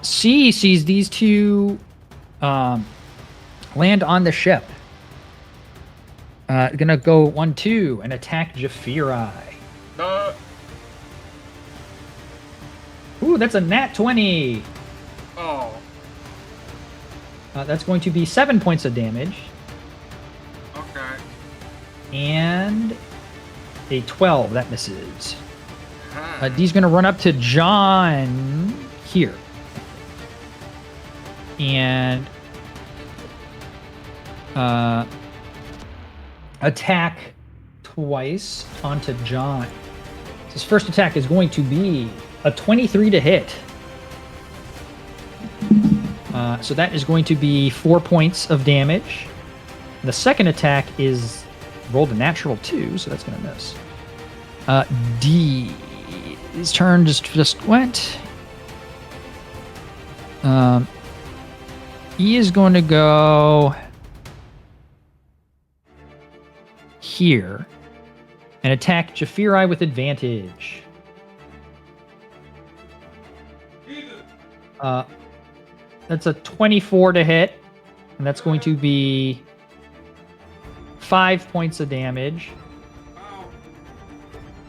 C sees these 2 land on the ship. Gonna go 1-2 and attack Jafiri. No. Ooh, that's a nat 20. Oh. That's going to be 7 points of damage. Okay. And a 12. That misses. Huh. D's going to run up to John here. And attack twice onto John. His first attack is going to be a 23 to hit. So that is going to be 4 points of damage. The second attack is rolled a natural 2, so that's going to miss. D. His turn just went. E is going to go here and attack Jafiri with advantage. That's a 24 to hit, and that's going to be 5 points of damage.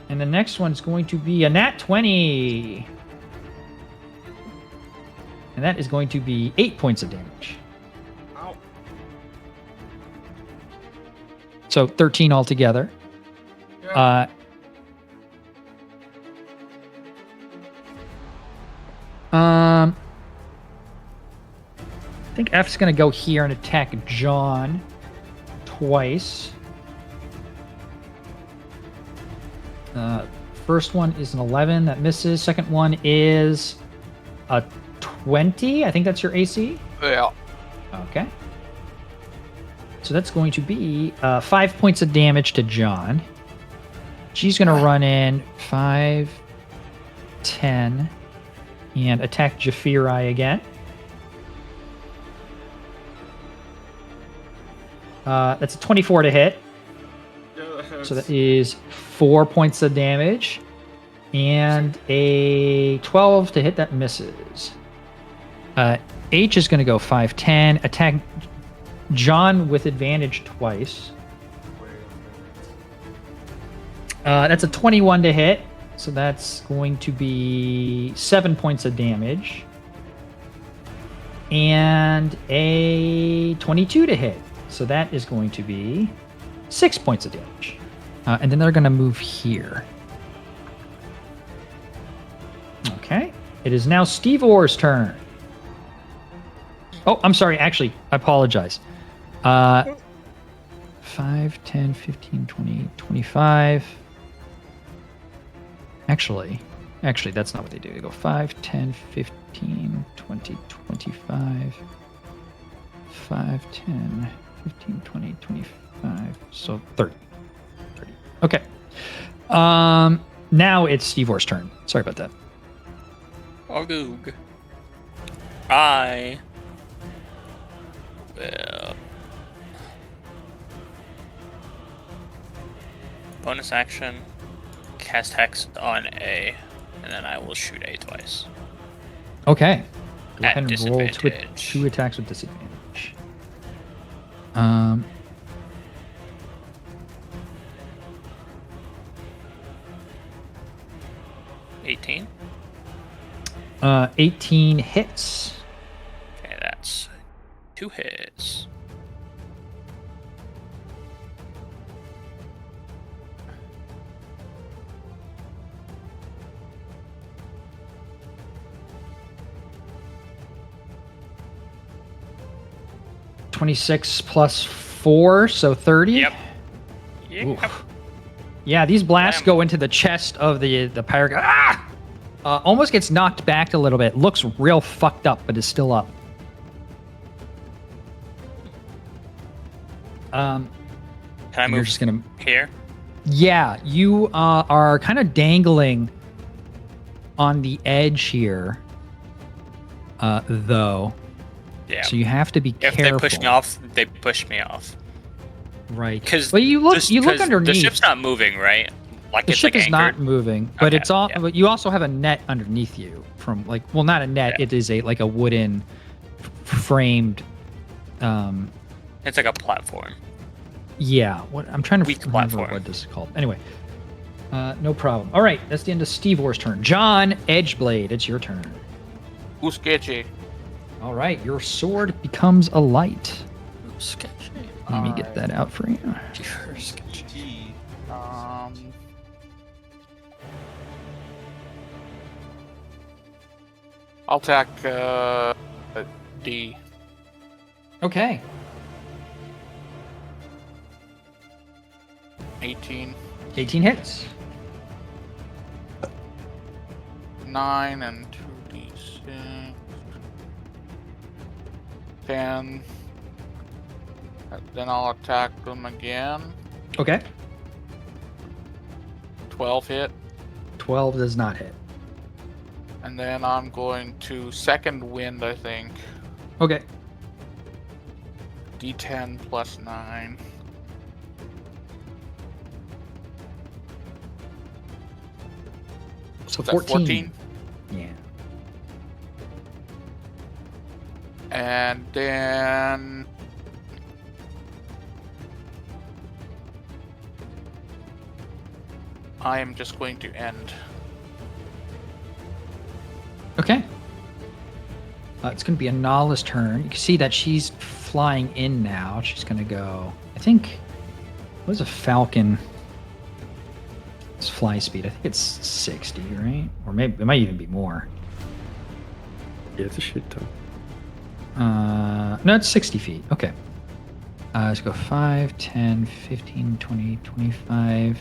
And the next one's going to be a nat 20. And that is going to be 8 points of damage. Ow. So 13 altogether. Yeah. I think F's going to go here and attack John twice. First one is an 11. That misses. Second one is a 20. I think that's your AC. Yeah. Okay. So that's going to be 5 points of damage to John. She's going to run in 5, 10, and attack Jafiri again. That's a 24 to hit. So that is 4 points of damage. And a 12 to hit, that misses. H is going to go 5, 10, attack John with advantage twice. That's a 21 to hit. So that's going to be 7 points of damage. And a 22 to hit. So that is going to be 6 points of damage. And then they're going to move here. Okay. It is now Steve Orr's turn. Oh, I'm sorry. Actually, I apologize. 5, 10, 15, 20, 25. Actually, that's not what they do. They go 5, 10, 15, 20, 25. 5, 10, 15, 20, 25. So 30. Okay. Now it's Steve Orr's turn. Sorry about that. Orgoog. I will bonus action, cast Hex on A, and then I will shoot A twice. Okay. Go At ahead and roll disadvantage. two attacks with disadvantage. 18. 18 hits. Okay, that's 2 hits. +26 plus 4, so 30. Yep. Oof. Yeah, these blasts go into the chest of the pirate. Ah! Almost gets knocked back a little bit. Looks real fucked up, but is still up. Can I You're move just gonna. here? Yeah, you are kind of dangling on the edge here, though. Yeah. So you have to be If careful. they push me off, they push me off. Right. Because Well, you look underneath. The ship's not moving, right? Like The it's ship like is anchored. not moving, but Okay, it's all. yeah. But you also have a net underneath you from well, not a net. Yeah. It is a wooden framed. It's like a platform. Yeah. What I'm trying to Weak remember platform. what this is called. Anyway. No problem. All right, that's the end of Steve Orr's turn. John Edgeblade, it's your turn. Who's sketchy? All right, your sword becomes a light. Sketchy. Let me get that out for you. You're sketchy. I'll attack D. Okay. 18, 18 hits. 9, and 2d6. 10. Then I'll attack them again. Okay. 12 hit. 12 does not hit. And then I'm going to second wind, I think. Okay. D10 plus 9. So Is that 14. Yeah. And then I am just going to end. Okay. It's going to be Anala's turn. You can see that she's flying in now. She's going to go, I think, what is a falcon? It's fly speed. I think it's 60, right? Or maybe it might even be more. Yeah, it's a shit ton. No, it's 60 feet. Okay. Let's go 5, 10, 15, 20, 25.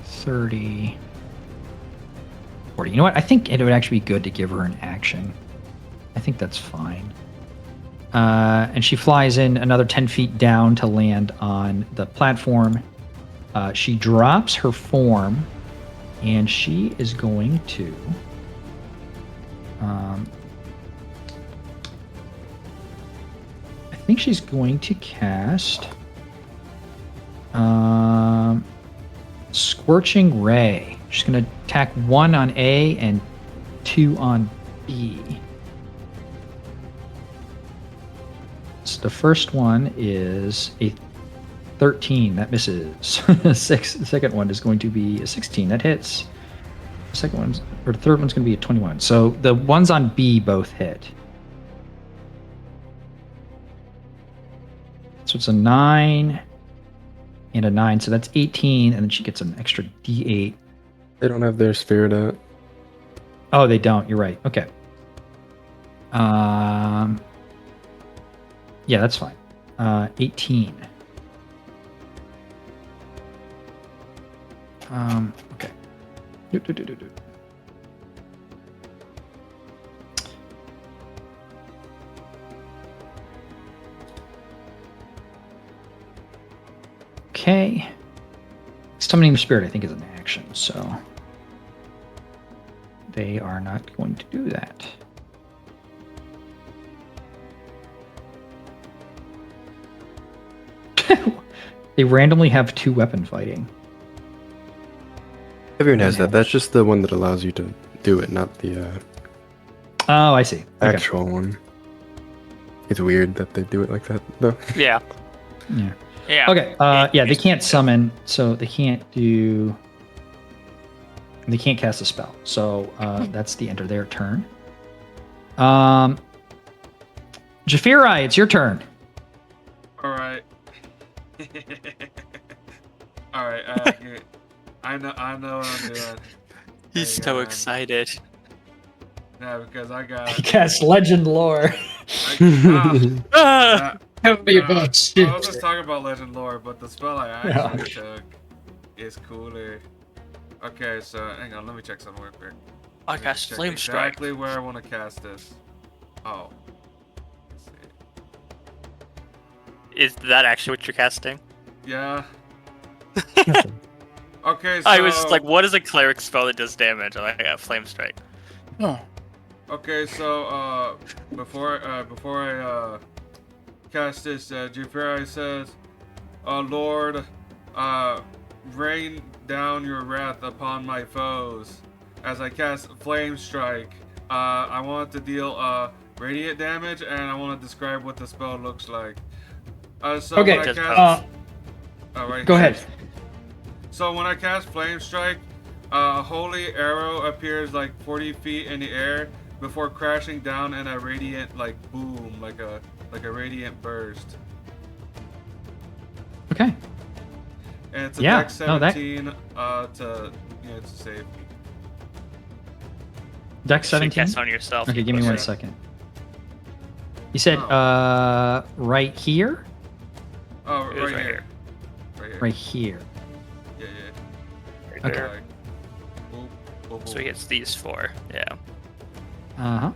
30. 40. You know what? I think it would actually be good to give her an action. I think that's fine. And she flies in another 10 feet down to land on the platform. She drops her form, and she is going to. I think she's going to cast Scorching Ray. She's going to attack 1 on A and 2 on B. So the first one is a 13. That misses. The second one is going to be a 16. That hits. The second one's, or the third one's going to be a 21. So the ones on B both hit. So it's a 9 and a 9. So that's 18. And then she gets an extra D8. They don't have their spirit out. Oh, they don't. You're right. Okay. Yeah, that's fine. 18. Okay. Okay. Summoning the spirit, I think, is an action, so they are not going to do that. They randomly have 2 weapon fighting. Everyone has that. That's just the one that allows you to do it, not the Oh, I see. Okay. actual one. It's weird that they do it like that, though. Yeah. Yeah. Yeah. Okay. Yeah, they can't summon, so they can't do. They can't cast a spell, so that's the end of their turn. Jafirai, it's your turn. All right. All right. I know what I'm doing. He's Hang so on. excited. Yeah, because I got. Cast Legend Lore. Tell me I about was shit. just talking about Legend Lore, but the spell I actually took is cooler. Okay, so hang on, let me check something real quick. I Let me cast check Flame Strike. exactly where I want to cast this. Oh. Let's see. Is that actually what you're casting? Yeah. Okay, so I was just like, what is a cleric spell that does damage? And I got Flame Strike. Oh. Okay, so before I cast this, Jafari says, Lord, rain down your wrath upon my foes. As I cast Flame Strike, I want to deal radiant damage, and I want to describe what the spell looks like. So Okay. when I cast, right Go here. ahead. So when I cast Flame Strike, a holy arrow appears like 40 feet in the air before crashing down in a radiant like boom, like a radiant burst. Okay. And it's a Yeah, dex no, that- 17 to save. Dex So you 17. cast on yourself. Okay, give me Okay. 1 second. You said right here? Oh, It was right here. Right here. Right here. Yeah. Right Okay. there. Like, boop, boop, boop. So he gets these 4. Yeah. Uh-huh.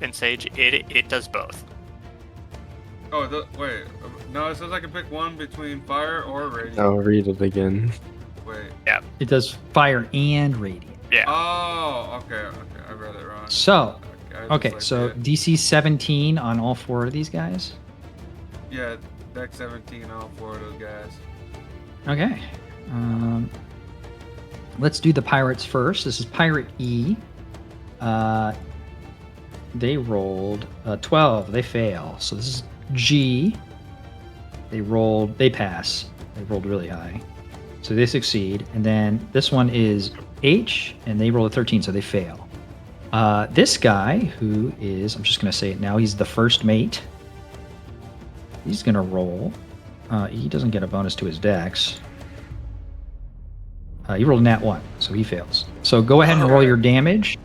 In Sage, it does both. Oh, wait. No, it says I can pick one between fire or radiant. I'll read it again. Wait. It does fire and radiant. Yeah. Oh, okay. I read it wrong. So, I just, okay, like, so did- DC 17 on all 4 of these guys. Yeah, dex 17 on 4 of those guys. Okay. Let's do the pirates first. This is Pirate E. They rolled 12. They fail. So this is G. They pass. They rolled really high. So they succeed. And then this one is H, and they roll a 13, so they fail. This guy, who is, I'm just going to say it now, he's the first mate. He's going to roll He doesn't get a bonus to his dex. He rolled a nat 1, so he fails. So go ahead and roll your damage.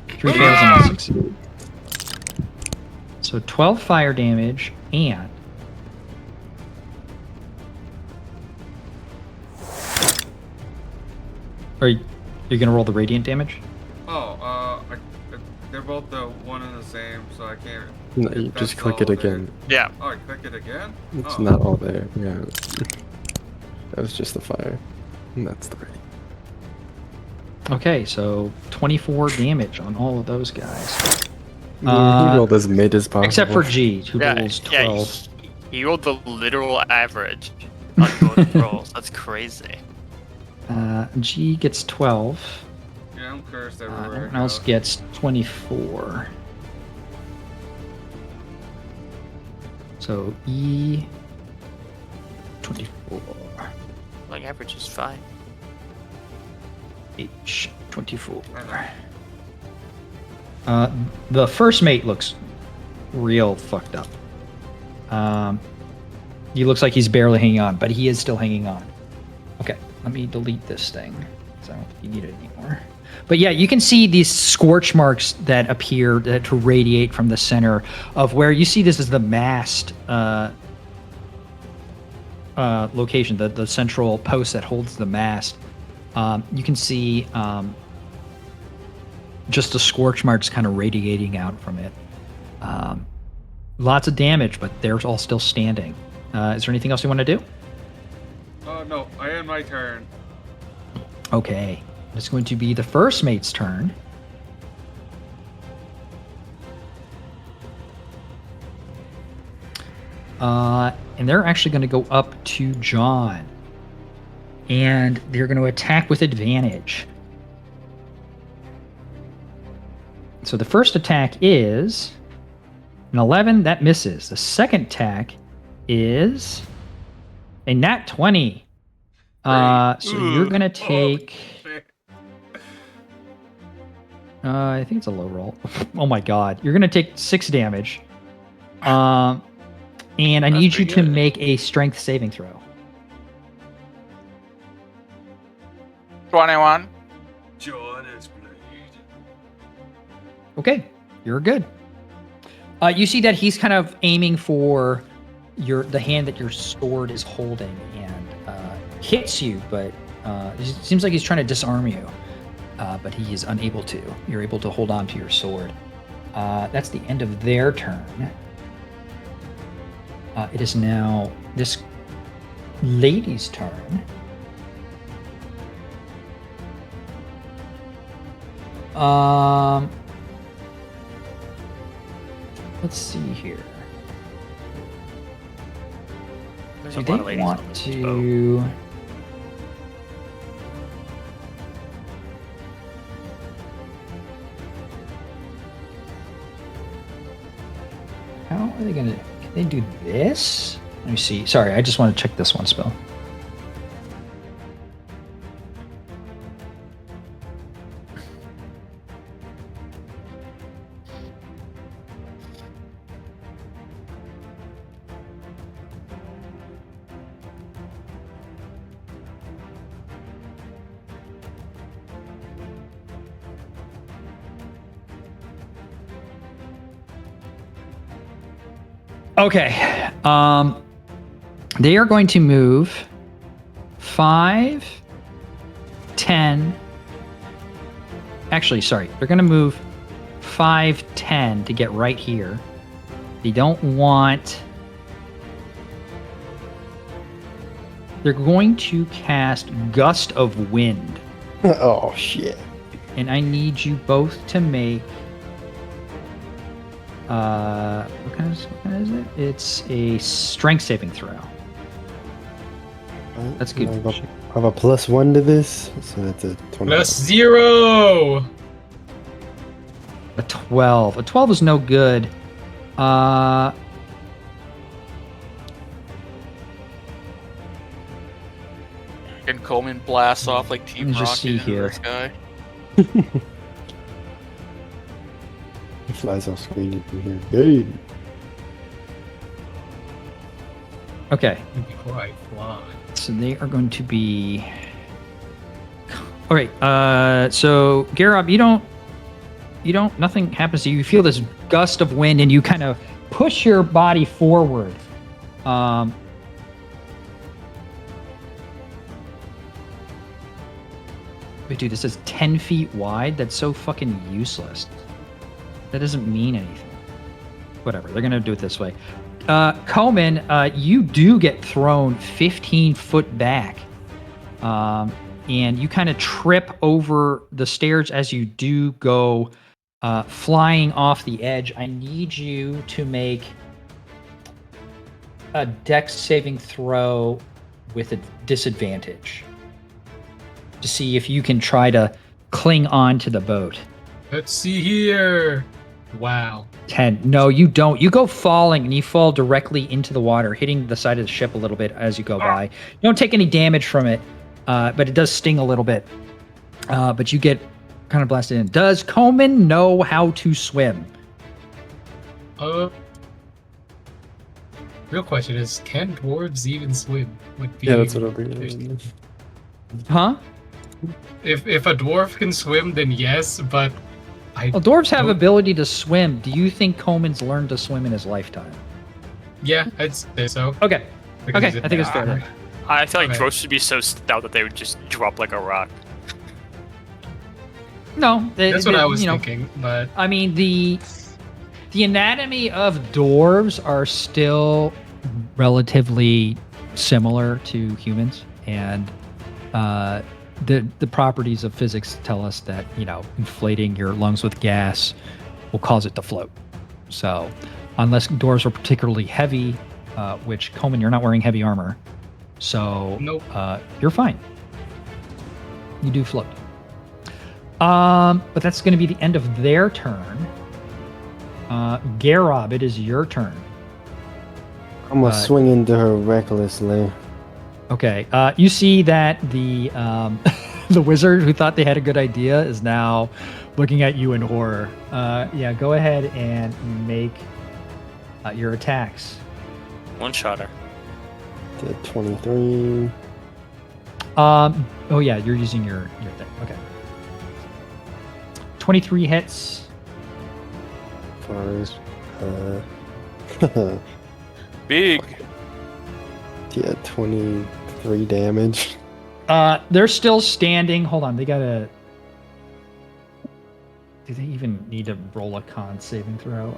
3 fails and 1 succeed. So 12 fire damage and... Are you going to roll the radiant damage? They're both the one and the same, so I can't. No, you if just that's click all it there. again. Yeah. Oh, I click it again? It's Oh. not all there. Yeah. That was just the fire. And that's the radiant. Okay, so 24 damage on all of those guys. He rolled as mid as possible. Except for G, who Yeah, rolls yeah, 12. he rolled the literal average on both rolls. That's crazy. G gets 12. Yeah, I'm cursed everywhere. Everyone else gets 24. So E 24. Like average is fine. H 24. The first mate looks real fucked up. He looks like he's barely hanging on, but he is still hanging on. Okay, let me delete this thing because I don't think you need it anymore. But yeah, you can see these scorch marks that appear to radiate from the center of where you see this is the mast location, the central post that holds the mast. You can see just the scorch marks kind of radiating out from it. Lots of damage, but they're all still standing. Is there anything else you want to do? No, I end my turn. Okay. It's going to be the first mate's turn. And they're actually going to go up to John. And they're going to attack with advantage. So the first attack is an 11. That misses. The second attack is a nat 20. So you're going to take... I think it's a low roll. Oh my god. You're going to take 6 damage. And I need you to make a strength saving throw. 21. Jordan's blade. Okay, you're good. You see that he's kind of aiming for the hand that your sword is holding and hits you, but it seems like he's trying to disarm you, but he is unable to. You're able to hold on to your sword. That's the end of their turn. It is now this lady's turn. Let's see here. There's Do a they lot of ladies on want this boat. to? How are they gonna? Can they do this? Let me see. Sorry, I just want to check this one spell. Okay. They are going to move 5, 10. Actually, sorry. They're going to move 5, 10 to get right here. They don't want... They're going to cast Gust of Wind. Oh, shit. And I need you both to make... what kind is it? It's a strength saving throw. That's good. I have a +1 to this, so that's a 20. +0! A 12. A 12 is no good. Can Coleman blast off like Team Let me Rocket just see into here. the sky? He flies off screen from here. Hey! Okay. Before I fly. So they are going to be. All right. So Garob, you don't. Nothing happens to you. You feel this gust of wind, and you kind of push your body forward. Wait, dude, this is 10 feet wide. That's so fucking useless. That doesn't mean anything. Whatever. They're gonna do it this way. Coleman, you do get thrown 15 foot back. And you kind of trip over the stairs as you do go flying off the edge. I need you to make a dex saving throw with a disadvantage to see if you can try to cling on to the boat. Let's see here. Wow. 10. No, you don't. You go falling and you fall directly into the water, hitting the side of the ship a little bit as you go by. You don't take any damage from it, but it does sting a little bit. But you get kind of blasted in. Does Coleman know how to swim? Real question is, can dwarves even swim? Yeah, that's what I'm thinking. Huh? If a dwarf can swim, then yes, but Well, dwarves have don't- ability to swim. Do you think Coleman's learned to swim in his lifetime? yeah, I'd say so. Okay. Because Okay, I think it's fair. I feel like Okay. dwarves would be so stout that they would just drop like a rock. No, That's what I was you know, thinking, but I mean, the anatomy of dwarves are still relatively similar to humans, and the properties of physics tell us that, you know, inflating your lungs with gas will cause it to float. So, unless dwarves are particularly heavy, which Coleman, you're not wearing heavy armor, so Nope. You're fine. You do float. But that's going to be the end of their turn. Garob, it is your turn. I'm gonna swing into her recklessly. Okay. You see that the the wizard who thought they had a good idea is now looking at you in horror. Yeah, go ahead and make your attacks. One shotter. Did 23. Oh yeah, you're using your thing. Okay. 23 hits. Fars. Big. Yeah, 23 damage. They're still standing. Hold on, they gotta. Do they even need to roll a con saving throw?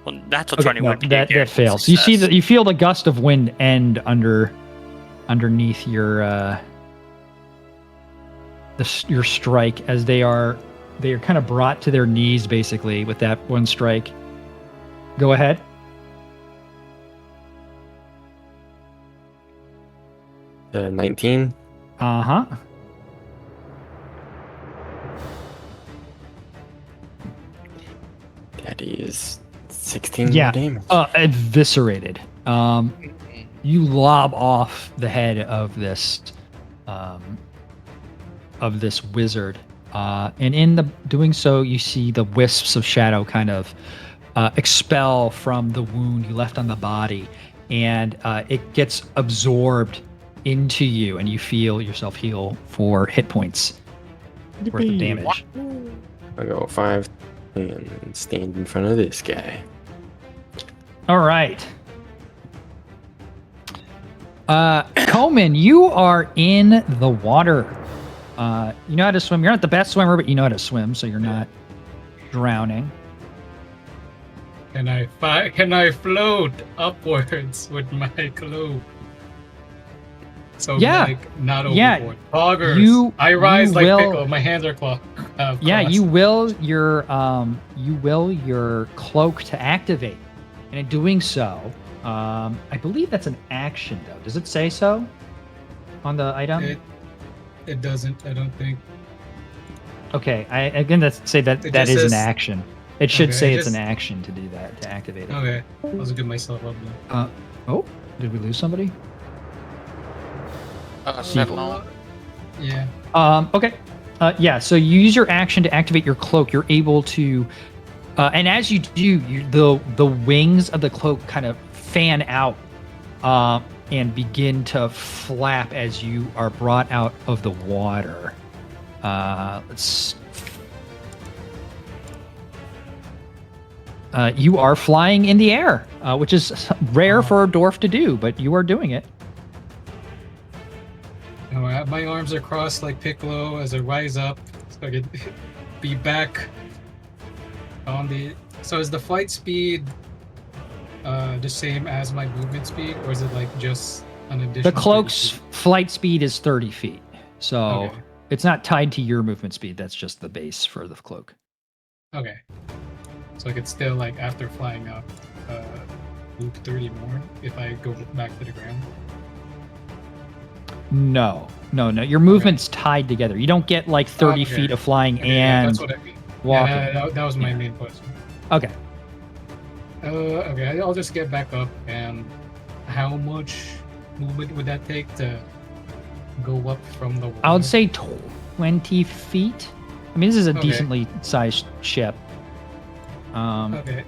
Well, natural Okay, 20 no, would be that a fails. You see success. that you feel the gust of wind end underneath your your strike as they are kind of brought to their knees basically with that one strike. Go ahead. 19. Uh-huh. That is 16 Yeah. more damage. Eviscerated. You lob off the head of this wizard, and in the doing so, you see the wisps of shadow kind of expel from the wound you left on the body, and it gets absorbed into you, and you feel yourself heal 4 hit points worth of damage. I go 5 and stand in front of this guy. All right. Coleman, you are in the water. You know how to swim. You're not the best swimmer, but you know how to swim, so you're not drowning. can I float upwards with my cloak? So Yeah. like not Yeah. overboard. Poggers. You- I rise you like will- pickle. My hands are Yeah, crossed. you will your cloak to activate, and in doing so, I believe that's an action though. Does it say so on the item? It doesn't. I don't think. Okay, I'm gonna say that It that just is an says- action. It should Okay, say it it's an just- action to do that, to activate it. Okay, I'll just give myself up now. Oh, did we lose somebody? Sentinel. Yeah. Okay. Yeah, so you use your action to activate your cloak. You're able to And as you do, the wings of the cloak kind of fan out and begin to flap as you are brought out of the water. You are flying in the air, which is rare for a dwarf to do, but you are doing it. My arms are crossed like Piccolo as I rise up, so I can be back on the. So is the flight speed the same as my movement speed, or is it like just an additional? The cloak's flight speed is 30 feet, so Okay. it's not tied to your movement speed. That's just the base for the cloak. Okay. So I could still, like, after flying up, loop 30 more if I go back to the ground. No. Your movement's tied together. You don't get like 30 Okay. feet of flying Okay, yeah, and that's what I mean. walking. Yeah, that was my Yeah. main question. Okay. Okay, I'll just get back up. And how much movement would that take to go up from the water? I would say 20 feet. I mean, this is a Okay. decently sized ship. Okay.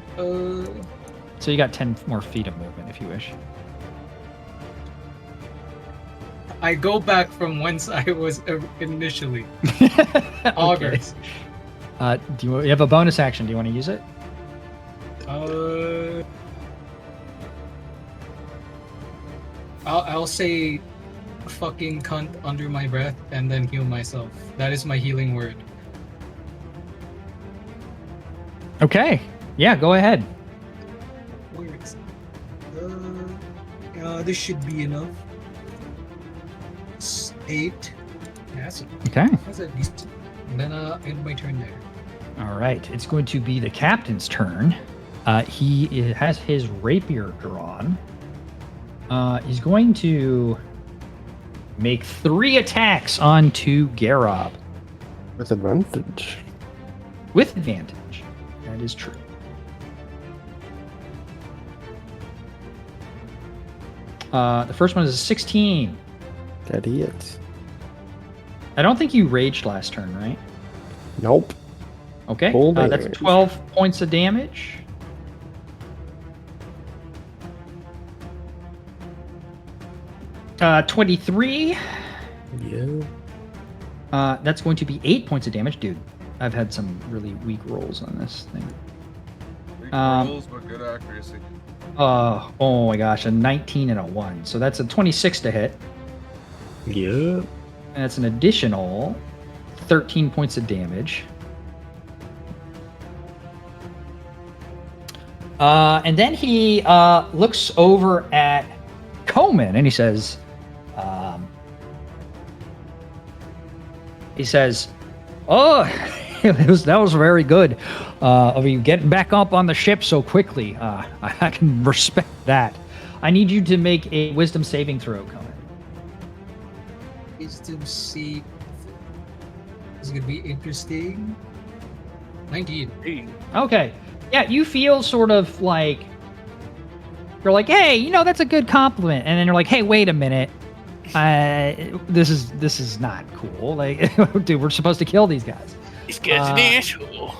So you got 10 more feet of movement if you wish. I go back from whence I was initially. Okay. Augers. You have a bonus action. Do you want to use it? I'll say fucking cunt under my breath and then heal myself. That is my healing word. Okay. Yeah, go ahead. Where is it? This should be enough. 8. Okay. That's at least. And then end my turn there. All right. It's going to be the captain's turn. He has his rapier drawn. He's going to make 3 attacks onto Garob With advantage. with advantage. That is true. The first one is a 16. That hits. I don't think you raged last turn, right? Nope. Okay. Full That's damage. 12 points of damage. Uh, 23. Yeah. That's going to be 8 points of damage. Dude, I've had some really weak rolls on this thing. Weak Um, rolls, but good accuracy. Oh my gosh, a 19 and a 1. So that's a 26 to hit. Yeah. And that's an additional 13 points of damage. And then he looks over at Coleman and he says, "Oh, that was very good of you getting back up on the ship so quickly. I can respect that. I need you to make a wisdom saving throw, Coleman." Wisdom save. This is gonna be interesting. 19. Okay. Yeah, you feel sort of like you're like, hey, that's a good compliment, and then you're like, hey, wait a minute, this is not cool. Like, dude, we're supposed to kill these guys. This guy's an asshole.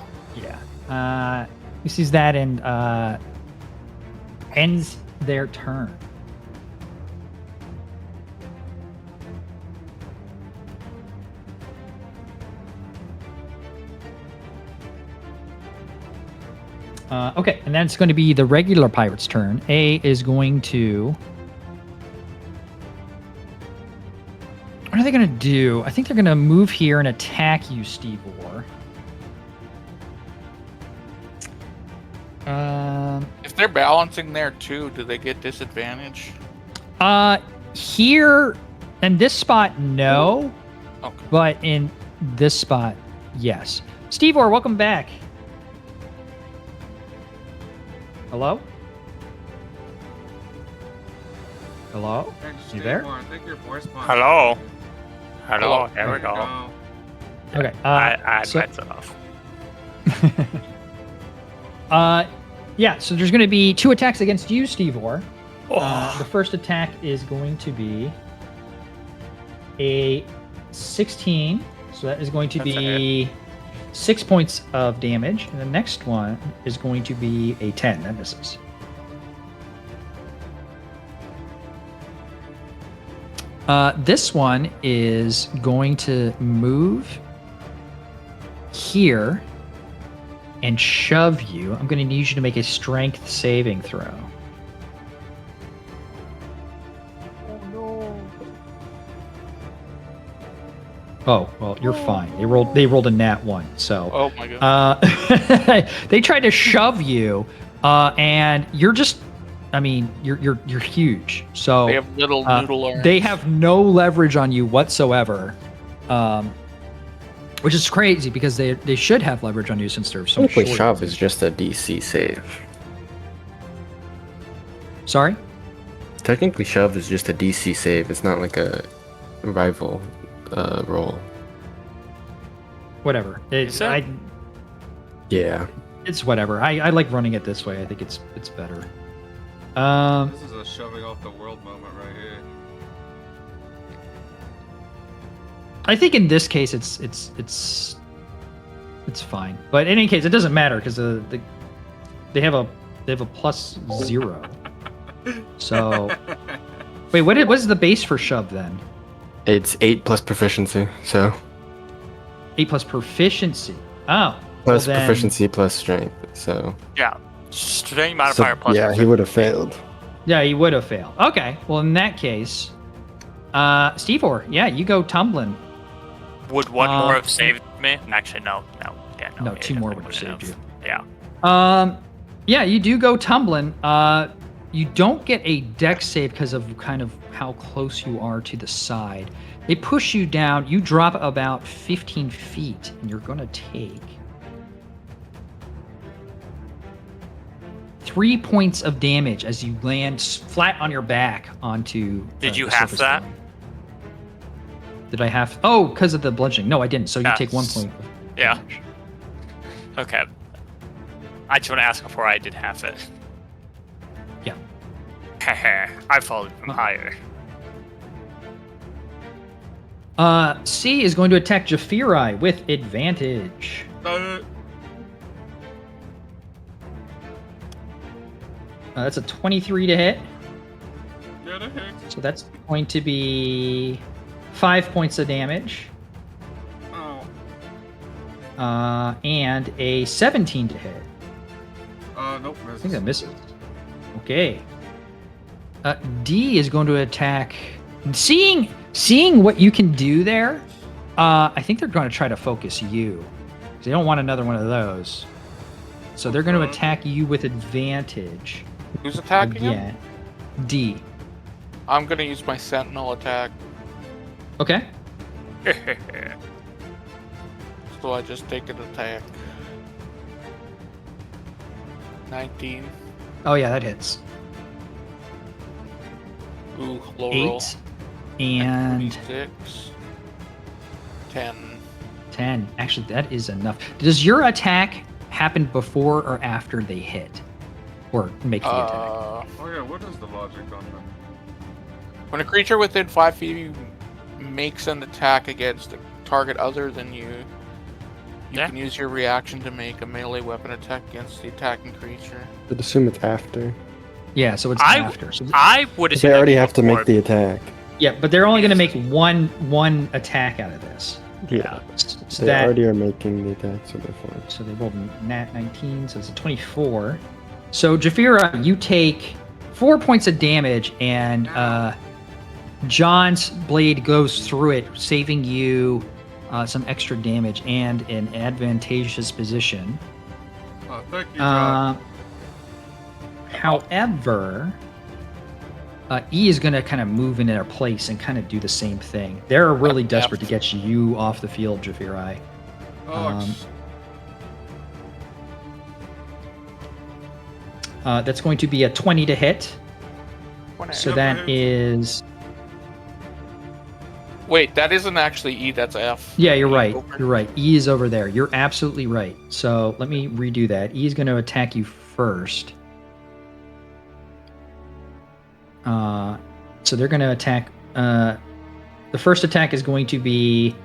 Yeah. He sees that and ends their turn. Okay, and then it's going to be the regular pirate's turn. A is going to... What are they going to do? I think they're going to move here and attack you, Steve Orr. If they're balancing there too, do they get disadvantage? Here, in this spot, no. Okay. But in this spot, yes. Steve Orr, welcome back. Hello? Hello? Hey, You there? I think your voice box- Hello. Hello. Oh, There we There you go. Okay. I had so- my off. Yeah, so there's going to be 2 attacks against you, Steve Orr. Oh. The first attack is going to be a 16. So that is going to That's a be 6 points of damage, and the next one is going to be a 10. That misses. This one is going to move here and shove you. I'm going to need you to make a strength saving throw. Oh, well, you're fine. They rolled a nat 1, so Oh my god. they tried to shove you, and you're just, I mean, you're huge. So They have little noodle arms. they have no leverage on you whatsoever, which is crazy because they should have leverage on you since they're so Technically, short. shove is just a DC save. Sorry? Technically, shove is just a DC save. It's not like a rival roll. Whatever. Is it? Yeah. It's whatever. I like running it this way. I think it's better. This is a shoving off the world moment right here. I think in this case it's fine. But in any case, it doesn't matter because they have a +0. So wait, what is the base for shove then? It's 8 plus proficiency, so 8 plus proficiency. Oh. plus well then- proficiency plus strength. So Yeah. Strength modifier plus. yeah, he would have failed. Yeah, he would have failed. Okay. Well, in that case, Steve, yeah, you go tumbling. Would one more have saved me? Actually, no. Yeah, No, it 2 more definitely would have saved you. Yeah. Yeah, you do go tumbling. You don't get a dex save because of kind of how close you are to the side. They push you down. You drop about 15 feet, and you're going to take 3 points of damage as you land flat on your back onto. Did you the half surface that? line. Did I have? Oh, because of the bludgeoning. No, I didn't. So you Yes. take 1 point. Of Yeah. damage. Okay. I just want to ask before I did half it. Yeah. I followed from higher. C is going to attack Jafiri with advantage. That's a 23 to hit. Yeah, the heck. So that's going to be 5 points of damage. Oh. And a 17 to hit. Nope. I think that misses. Okay. D is going to attack. Seeing what you can do there, I think they're going to try to focus you. They don't want another one of those. So they're going to attack you with advantage. Who's attacking him? Again. D. I'm gonna use my sentinel attack. Okay. So I just take an attack. 19. Oh yeah, that hits. Ooh, low roll. 8 and 6. 10. 10. Actually, that is enough. Does your attack happen before or after they hit? Or make the attack? Oh yeah, what is the logic on that? When a creature within 5 feet of you makes an attack against a target other than you, you Yeah. can use your reaction to make a melee weapon attack against the attacking creature. I'd assume it's after. Yeah, so it's I- after. So I would They assume already that'd have be to make before. the attack. yeah, but they're only going to make one attack out of this. Yeah. So They that already are making the attack, so they're fine. so they rolled nat 19, so it's a 24. So Jafira, you take 4 points of damage, and John's blade goes through it, saving you some extra damage and an advantageous position. Oh, thank you, John. However, E is going to kind of move in their place and kind of do the same thing. They're really desperate to get you off the field, Jafiri. That's going to be a 20 to hit. So that is... Wait, that isn't actually E, that's F. Yeah, you're right. You're right. E is over there. You're absolutely right. So let me redo that. E is going to attack you first. So they're going to attack. The first attack is going to be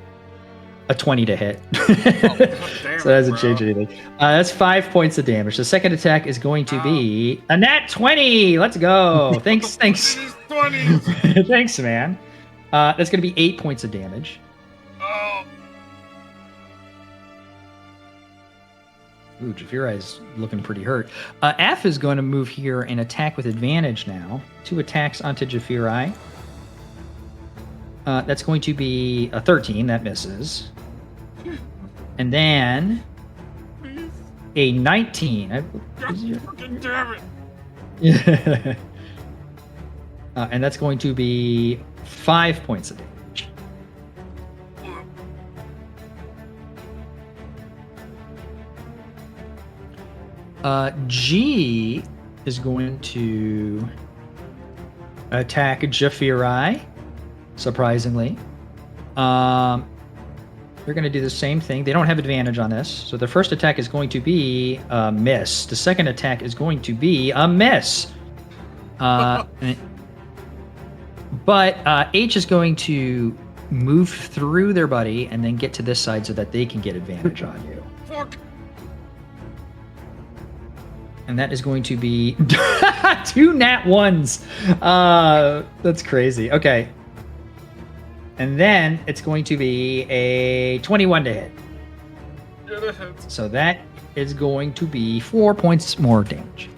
a 20 to hit. damn So that doesn't it, change bro. anything. That's 5 points of damage. The second attack is going to be a nat 20. Let's go. Thanks. These 20s. Thanks, man. That's going to be 8 points of damage. Oh. Ooh, Jafirai's looking pretty hurt. F is going to move here and attack with advantage now. 2 attacks onto Jafirai. That's going to be a 13. That misses. And then a 19. Fucking damn it. And that's going to be 5 points of damage. G is going to attack Jafirai, surprisingly. They're going to do the same thing. They don't have advantage on this. So the first attack is going to be a miss. The second attack is going to be a miss. But H is going to move through their buddy and then get to this side so that they can get advantage on you. Fuck. And that is going to be 2 nat 1s. That's crazy. Okay. And then it's going to be a 21 to hit. Yeah, that hits. So that is going to be 4 points more damage.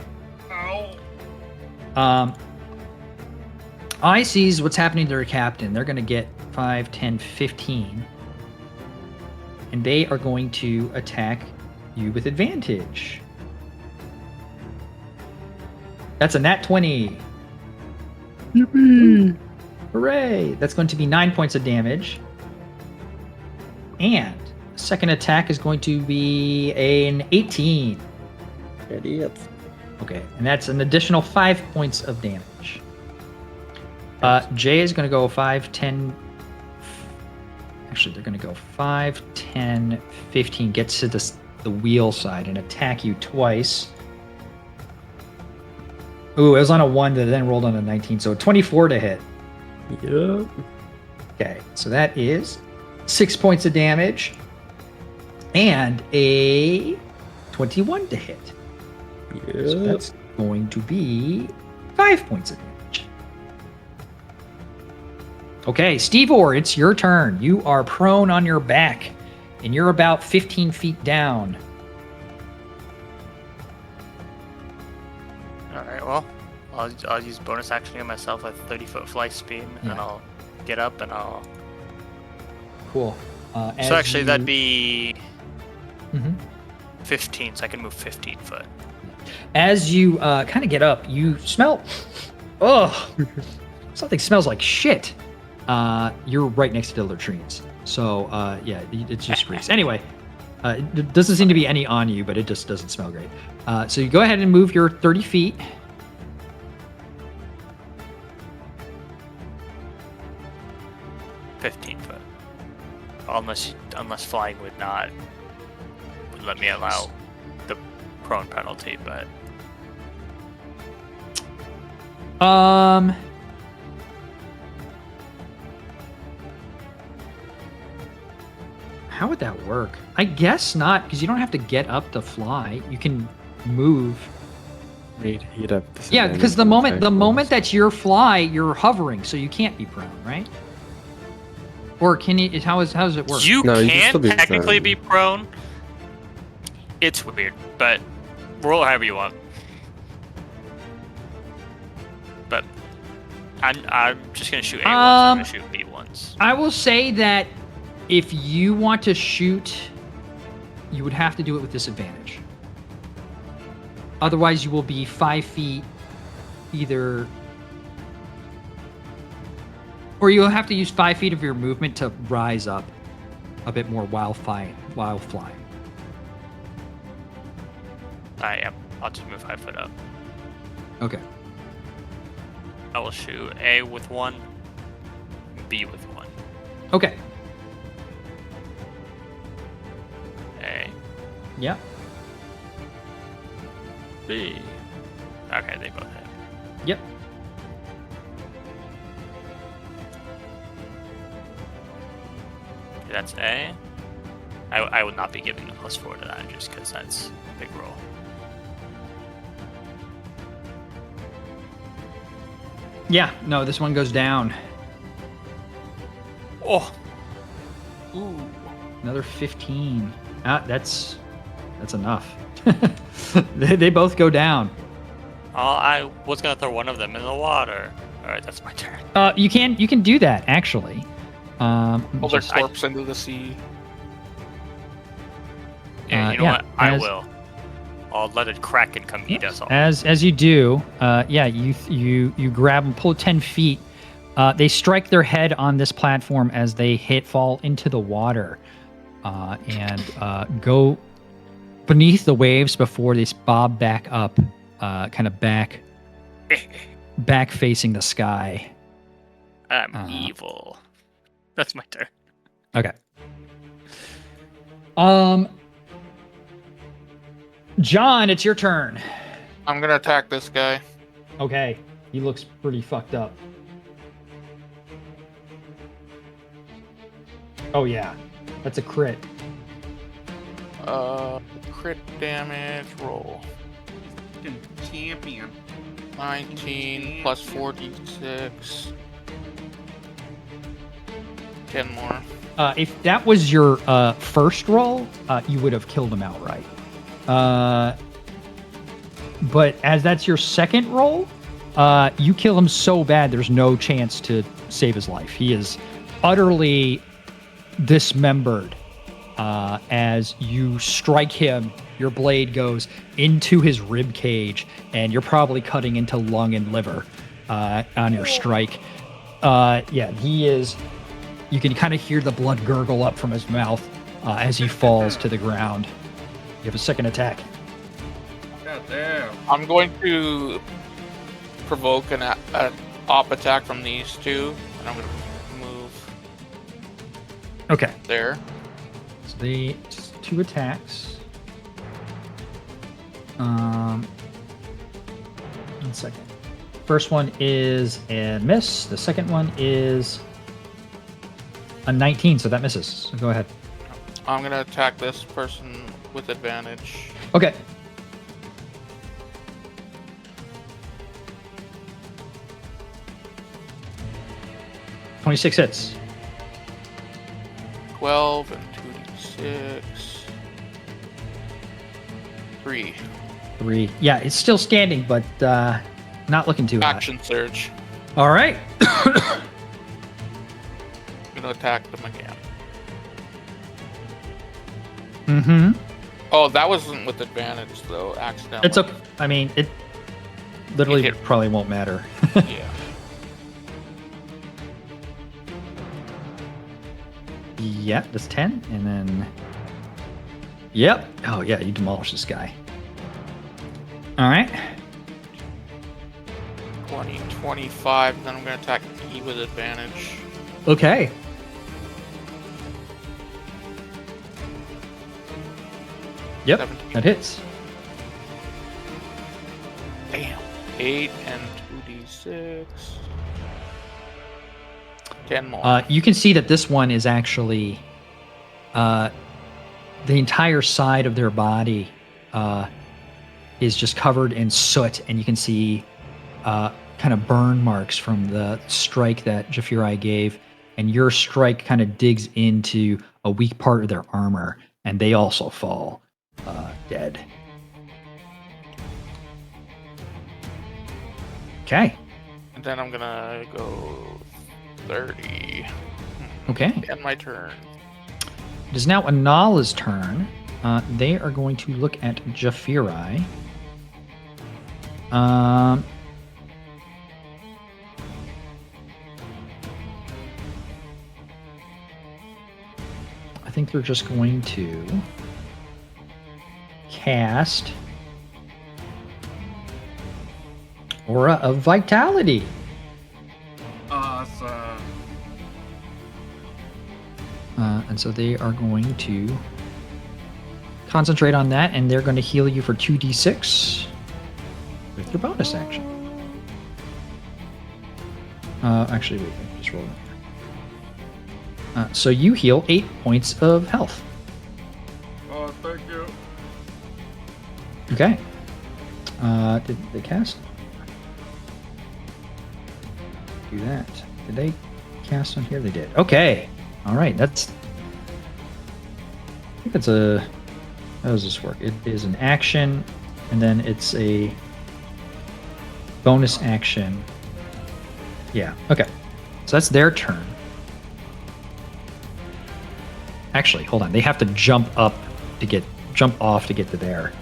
Ow. I sees what's happening to their captain. They're going to get 5, 10, 15. And they are going to attack you with advantage. That's a nat 20. Yippee! Hooray! That's going to be 9 points of damage. And the second attack is going to be an 18. Idiots. Okay, and that's an additional 5 points of damage. Jay is going to go 5, 10... Actually, they're going to go 5, 10, 15. Gets to the wheel side and attack you twice. Ooh, it was on a 1 that then rolled on a 19, so 24 to hit. Yep. Okay, so that is 6 points of damage and a 21 to hit. So Yep. that's going to be 5 points of damage. Okay, Steve-Or, it's your turn. You are prone on your back, and you're about 15 feet down. Alright, well, I'll use bonus action on myself with 30-foot fly speed, Yeah. and I'll get up and I'll... Cool. So actually, that'd be Mhm. 15, so I can move 15 foot. As you kind of get up, you smell. Oh, something smells like shit. You're right next to the latrines, so yeah, it just reeks. Anyway, it doesn't seem to be any on you, but it just doesn't smell great. So you go ahead and move your 30 feet. Unless flying would let me allow the prone penalty, but How would that work? I guess not, because you don't have to get up to fly. You can move. He'd have Yeah, because the moment that you're fly, you're hovering, so you can't be prone, right? Or can you? How does it work? you No, you can can still be technically prone. be prone. It's weird, but roll however you want. But I'm just gonna shoot A once. I'm gonna shoot B once. I will say that if you want to shoot, you would have to do it with disadvantage. Otherwise, you will be 5 feet either, or you'll have to use 5 feet of your movement to rise up a bit more while flying. I am. I'll just move 5 foot up. Okay. I will shoot A with 1, B with 1. Okay. A, Yeah. B. Okay, they both hit. Yep. Okay, that's A. I would not be giving a +4 to that just because that's a big roll. Yeah, no, this one goes down. Oh, Ooh. Another 15. That's enough. they both go down. I was gonna throw one of them in the water. All right, that's my turn. You can do that actually. Pull their just- corpse into the sea. Yeah, you know yeah, what? I as- will. I'll let it crack and come eat us all. As you do, yeah, you grab them, pull 10 feet. They strike their head on this platform as they fall into the water, and go beneath the waves before they bob back up, kind of back facing the sky. I'm evil. That's my turn. Okay. John, it's your turn. I'm gonna attack this guy. Okay, he looks pretty fucked up. Oh yeah, that's a crit. Crit damage roll. Fucking champion. 19 plus 46. 10 more. If that was your first roll, you would have killed him outright. But as that's your second roll, you kill him so bad there's no chance to save his life. He is utterly dismembered. As you strike him, your blade goes into his rib cage, and you're probably cutting into lung and liver on your strike. Yeah, he is. You can kind of hear the blood gurgle up from his mouth as he falls to the ground. You have a second attack. God damn. I'm going to provoke an op attack from these two, and I'm going to move Okay, there. so the two attacks. 1 second. First one is a miss. The second one is a 19, so that misses. So go ahead. I'm going to attack this person with advantage. Okay. $26 hits. 12 and 2d6. 3. 3. Yeah, it's still standing, but not looking too hot. Action surge. All right. I'm going to attack them again. Mm-hmm. Oh, that wasn't with advantage, though. Accidentally. It's okay. I mean, it literally It hit. probably won't matter. Yeah. Yeah, that's 10. And then... Yep. Oh, yeah, you demolish this guy. All right. 20, 25, then I'm going to attack E with advantage. Okay. Yep, 17. that hits. Damn. 8 and 2d6. 10 more. You can see that this one is actually... the entire side of their body is just covered in soot, and you can see kind of burn marks from the strike that Jafiri gave, and your strike kind of digs into a weak part of their armor, and they also fall dead. Okay. And then I'm going to go 30. Okay. End my turn. It is now Anala's turn. They are going to look at Jafiri. I think they're just going to cast Aura of Vitality. Awesome. And so they are going to concentrate on that, and they're going to heal you for 2d6 with your bonus action. Actually, wait, just roll it. So you heal 8 points of health. Okay. Did they cast? Do that. Did they cast on here? They did. Okay. All right. That's. I think that's a. How does this work? It is an action, and then it's a bonus action. Yeah. Okay. So that's their turn. Actually, hold on. They have to jump off to get to there.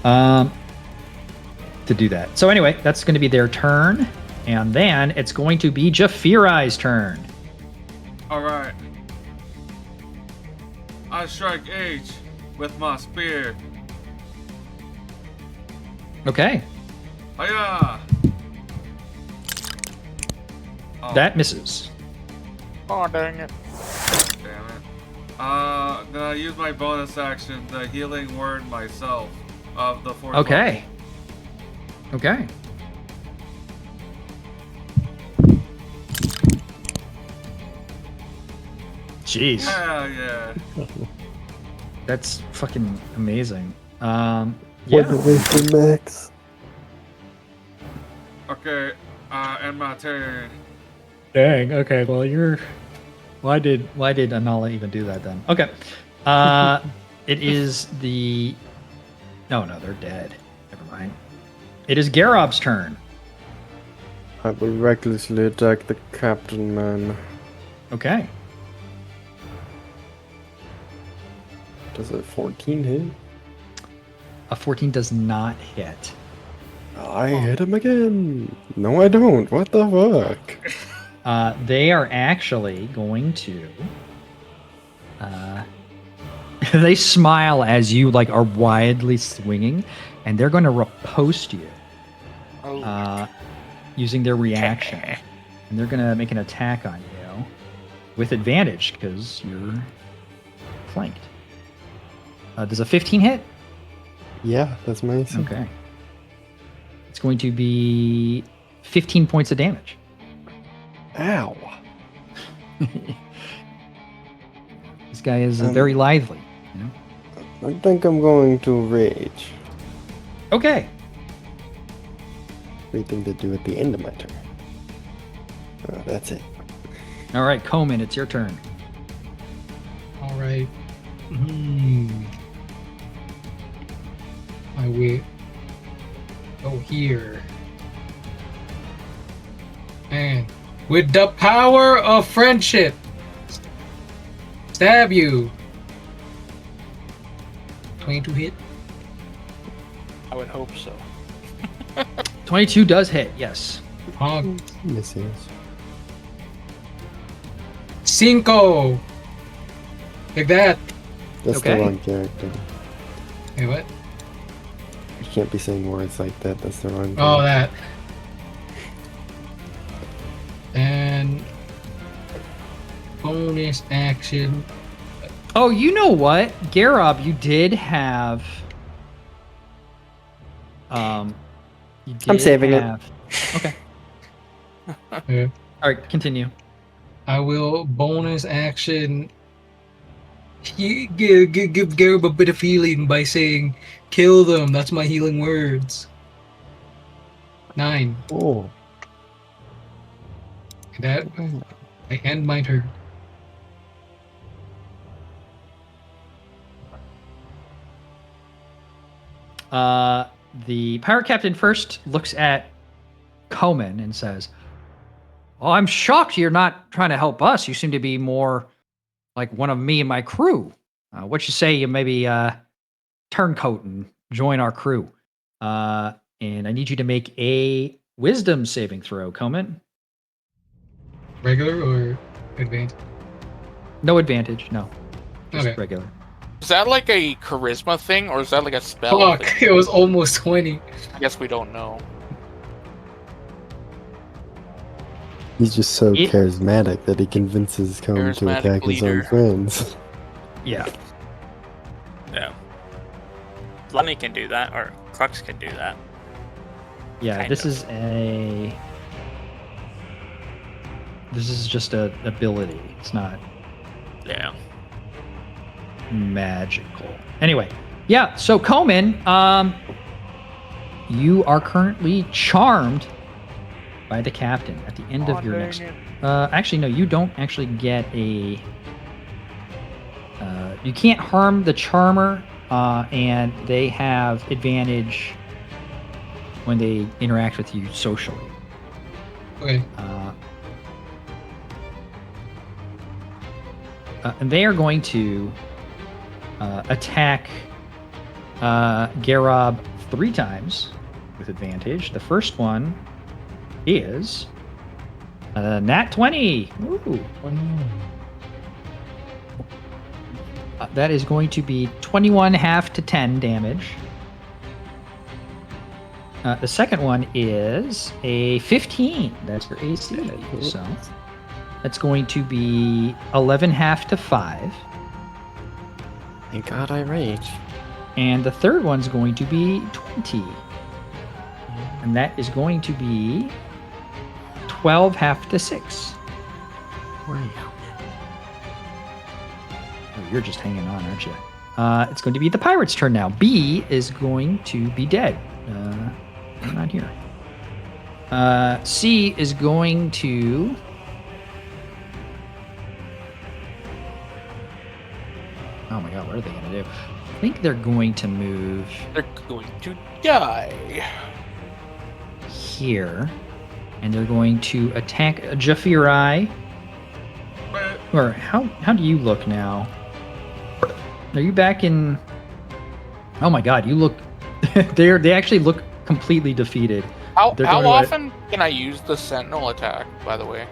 To do that. So anyway, that's going to be their turn, and then it's going to be Jafirai's turn. Alright. I strike H with my spear. Okay, Hiya! Oh, that misses. Oh, dang it. damn it. Then I use my bonus action, the healing word myself of the fourth Okay. Okay. Jeez, Hell yeah. that's fucking amazing. What Yeah. did they do next? Okay, end my turn. Dang. Okay. Well, you're. Why did Anala even do that then? Okay. It is the. No, they're dead. Never mind. It is Garob's turn. I will recklessly attack the captain man. Okay. Does a 14 hit? A 14 does not hit. I hit him again. No, I don't. What the fuck? They are actually going to. They smile as you like are wildly swinging, and they're going to riposte you Oh, using their reaction, and they're going to make an attack on you with advantage because you're flanked. Does a 15 hit? Yeah, that's my AC. Okay. It's going to be 15 points of damage. Ow. This guy is very lively. You know? I think I'm going to rage. Okay. Everything to do at the end of my turn. That's it. All right, Coleman, it's your turn. All right. I will go here. And with the power of friendship, stab you. 22 hit. I would hope so. 22 does hit, yes. Misses. 5. Like that. That's Okay. the wrong character. Hey, what? You can't be saying words like that. That's the wrong Oh, character. that. And bonus action. Oh, you know what? Garob, you did have. You did I'm saving it. have... Okay. Yeah. All right, continue. I will bonus action. Give Garib a bit of healing by saying, "Kill them." That's my healing words. 9. Oh. That I end my turn. The pirate captain first looks at Coleman and says, "Oh, I'm shocked you're not trying to help us. You seem to be more like one of me and my crew. What you say you maybe turncoat and join our crew? And I need you to make a wisdom saving throw, Coleman. Regular or advanced? No advantage, no. Just Okay. regular. Is that like a charisma thing, or is that like a spell Fuck! thing? It was almost 20. I guess we don't know. He's just so It- charismatic that he convinces Combe to Charismatic attack his own leader. friends. Yeah. Yeah. Lemmy can do that, or Crux can do that. Yeah, Kind this of. is a. This is just a ability. It's not Yeah. magical. Anyway, yeah. So Coleman, you are currently charmed by the captain at the end Aw, of your dang next. it. Actually, no, you don't actually get a. You can't harm the charmer, and they have advantage when they interact with you socially. Okay. And they are going to attack Garob 3 times with advantage. The first one is nat 20. Ooh. That is going to be 21 half to 10 damage. The second one is a 15. That's your AC. So that's going to be 11 half to 5. Thank God I rage. And the third one's going to be 20. And that is going to be 12 half to 6. Wow. Oh, you're just hanging on, aren't you? It's going to be the pirate's turn now. B is going to be dead. I'm not here. C is going to... Oh my god, what are they going to do? I think they're going to move They're going to die. here. And they're going to attack Jafiri. Or how do you look now? Are you back in... Oh my god, you look... they actually look completely defeated. How They're going to- often can I use the sentinel attack, by the way?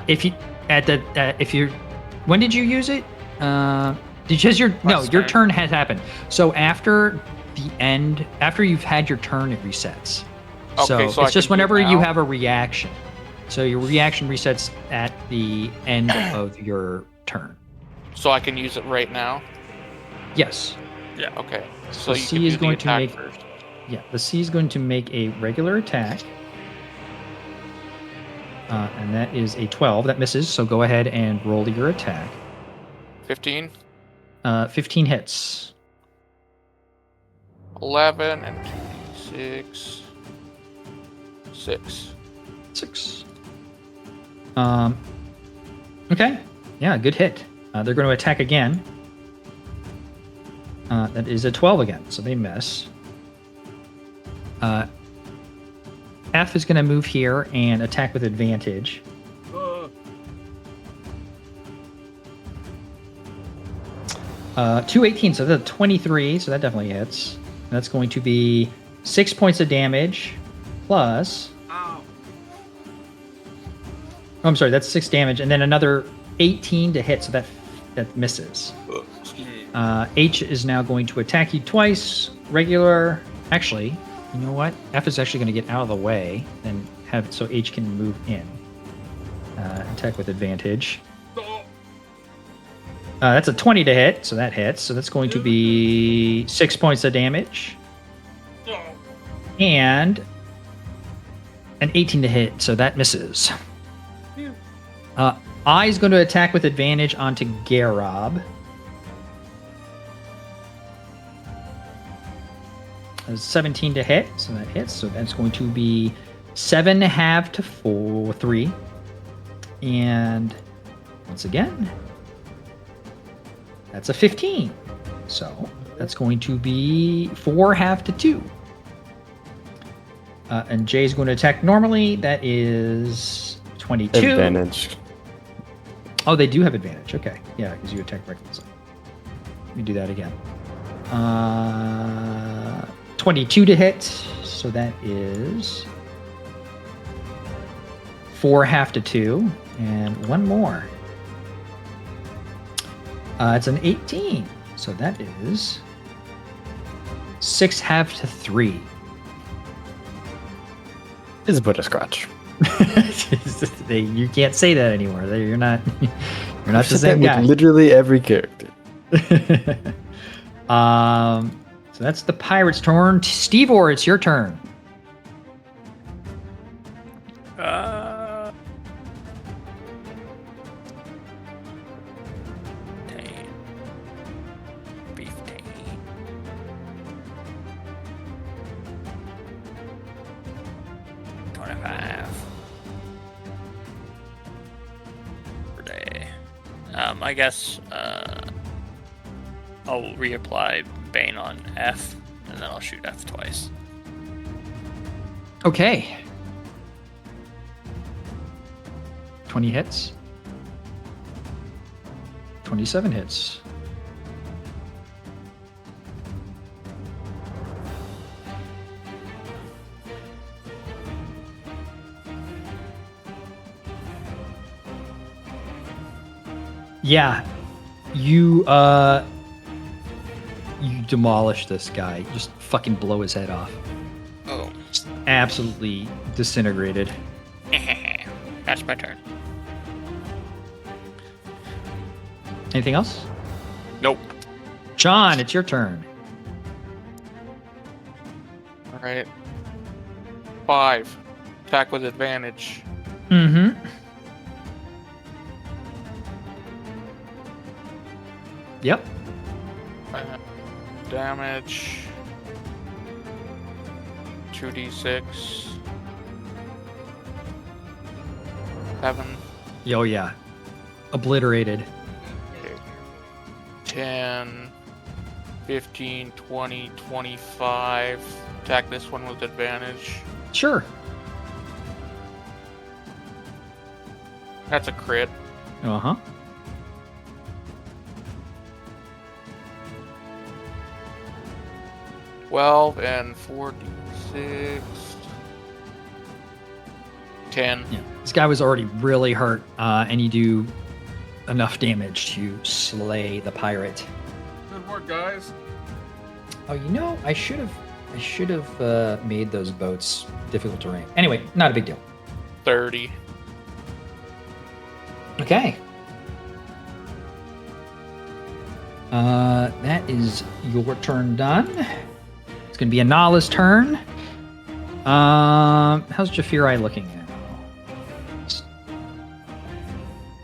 If you... if you're... When did you use it? Because your Last your turn. turn has happened. So after the end, after you've had your turn, it resets. Okay, so I it's just can do it whenever you now? have a reaction. So your reaction resets at the end of your turn. So I can use it right now? Yes. Okay. So So you C can is do the going to attack make- first. Yeah. The C is going to make a regular attack. And that is a 12. That misses. So go ahead and roll your attack. 15, 15 hits. 11, and 2d6. 6. 6. Okay. Yeah, good hit. They're going to attack again. That is a 12 again, so they miss. F is going to move here and attack with advantage. 218, so that's a 23, so that definitely hits. That's going to be 6 points of damage plus... Ow. Oh, I'm sorry, that's 6 damage, and then another 18 to hit, so that misses. H is now going to attack you twice. Regular. Actually, you know what? F is actually going to get out of the way and have so H can move in. Attack with advantage. That's a 20 to hit, so that hits. So that's going to be 6 points of damage. And an 18 to hit, so that misses. I is going to attack with advantage onto Garob. That's 17 to hit, so that hits. So that's going to be 7 half to 3. And once again, that's a 15. So that's going to be 4 half to 2. And Jay is going to attack normally. That is 22. Advantage. Oh, they do have advantage. Okay. Yeah, because you attack recklessly. Let me do that again. 22 to hit. So that is 4 half to 2. And one more. It's an 18. So that is 6 half to 3. This is but a scratch. You can't say that anymore. You're not. You're not I've the said same that guy. with literally every character. So that's the pirate's turn. Steve, or it's your turn. 25 per day. I guess I'll reapply Bane on F, and then I'll shoot F twice. Okay. 20 hits. 27 hits. Yeah, you demolish this guy. Just fucking blow his head off. Oh. Just absolutely disintegrated. That's my turn. Anything else? Nope. John, it's your turn. All right. 5. Attack with advantage. Mm-hmm. Yep. Damage. 2d6. 7. Oh yeah. Obliterated. 10. 15, 20, 25. Attack this one with advantage. Sure. That's a crit. Uh-huh. Twelve and 4d6. 10. Yeah. This guy was already really hurt, and you do enough damage to slay the pirate. Good work, guys. Oh, you know, I should have made those boats difficult terrain. Anyway, not a big deal. 30. Okay. That is your turn done. It's gonna be Anala's turn. How's Jafirai looking now?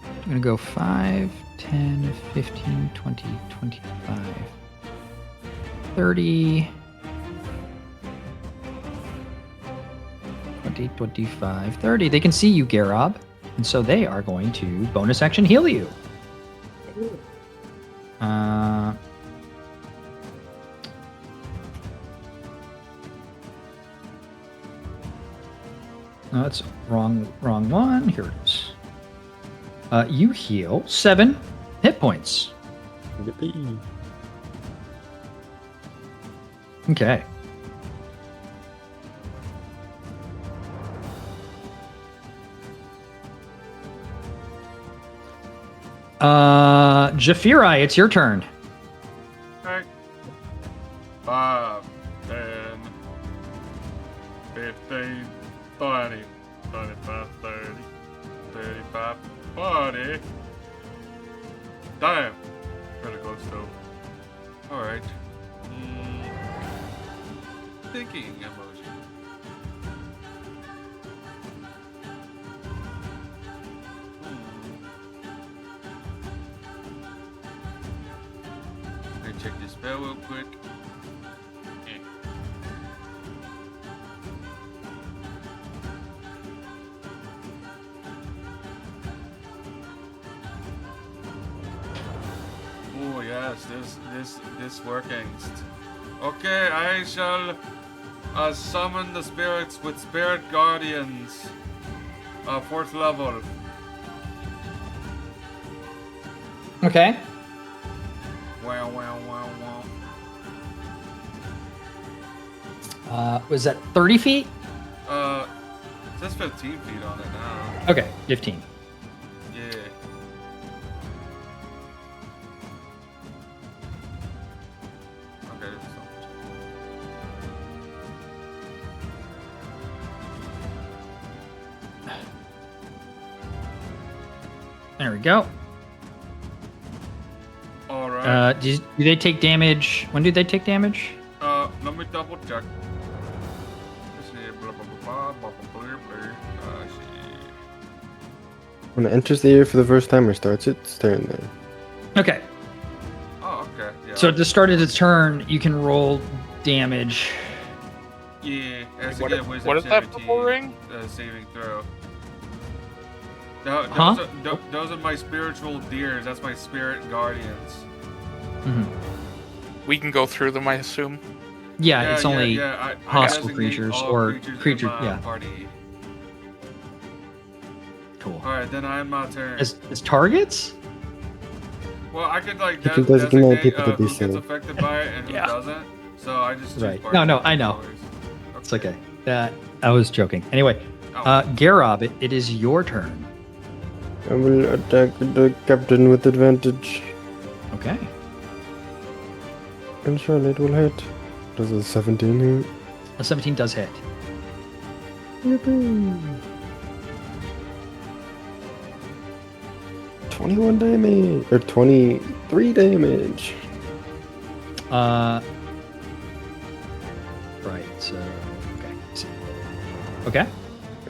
I'm gonna go 5, 10, 15, 20, 25, 30, 20, 25, 30. They can see you, Garob, and so they are going to bonus action heal you. No, that's wrong one. Here it is. You heal 7 hit points. Yippee. Okay. Jafirai, it's your turn. Alright. 5, 10, 15, 20, 25, 30, 35, 40. Damn. Really close though. Alright. Thinking emotion. Let me check this spell real quick. Oh yes, this working. Okay, I shall summon the spirits with spirit guardians. 4th level. Okay. Wow, wow, wow, wow. Was that 30 feet? It says 15 feet on it now. Okay, 15. Yeah. Okay, so. There we go. Alright. Do they take damage? When do they take damage? Let me double check. Let's see, blah, blah, blah, blah, blah, blah, blah. See. When it enters the area for the first time or starts its turn there. Okay. Oh, okay. Yeah. So at the start of the turn, you can roll damage. Yeah, has to What, get a wisdom what is that 17 for ring? saving throw. Huh? Those are my spiritual deers. That's my spirit guardians. Mhm. We can go through them, I assume. Yeah, it's only I hostile designate creatures all or creatures in my yeah. party. Cool. All right, then I'm my turn. As targets? Well, I could like You can designate designate people to who do gets so. affected by it and who Yeah. doesn't. So I just choose Right. party No, I know. controllers. It's okay. I was joking. Anyway, Oh. Garob, it is your turn. I will attack the captain with advantage. Okay. And surely it will hit. Does a 17 hit? A 17 does hit. Yippee. 21 damage. Or 23 damage. Right, so okay. So, okay.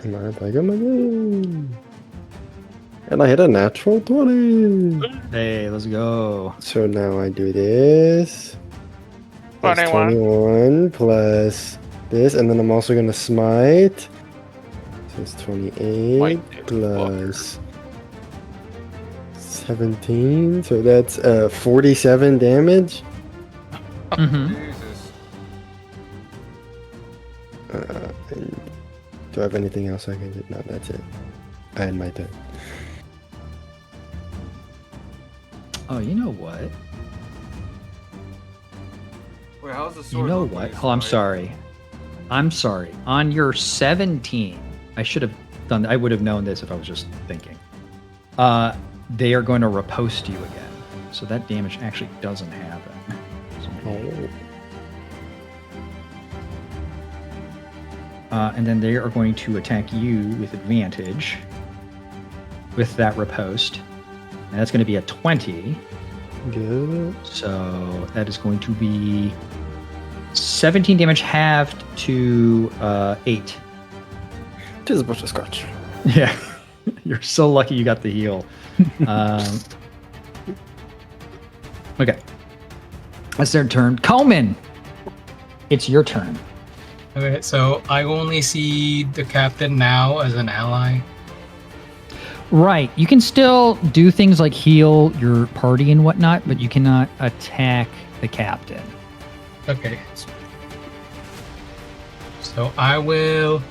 And I attack him again. And I hit a natural 20. Hey, let's go. So now I do this. That's 21 plus this, and then I'm also gonna smite. So it's 28 Smite, plus 17. So that's 47 damage. Mm-hmm. Jesus. And do I have anything else I can do? No, that's it. I had my turn. Oh, you know what? Wait, how's the You sword? know look what? like, Oh, I'm Smite? sorry. I'm sorry. On your 17, I should have done. I would have known this if I was just thinking. They are going to riposte you again, so that damage actually doesn't happen. So maybe- and then they are going to attack you with advantage with that riposte, and that's going to be a 20. Good. So that is going to be 17 damage halved to 8. Tis but a scratch. Yeah, you're so lucky you got the heal. Okay, that's their turn. Coleman, it's your turn. Okay, so I only see the captain now as an ally. Right, you can still do things like heal your party and whatnot, but you cannot attack the captain. Okay. So I will.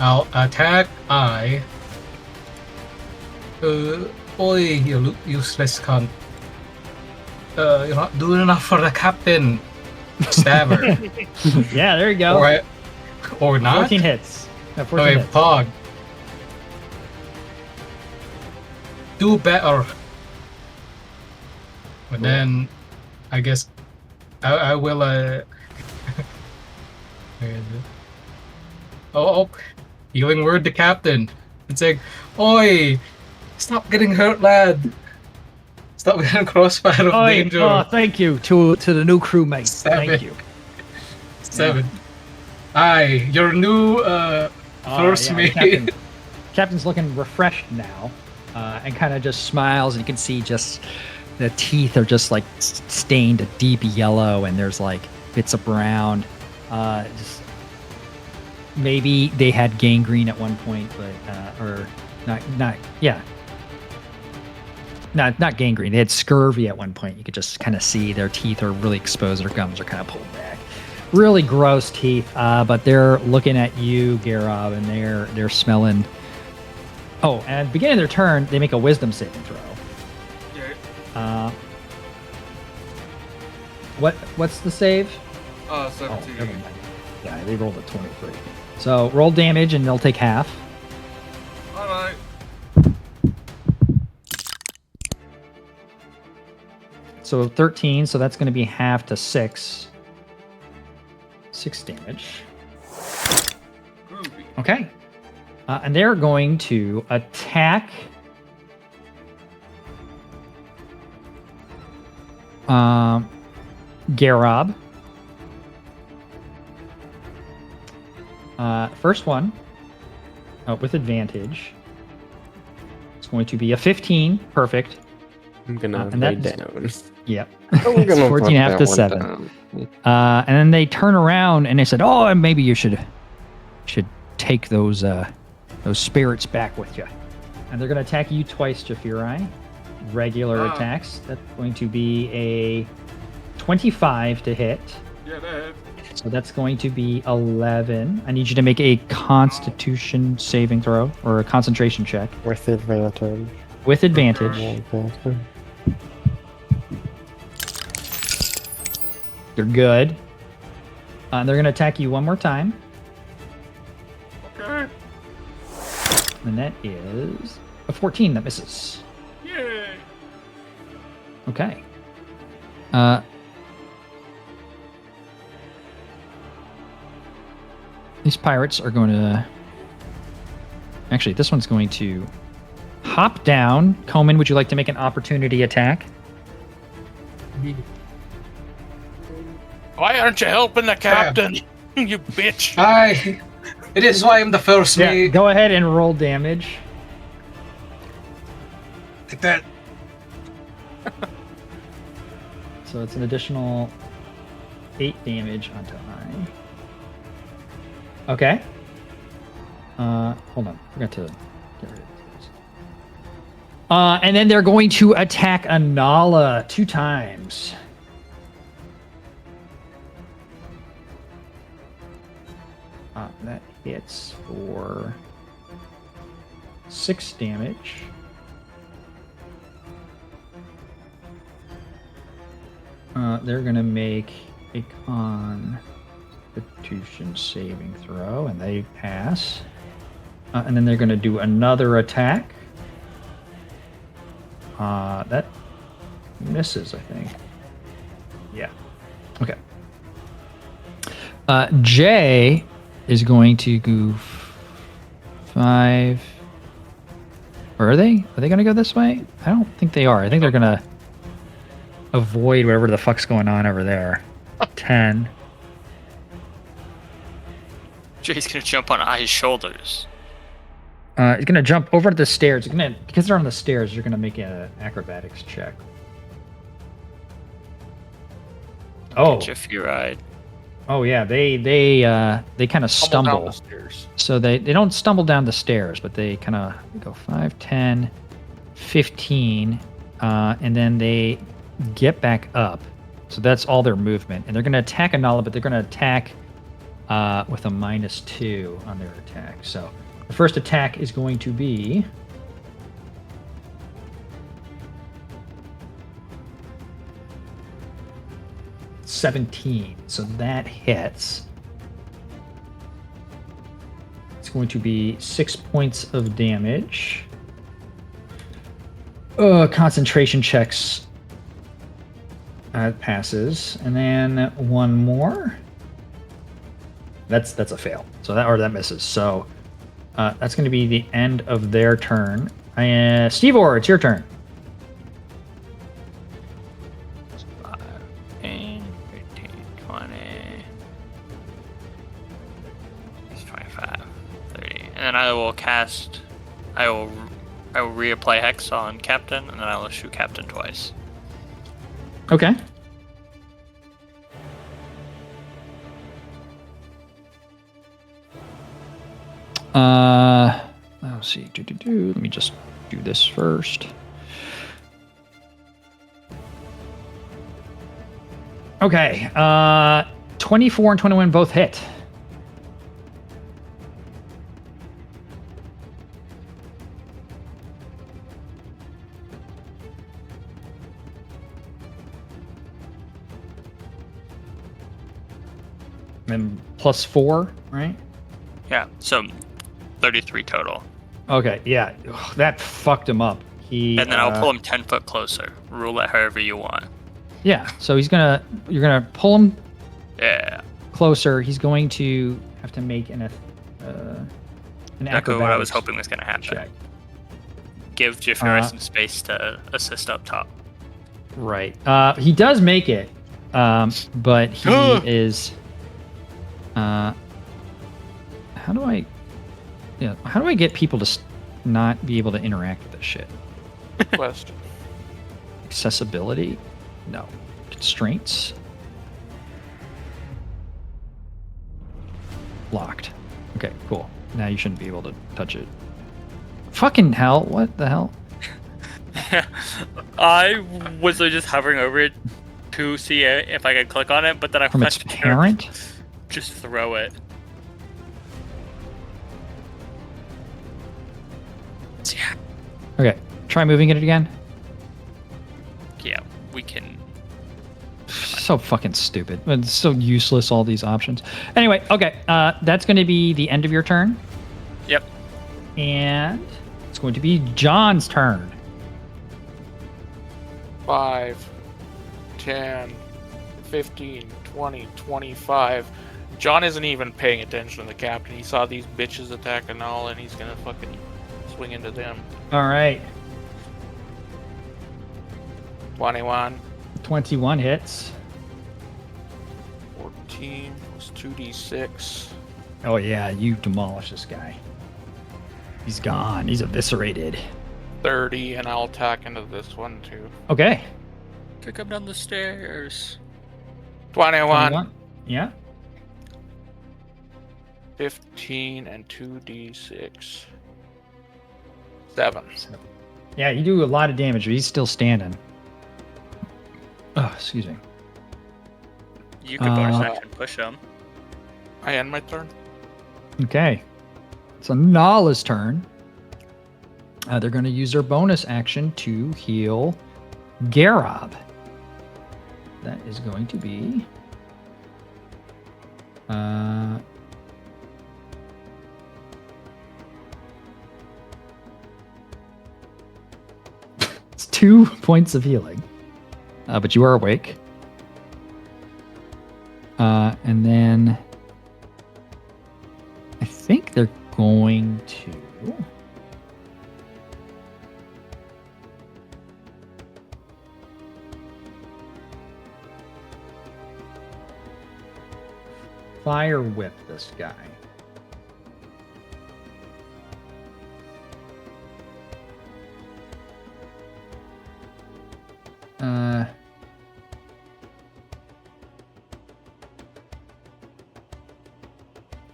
I'll attack I. Oi, you useless cunt. You're not doing enough for the captain. Stabber. Yeah, there you go. or not? 14 hits. 14 Okay, hits. Pog. Do better. But then, I guess, I will. Where is it? Oh, healing word to captain. It's like, oi, stop getting hurt, lad. Stop getting crossfire of Oi, danger. oh, thank you to the new crewmate. 7. Thank you. 7. Aye, your new first yeah, mate. Captain's looking refreshed now, and kind of just smiles, and you can see just the teeth are just like stained a deep yellow, and there's like bits of brown. Just maybe they had gangrene at one point, but or not gangrene. They had scurvy at one point. You could just kind of see their teeth are really exposed. Their gums are kind of pulled back. Really gross teeth. But they're looking at you, Garob, and they're smelling. Oh, and at the beginning of their turn, they make a wisdom saving throw. Yeah. What's the save? 17. Never mind. Yeah, they rolled a 23. So roll damage, and they'll take half. Alright. So 13, so that's going to be half to 6. 6 damage. Groovy. Okay. And they're going to attack Garob. First one, with advantage. It's going to be a 15. Perfect. I'm gonna and lay that- down. Yep. I'm It's gonna 14 put half that to one 7. down. And then they turn around and they said, "Oh, and maybe you should take those spirits back with you." And they're going to attack you twice, Jafirai. Regular Ah. attacks. That's going to be a 25 to hit. Yeah, that. So that's going to be 11. I need you to make a Constitution saving throw or a concentration check With advantage. with advantage. Okay. You're good. And they're going to attack you one more time. Okay. And that is a 14 that misses. Yay. Okay. These pirates are going to... Actually, this one's going to hop down. Coleman, would you like to make an opportunity attack? Why aren't you helping the captain? You bitch. It is why I'm the first mate. Go ahead and roll damage. Like that. So it's an additional 8 damage onto I. Okay. Hold on. Forgot to get rid of this. And then they're going to attack Anala 2 times. That hits for 6 damage. They're going to make a Constitution saving throw, and they pass. And then they're going to do another attack. That misses, I think. Yeah. Okay. Jay is going to go 5. Or are they? Are they going to go this way? I don't think they are. I think they're going to avoid whatever the fuck's going on over there. 10. Jay's gonna jump on Ai's shoulders. He's going to jump over to the stairs. Because they're on the stairs, you're going to make an acrobatics check. Oh. Get you ride. Oh yeah, they kind of Tumble down stumble. the stairs. So they don't stumble down the stairs, but they kind of go 5, 10, 15, and then they get back up. So that's all their movement. And they're going to attack Anala, but they're going to attack with a -2 on their attack. So the first attack is going to be... $17. So that hits. It's going to be 6 points of damage. Concentration checks. Passes, and then one more. That's a fail. So that misses. So that's going to be the end of their turn. Steve Orr, it's your turn. 15, 20, 25, 30. And then I will reapply Hex on Captain, and then I will shoot Captain twice. Okay. Let's see. Let me just do this first. Okay. 24 and 21 both hit. And +4, right? Yeah, so 33 total. Okay, yeah. Ugh, that fucked him up. And then I'll pull him 10 foot closer. Rule it however you want. Yeah, so you're gonna pull him Yeah. closer. He's going to have to make an Exactly what I was acrobatics hoping was going to happen. check. Give Jafira some space to assist up top. Right. He does make it, but he is. How do I get people to not be able to interact with this shit? Quest. Accessibility? No. Constraints? Locked. Okay, cool. Now you shouldn't be able to touch it. Fucking hell, what the hell? I was just hovering over it to see if I could click on it, but then I From its pressed parent? just throw it. Yeah. Okay, try moving it again. Yeah, we can. So fucking stupid. It's so useless, all these options. Anyway, okay, that's going to be the end of your turn. Yep. And it's going to be John's turn. 5, 10, 15, 20, 25. John isn't even paying attention to the captain. He saw these bitches attacking all, and he's gonna fucking swing into them. All right. 21. 21 hits. 14 plus 2d6. Oh, yeah, you demolish this guy. He's gone. He's eviscerated. 30, and I'll attack into this one too. Okay. Kick him down the stairs. 21. Yeah. 15 and 2d6. 7. Yeah, you do a lot of damage, but he's still standing. Oh, excuse me. You could bonus Uh, action push him. I end my turn. Okay. It's Nala's turn. They're going to use their bonus action to heal Garob. That is going to be... it's 2 points of healing. But you are awake. And then... I think they're going to... Fire whip this guy.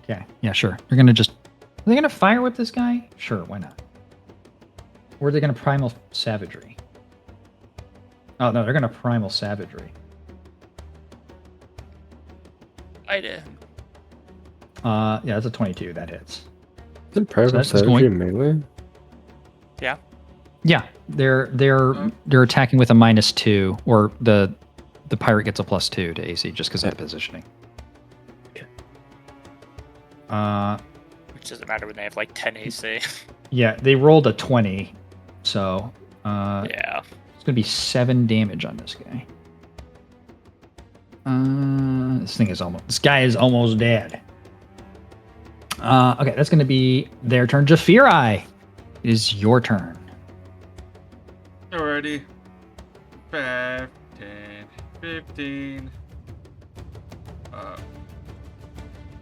Okay, yeah, sure. They're gonna just... Are they gonna fire whip this guy? Sure, why not? Or are they gonna primal savagery? Oh, no, they're gonna primal savagery. I did. Yeah, that's a 22. That hits. Isn't Primal that's Savagery going- melee? Yeah. Yeah, they're attacking with a -2, or the pirate gets a +2 to AC just because of the positioning. Which doesn't matter when they have like 10 AC. Yeah, they rolled a 20, so Yeah. it's gonna be 7 damage on this guy. This guy is almost dead. Okay, that's gonna be their turn. Jafiri, it is your turn. Alrighty. 5, 10, 15.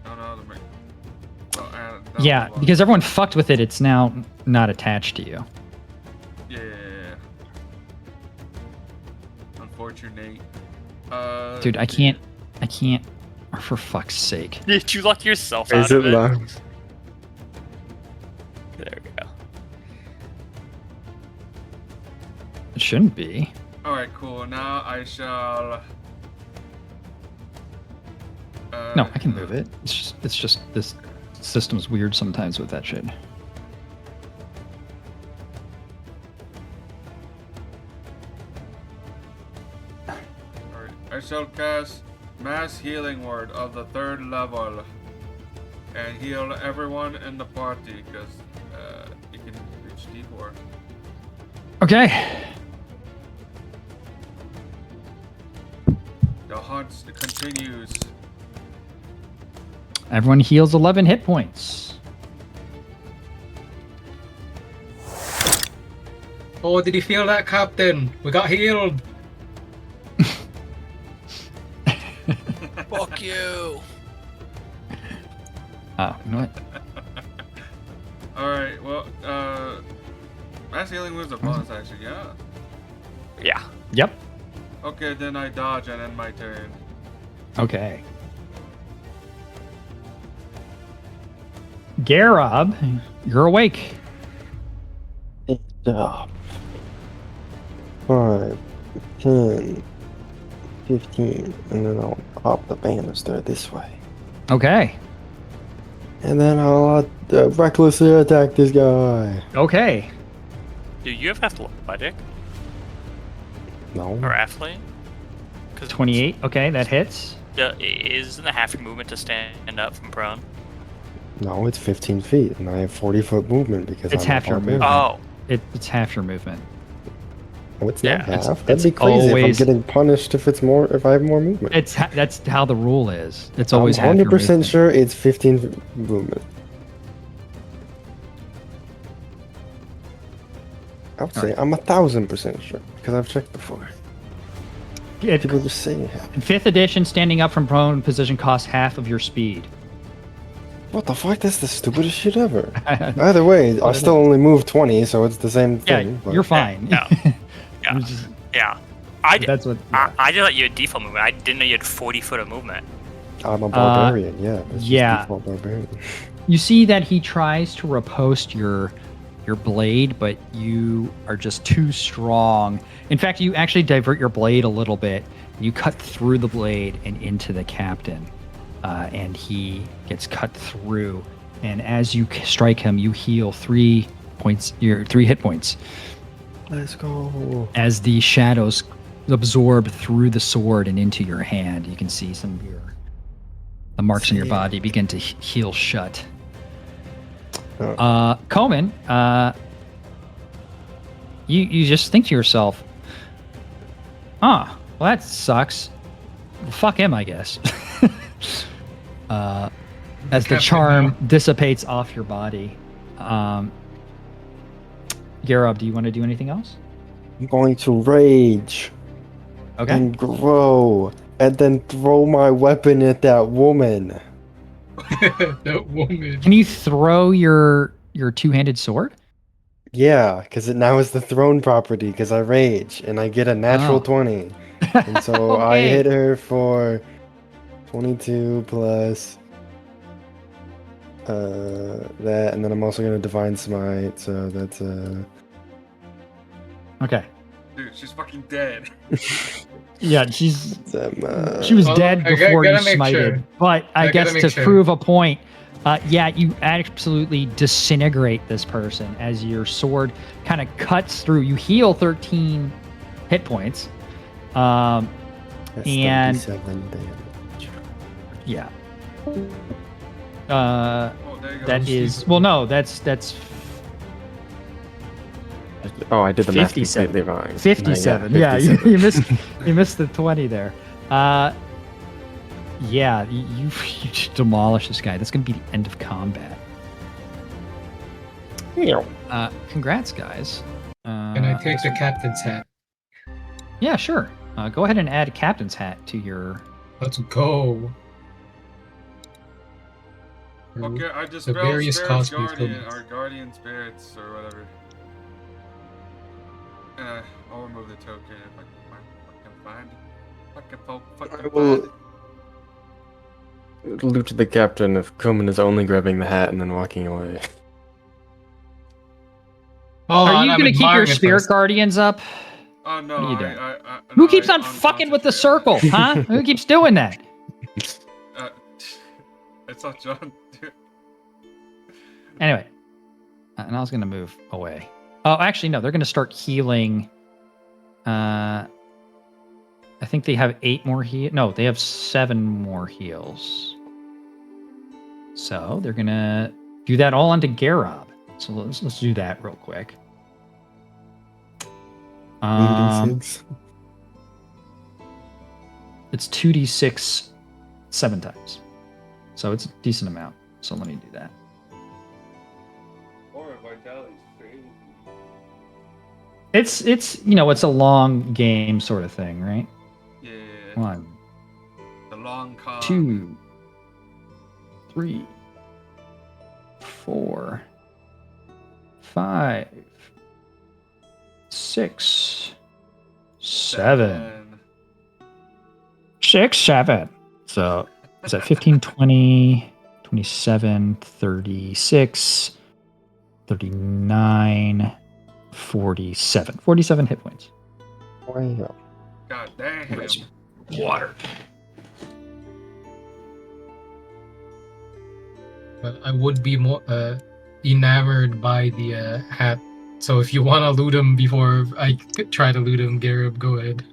No, the Yeah, because everyone fucked with it, it's now not attached to you. Yeah. Unfortunate. Dude, I can't. Oh, for fuck's sake. Did you lock yourself Is out it of it? locked? There we go. It shouldn't be. Alright, cool. Now I shall. No, I can move it. It's just this system's weird sometimes with that shit. Alright, I shall cast Mass Healing Word of the 3rd level and heal everyone in the party because you can reach D4. Okay. The hunt continues. Everyone heals 11 hit points. Oh, did you feel that, Captain? We got healed. Fuck you. Oh, you know what? Alright, well, Mass Healing was a bonus action, yeah. Yeah. Yep. Okay, then I dodge and end my turn. Okay. Garab, you're awake. Uh, 5, 10, 15, and then I'll pop the banister this way. Okay. And then I'll recklessly attack this guy. Okay. Do you have athletic No. or athlete? 28. Okay, that hits. Isn't it half your movement to stand up from prone? No, it's 15 feet, and I have 40-foot movement because It's I'm half a your barbarian. movement. Oh, It's half your movement. Oh, it's Yeah, not it's- half. That'd be it's crazy always- if I'm getting punished if I have more movement. That's how the rule is. It's always I'm half your 100% movement. sure it's 15 movement. I would say Alright. I'm 1,000% sure because I've checked before. People just say it. In 5th edition, standing up from prone position costs half of your speed. What the fuck? That's the stupidest shit ever. Either way, I What it still is. only move 20, so it's the same Yeah, thing. but- you're fine. Yeah. Yeah. It's just- yeah. I did. that's what. Yeah. I just thought you had default movement. I didn't know you had 40 foot of movement. I'm a barbarian, yeah. That's yeah. just default barbarian. You see that he tries to riposte your blade, but you are just too strong. In fact, you actually divert your blade a little bit. You cut through the blade and into the captain, and he gets cut through. And as you strike him, you heal 3 points. Your 3 hit points Let's go. as the shadows absorb through the sword and into your hand. You can see some of the marks on your Sick. body begin to heal shut. Oh. Komen, you just think to yourself, well, that sucks. Well, fuck him, I guess. As the Captain charm dissipates off your body. Garab, do you want to do anything else? I'm going to rage Okay. and grow and then throw my weapon at that woman. That woman. Can you throw your two-handed sword? Yeah, because it now is the throne property because I rage and I get a natural Oh. 20. And so I Okay. hit her for 22 plus that, and then I'm also going to Divine Smite, so that's Okay. Dude, she's fucking dead. Yeah, she's some, she was Well, dead I before you gotta make smited. sure. But I I guess gotta to make sure. prove a point, yeah, you absolutely disintegrate this person as your sword kind of cuts through. You heal 13 hit points. that's and- 37 damage. Yeah. Oh, there you go. That is well, no, that's Oh, I did the math 57. completely wrong. 57. Yeah, Yeah, 57. you missed the 20 there. Yeah, you demolish this guy. That's going to be the end of combat. Congrats, guys. Can I take the captain's hat? Yeah, sure. Go ahead and add a captain's hat to your. Let's go. Okay, I just The spelled various Spirits cosplays Guardian, going. or Guardian Spirits, or whatever. And I'll remove the token if I can find it. I will Loot the captain if Komen is only grabbing the hat and then walking away. Oh, Are you going to keep your spirit guardians up? Oh no, What are you doing? no, Who keeps I on fucking with the unconcentrated. circle, huh? Who keeps doing that? It's not John. Dude. Anyway, and I was going to move away. Oh, actually, no. They're going to start healing. I think they have 8 more heal. No, they have 7 more heals. So they're going to do that all onto Garab. So let's do that real quick. 86. It's 2d6 7 times. So it's a decent amount. So let me do that. Or Vitality's crazy. It's it's a long game sort of thing, right? Yeah. 1, The long con. 2, 3, 4, 5, 6, 7. 6, 7. So is that 15, 20, 27, 36, 39, 47. 47 hit points. Wow. God damn. Water. But I would be more enamored by the hat. So if you want to loot him before I try to loot him, Garib, go ahead.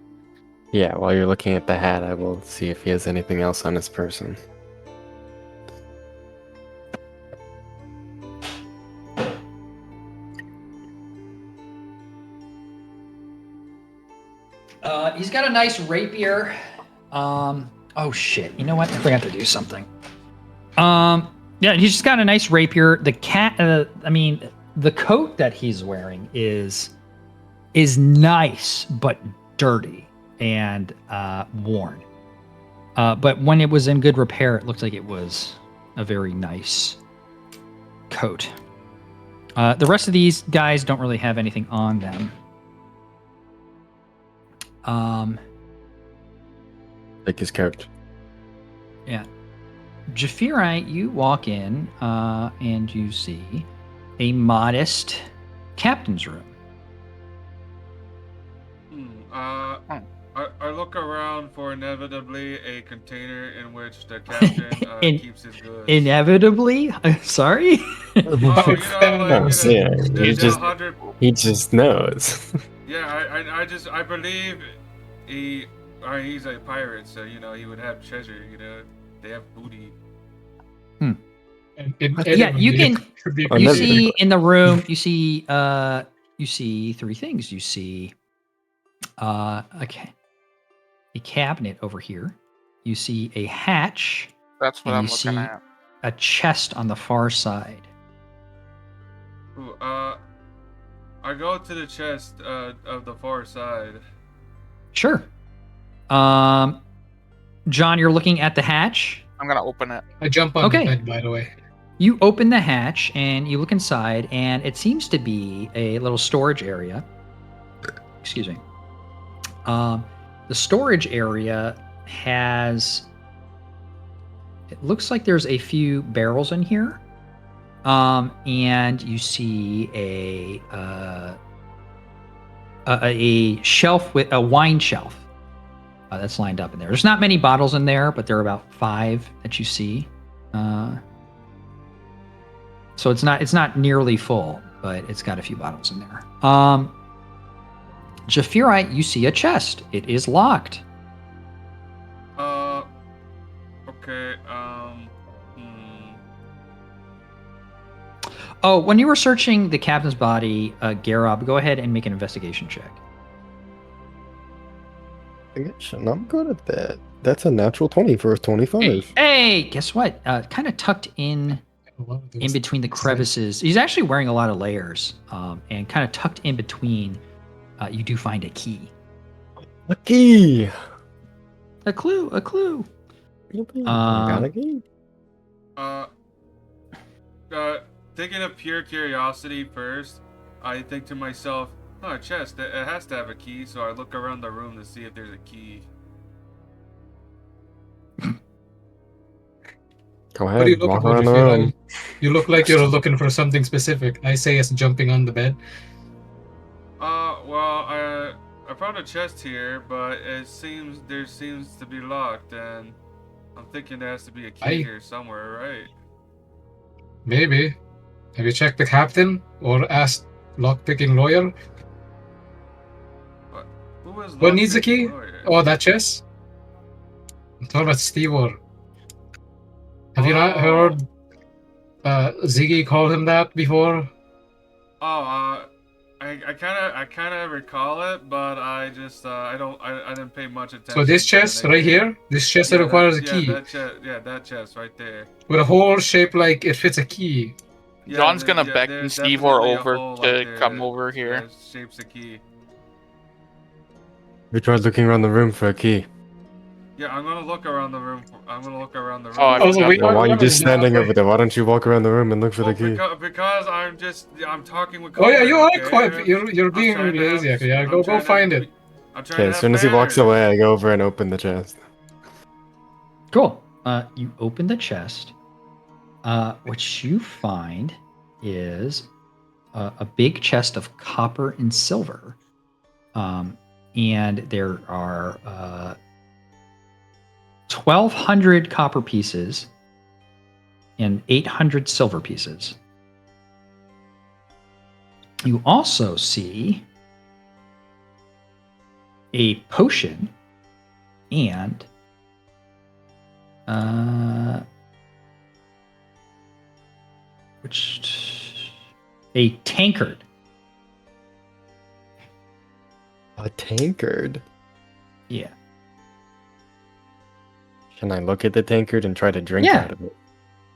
Yeah, while you're looking at the hat, I will see if he has anything else on his person. He's got a nice rapier. Oh shit! You know what? I forgot to do something. Yeah, he's just got a nice rapier. The the coat that he's wearing is nice but dirty and worn. But when it was in good repair, it looked like it was a very nice coat. The rest of these guys don't really have anything on them. Like his coat. Yeah. Jafirite, you walk in and you see a modest captain's room. I look around for inevitably a container in which the captain keeps his goods. Inevitably? Sorry? He just knows. Yeah, I believe he's a pirate, so he would have treasure. They have booty. Yeah, you can. You see in the room. You see 3 things. You see, a cabinet over here. You see a hatch. That's what and I'm you looking see at. a chest on the far side. Ooh, I go to the chest of the far side. Sure. John, you're looking at the hatch. I'm gonna open it. I jump on the bed, by the way. You open the hatch and you look inside, and it seems to be a little storage area. Excuse me. The storage area has. It looks like there's a few barrels in here, and you see a shelf with a wine shelf that's lined up in there. There's not many bottles in there, but there are about 5 that you see. So it's not nearly full, but it's got a few bottles in there. Jafirite, you see a chest. It is locked. Okay. Oh, when you were searching the captain's body, Garab, go ahead and make an investigation check. I'm good at that. That's a natural 20 for a 25. Hey, guess what? Kind of tucked in between the crevices. He's actually wearing a lot of layers, and kind of tucked in between, you do find a key. A key. A clue. Got a key. Thinking of pure curiosity first, I think to myself, a chest, it has to have a key, so I look around the room to see if there's a key. Go What are you ahead, looking walk for? around the room. You look like you're looking for something specific. I say as jumping on the bed. Well, I found a chest here, but there seems to be locked, and I'm thinking there has to be a key here somewhere, right? Maybe. Have you checked the captain or asked lockpicking lawyer? What needs a key? Lawyer? Oh, that chest? I'm talking about Stevor. Have you not heard Ziggy call him that before? I kind of recall it, but I didn't pay much attention. So this chest right here, this chest that requires a key. That chest right there. With a hole shaped like it fits a key. John's gonna beckon Stevor over to come over here. Shapes a key. We tried looking around the room for a key. Yeah, I'm gonna look around the room. Oh, why are you just standing over there? Why don't you walk around the room and look for the key? Because I'm talking with. Oh yeah, you are quite. You're being lazy. Yeah, go find it. I'm trying Okay, to as have soon as he walks manners. away, I go over and open the chest. Cool. You open the chest. What you find is a big chest of copper and silver. And there are 1,200 copper pieces and 800 silver pieces. You also see a potion and a tankard. A tankard? Yeah. Can I look at the tankard and try to drink Yeah. out of it?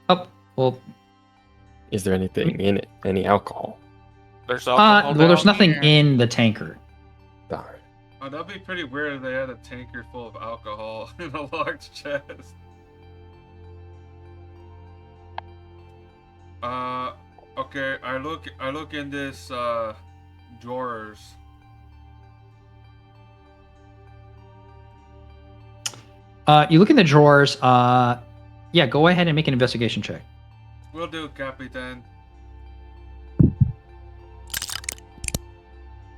Oh, well, Is there anything in it? Any alcohol? There's alcohol well, there's down nothing here. in the tankard. Darn. Oh, that'd be pretty weird if they had a tankard full of alcohol in a large chest. Okay, I look in this drawers. You look in the drawers. Yeah, go ahead and make an investigation check. Will do, Capitan.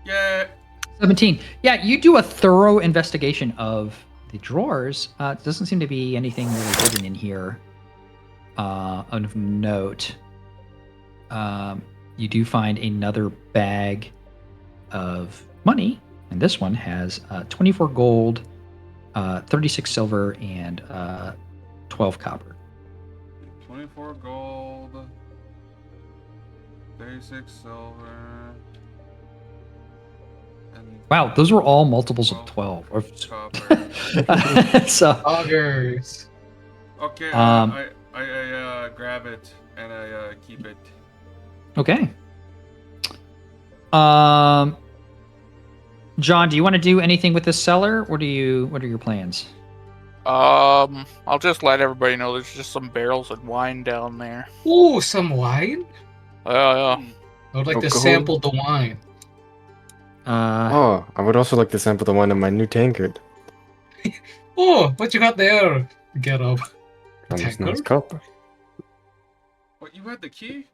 Yeah. 17. Yeah, you do a thorough investigation of the drawers. It doesn't seem to be anything really hidden in here of note. You do find another bag of money, and this one has 24 gold, 36 silver, and 12 copper. 24 gold, 36 silver, and Wow, those were all multiples of 12. copper. So, Augers. Okay, Um, I grab it and I keep it. okay. John, do you want to do anything with this cellar? What are your plans? I'll just let everybody know there's just some barrels of wine down there. Ooh, some wine? Yeah. I would like to Alcohol? sample the wine. Oh, I would also like to sample the wine in my new tankard. Oh, what you got there? Get up. From this nice Tankard? cup. What, you had the key?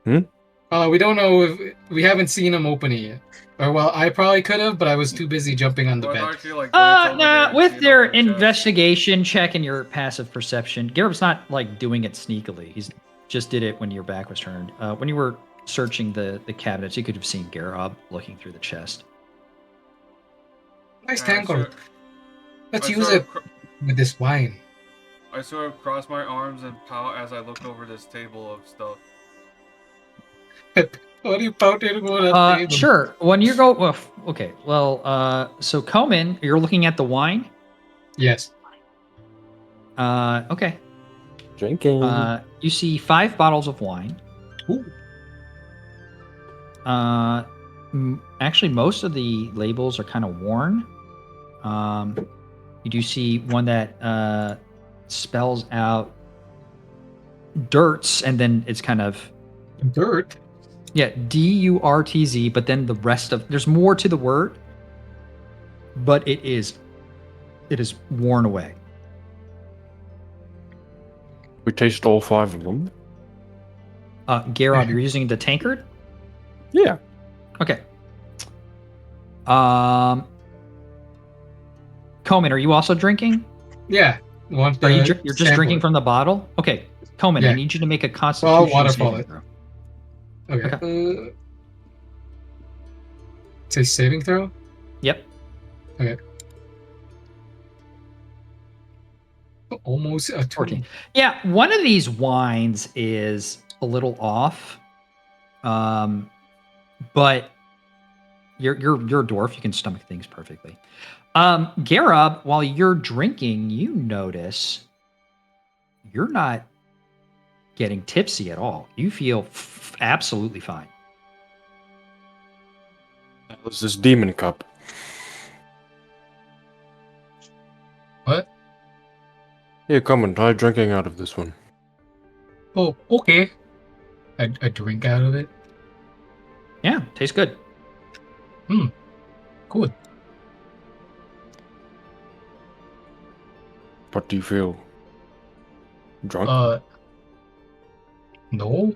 We don't know if we haven't seen him open it yet. Or well, I probably could have, but I was too busy jumping on the Well, bed. I feel like glance over there Nah, and with see it your open chest. investigation check and your passive perception, Garrett's not like doing it sneakily. He's just did it when your back was turned. When you were searching the cabinets, you could have seen Garrett looking through the chest. Nice I tankard. Let's I use sort it of cr- with this wine. I sort of cross my arms and pout as I look over this table of stuff. What are you pouting about that table? Sure. When you go, well, okay. Well, so Coleman, you're looking at the wine. Yes. Okay. Drinking. You see 5 bottles of wine. Ooh. Actually, most of the labels are kind of worn. You do see one that spells out dirts, and then it's kind of Dirt. yeah, DURTZ. But then the rest of there's more to the word, but it is worn away. We taste all 5 of them. Garrod, you're using the tankard. Yeah. Okay. Coleman, are you also drinking? Yeah. Want Are you? the You're just drinking from the bottle. Okay, Coleman, I Yeah. need you to make a Constitution waterfall saving it. throw. Okay. Say saving throw? Yep. Almost a 14. 20. Yeah, one of these wines is a little off. But you're a dwarf, you can stomach things perfectly. Garab, while you're drinking, you notice you're not getting tipsy at all. You feel absolutely fine. That was this demon cup. What? Here, come and try drinking out of this one. Oh, okay. I drink out of it. Yeah, tastes good. Good. What do you feel? Drunk? No.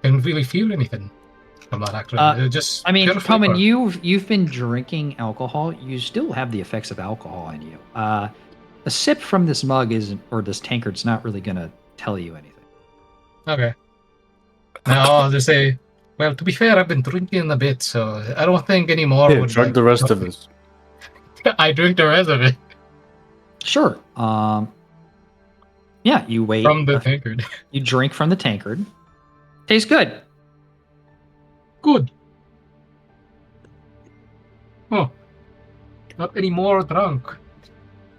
Didn't really feel anything from that actually. Just I mean, pure Coleman, flavor. you've been drinking alcohol. You still have the effects of alcohol in you. A sip from this mug isn't, or this tankard's not really gonna tell you anything. Okay. Now I'll just say, well, to be fair, I've been drinking a bit, so I don't think any more Yeah, would drug like. the rest of us. I drink the rest of it Sure. Yeah, you wait. from the tankard. You drink from the tankard. Tastes good. Good. Oh, not any more drunk.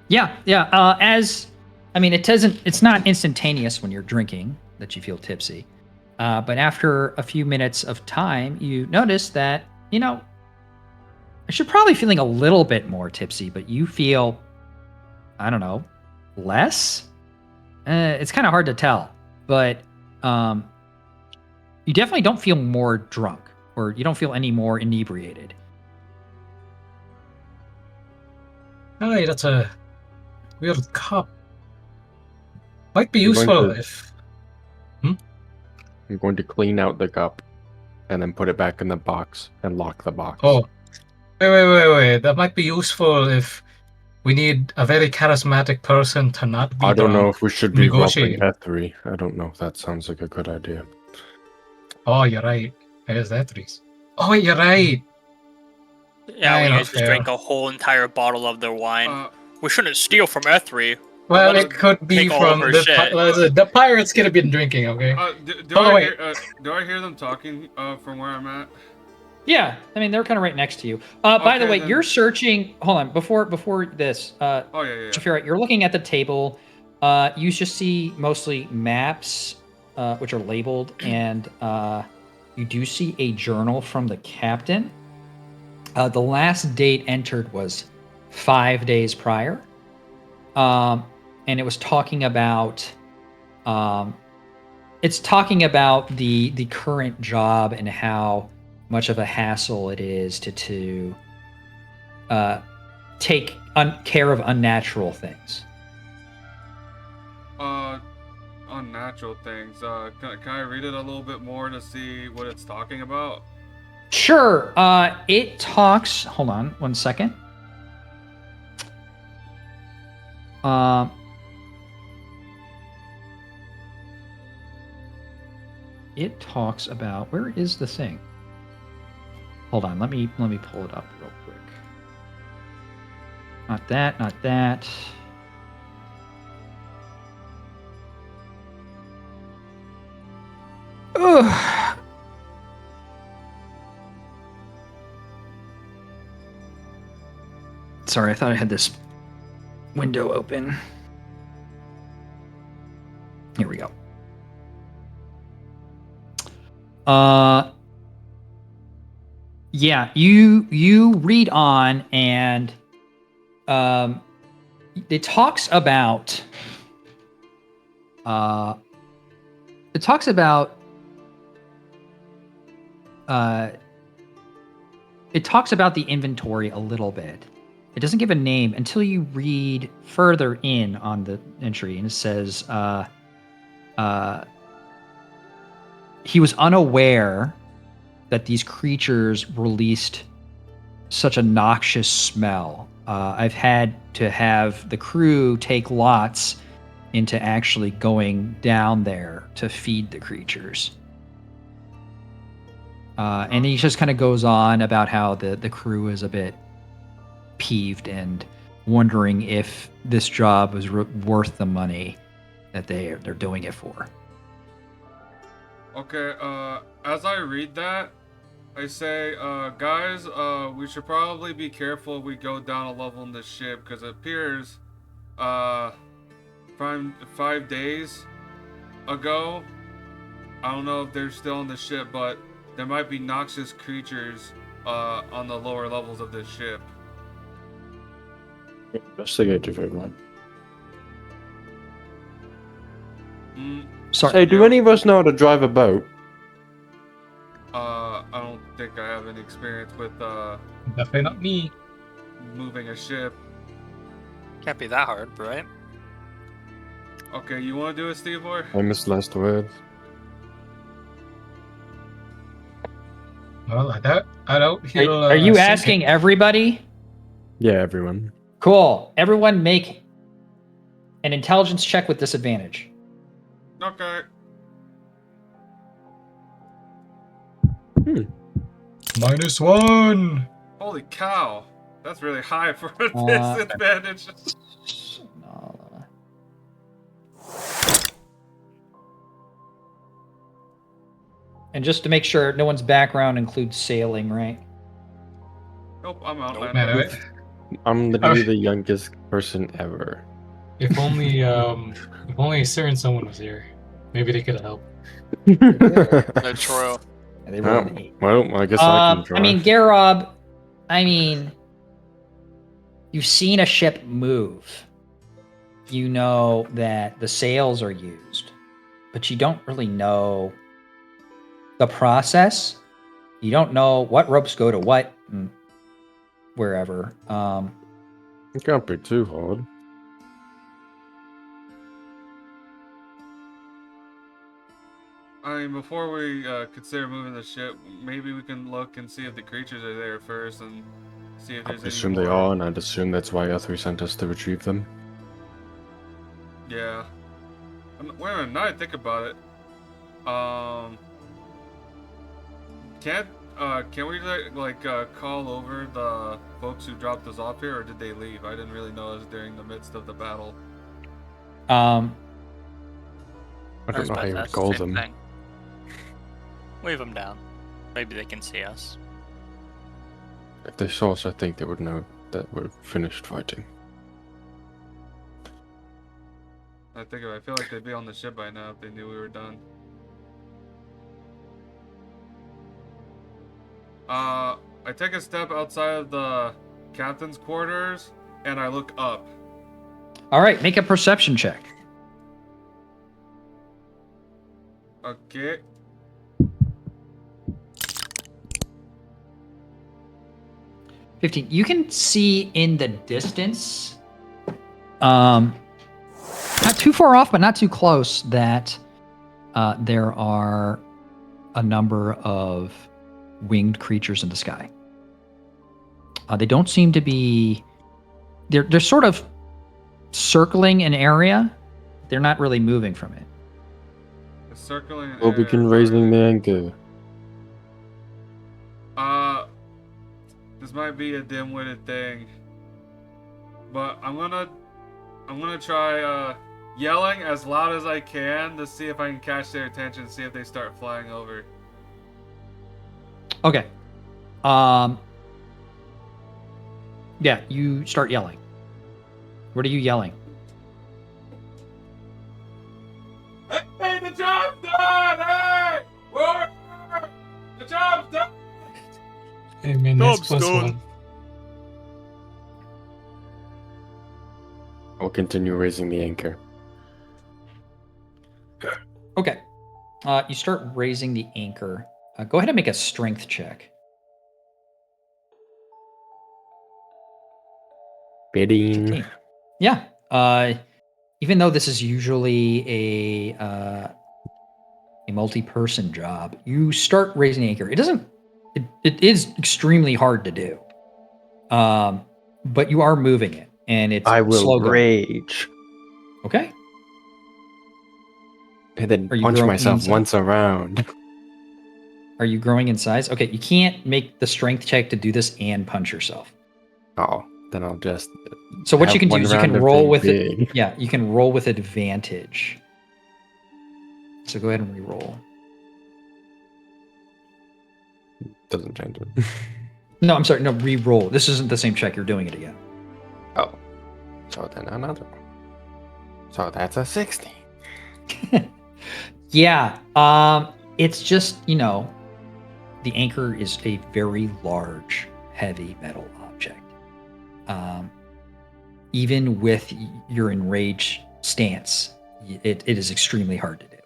Yeah. It's not instantaneous when you're drinking that you feel tipsy. But after a few minutes of time, you notice that, I should probably feeling a little bit more tipsy, but you feel, I don't know, less? It's kind of hard to tell, but you definitely don't feel more drunk, or you don't feel any more inebriated. Hey, that's a weird cup. Might be You're going useful to- if. I'm going to clean out the cup and then put it back in the box and lock the box. Oh, wait. That might be useful if we need a very charismatic person to not be I don't know drunk. if we should be Negotiate. robbing Ethri. I don't know if that sounds like a good idea. Oh, you're right. There's that reason. Oh, wait, you're right. Yeah, I we know, guys just fair. drank a whole entire bottle of their wine. We shouldn't steal from Ethri. Well, Let it us could be take all from of her the shit. the pirates could have been drinking. Okay. Oh, wait. Do I hear them talking from where I'm at? Yeah, I mean they're kind of right next to you. By the Okay, way, then. you're searching. Hold on, before this, Oh yeah. Shafira, you're looking at the table. You just see mostly maps, which are labeled, and you do see a journal from the captain. The last date entered was 5 days prior, and it was talking about. It's talking about the current job and how much of a hassle it is to take care of unnatural things. Unnatural things. Can I read it a little bit more to see what it's talking about? Sure. It talks. Hold on, 1 second. It talks about, where is the thing? Hold on, let me pull it up real quick. Not that. Ugh. Sorry, I thought I had this window open. Here we go. Yeah, you read on, and it talks about the inventory a little bit. It doesn't give a name until you read further in on the entry, and it says he was unaware that these creatures released such a noxious smell. I've had to have the crew take lots into actually going down there to feed the creatures. And he just kind of goes on about how the crew is a bit peeved and wondering if this job was worth the money that they're doing it for. Okay, as I read that, I say, guys, we should probably be careful if we go down a level in this ship, because it appears, 5 days ago, I don't know if they're still on the ship, but there might be noxious creatures, on the lower levels of this ship. Investigate if you want. Sorry. Hey, do any of us know how to drive a boat? I don't think I have any experience with Definitely not me. moving a ship. Can't be that hard, right? Okay, you want to do it, Steve? Or Famous last words. Well, I doubt Are, he'll. are you sink asking it. everybody? Yeah, everyone. Cool. Everyone make an intelligence check with disadvantage. okay. -1. Holy cow, that's really high for a Uh, disadvantage. And just to make sure, no one's background includes sailing, right? Nope, I'm out. Nope. man. Alright. I'm literally the youngest person ever. If only a certain someone was here, maybe they could help. That's true. Yeah, they rolled an Oh, 8. well, I guess I can try. I mean, Garob, you've seen a ship move. You know that the sails are used, but you don't really know the process. You don't know what ropes go to what, wherever. It can't be too hard. I mean, before we consider moving the ship, maybe we can look and see if the creatures are there first and see if I there's any assume more. they are, and I'd assume that's why Guthrie sent us to retrieve them. Yeah. Wait a minute, now I think about it. Can we call over the folks who dropped us off here, or did they leave? I didn't really notice during the midst of the battle. I I don't was know how about you to would ask the call same them. thing. Wave them down. Maybe they can see us. If they saw us, I think they would know that we're finished fighting. I feel like they'd be on the ship by now if they knew we were done. I take a step outside of the captain's quarters and I look up. All right, make a perception check. Okay. You can see in the distance, not too far off, but not too close, that there are a number of winged creatures in the sky. They don't seem to be. They're sort of circling an area. They're not really moving from it. The circling. We'll begin raising the anchor. This might be a dim-witted thing, but I'm gonna try yelling as loud as I can to see if I can catch their attention, see if they start flying over. Okay. Yeah, you start yelling. What are you yelling? Hey, the job's done! Hey! Whoa! The job's done! Hey man, that's Job's done. +1. I'll continue raising the anchor. Okay. You start raising the anchor. Go ahead and make a strength check. Bidding. 15. Yeah. Even though this is usually a multi-person job, you start raising the anchor. It is extremely hard to do. But you are moving it, and it's I will slow going. rage. Okay. And then Are you punch growing myself inside? once around. Are you growing in size? Okay, you can't make the strength check to do this and punch yourself. Oh, then I'll just. So what you have can do one is you can round of roll being with it. big. Yeah, you can roll with advantage. So go ahead and re-roll. Doesn't change it. No, I'm sorry. No, re-roll. This isn't the same check. You're doing it again. Oh. So then another one. So that's a 60. Yeah. It's just, the anchor is a very large, heavy metal object. Even with your enraged stance, it is extremely hard to do.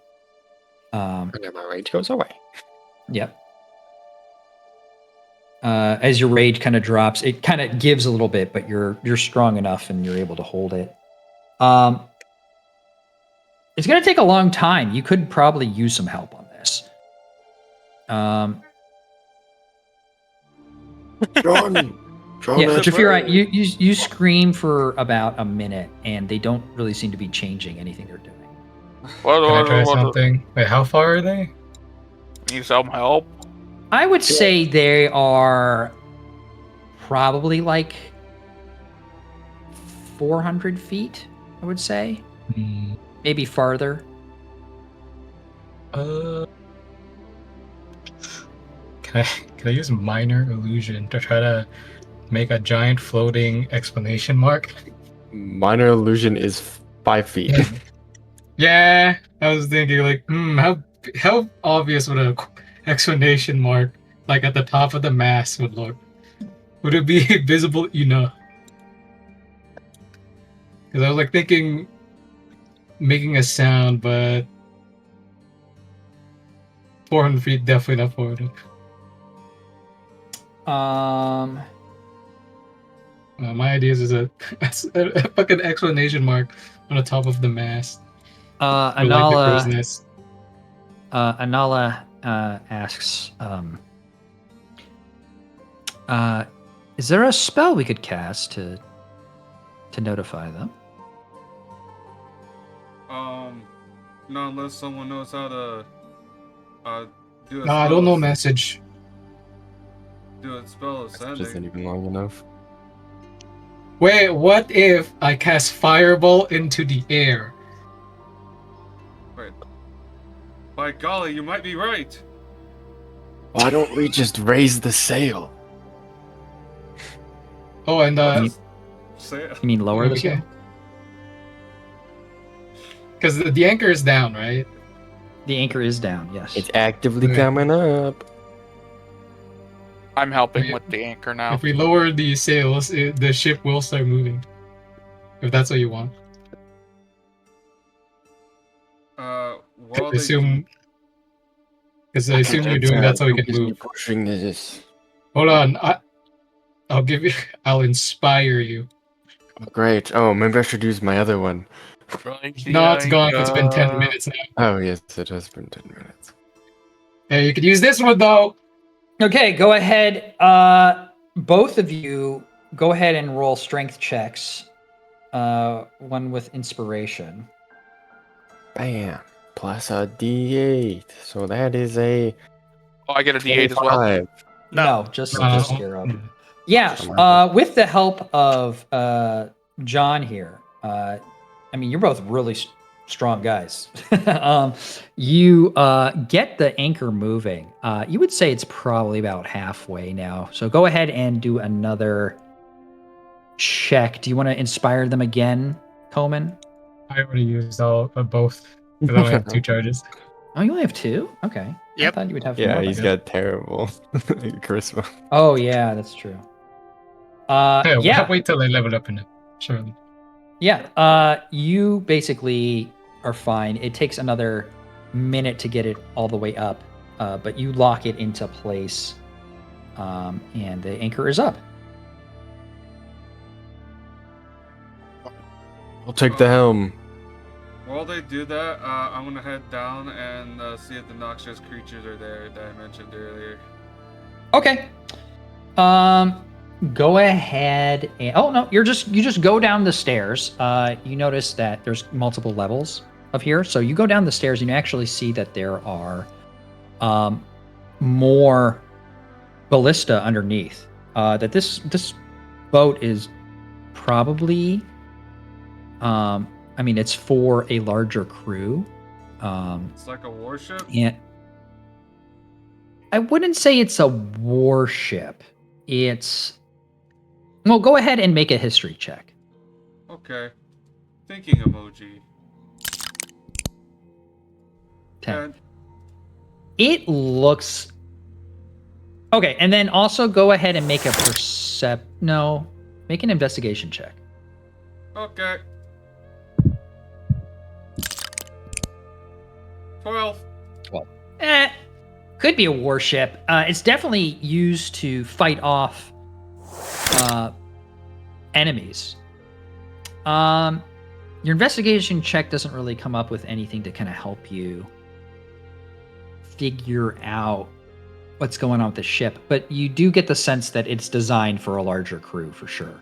And then my rage goes away. Yep. as your rage kind of drops, it kind of gives a little bit, but you're strong enough and you're able to hold it. It's going to take a long time. You could probably use some help on this. John, Yeah, that's Jafira, right. you scream for about a minute, and they don't really seem to be changing anything they're doing. What, Can I try what, something? Wait, how far are they? Need some help? I would say they are probably like 400 feet, I would say. Maybe farther. Can I use minor illusion to try to make a giant floating exclamation mark? Minor illusion is 5 feet. Yeah, I was thinking like, how obvious would a exclamation mark like at the top of the mast would look? Would it be visible enough? Because I was like thinking making a sound, but 400 feet definitely not 400. My idea is a fucking exclamation mark on the top of the mast. Or like the crow's nest. Anala asks, is there a spell we could cast to notify them? No, unless someone knows how to do a No, I don't know message. Do a spell of Just sending. isn't even long enough. Wait, what if I cast Fireball into the air? Wait. By golly, you might be right. Why don't we just raise the sail? Oh, and Say You mean lower the sail? because the anchor is down, right? The anchor is down, yes. It's actively Okay. coming up. I'm helping Yeah. with the anchor now. If we lower the sails, the ship will start moving. If that's what you want. While I they assume, because I assume you're doing that so we can Busy move. pushing this. Hold on, I'll give you. I'll inspire you. Oh, great. Oh, maybe I should use my other one. No, it's gone. It's been 10 minutes now. Oh, yes, it has been 10 minutes. Hey, you could use this one though. Okay, go ahead. Both of you, go ahead and roll strength checks. One with inspiration. Bam. Plus a D8. So that is a Oh, I get a D8 as well. 25. No, just Uh, Scarab. Yeah, with the help of John here, I mean, you're both really strong guys. You get the anchor moving. You would say it's probably about halfway now. So go ahead and do another check. Do you want to inspire them again, Coleman? I already used all both because I only have 2 charges. Oh, you only have 2? Okay. Yep. I thought you would have Yeah, more. he's got terrible charisma. Oh, yeah, that's true. Yeah, wait till I level up in it. Surely. Yeah, you basically are fine. It takes another minute to get it all the way up, but you lock it into place, and the anchor is up. I'll take the helm. While they do that, I'm gonna head down and see if the noxious creatures are there that I mentioned earlier. Okay. Go ahead and no, you just go down the stairs. You notice that there's multiple levels of here, so you go down the stairs and you actually see that there are more ballista underneath. That this boat is probably I mean, it's for a larger crew. It's like a warship. And I wouldn't say it's a warship. Well, go ahead and make a history check. Okay. Thinking emoji. 10. It looks okay, and then also go ahead and make a make an investigation check. Okay. 12. Could be a warship. It's definitely used to fight off enemies. Your investigation check doesn't really come up with anything to kind of help you figure out what's going on with the ship, but you do get the sense that it's designed for a larger crew for sure.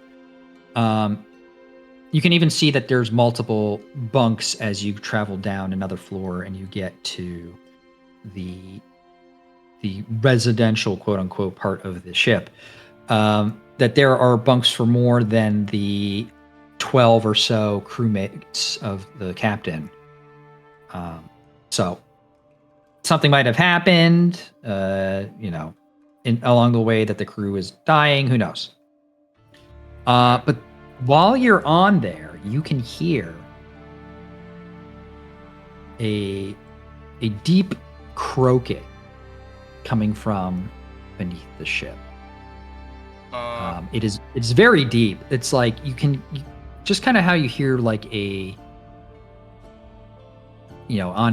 You can even see that there's multiple bunks as you travel down another floor and you get to the residential quote unquote part of the ship. That there are bunks for more than the 12 or so crewmates of the captain. So something might have happened, along the way that the crew is dying. Who knows? But while you're on there, you can hear a deep croaking coming from beneath the ship. It's very deep. It's like just kind of how you hear like on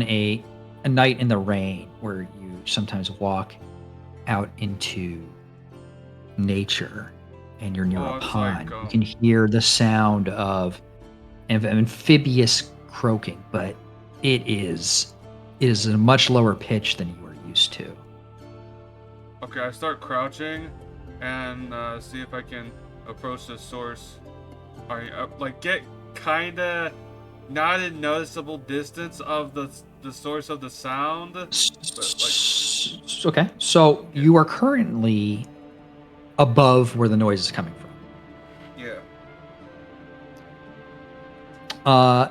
a night in the rain where you sometimes walk out into nature and you're near a pond. You can hear the sound of amphibious croaking, but it is a much lower pitch than you were used to. Okay, I start crouching and see if I can approach the source. Get kinda not in noticeable distance of the source of the sound. Okay, so you are currently above where the noise is coming from. Yeah.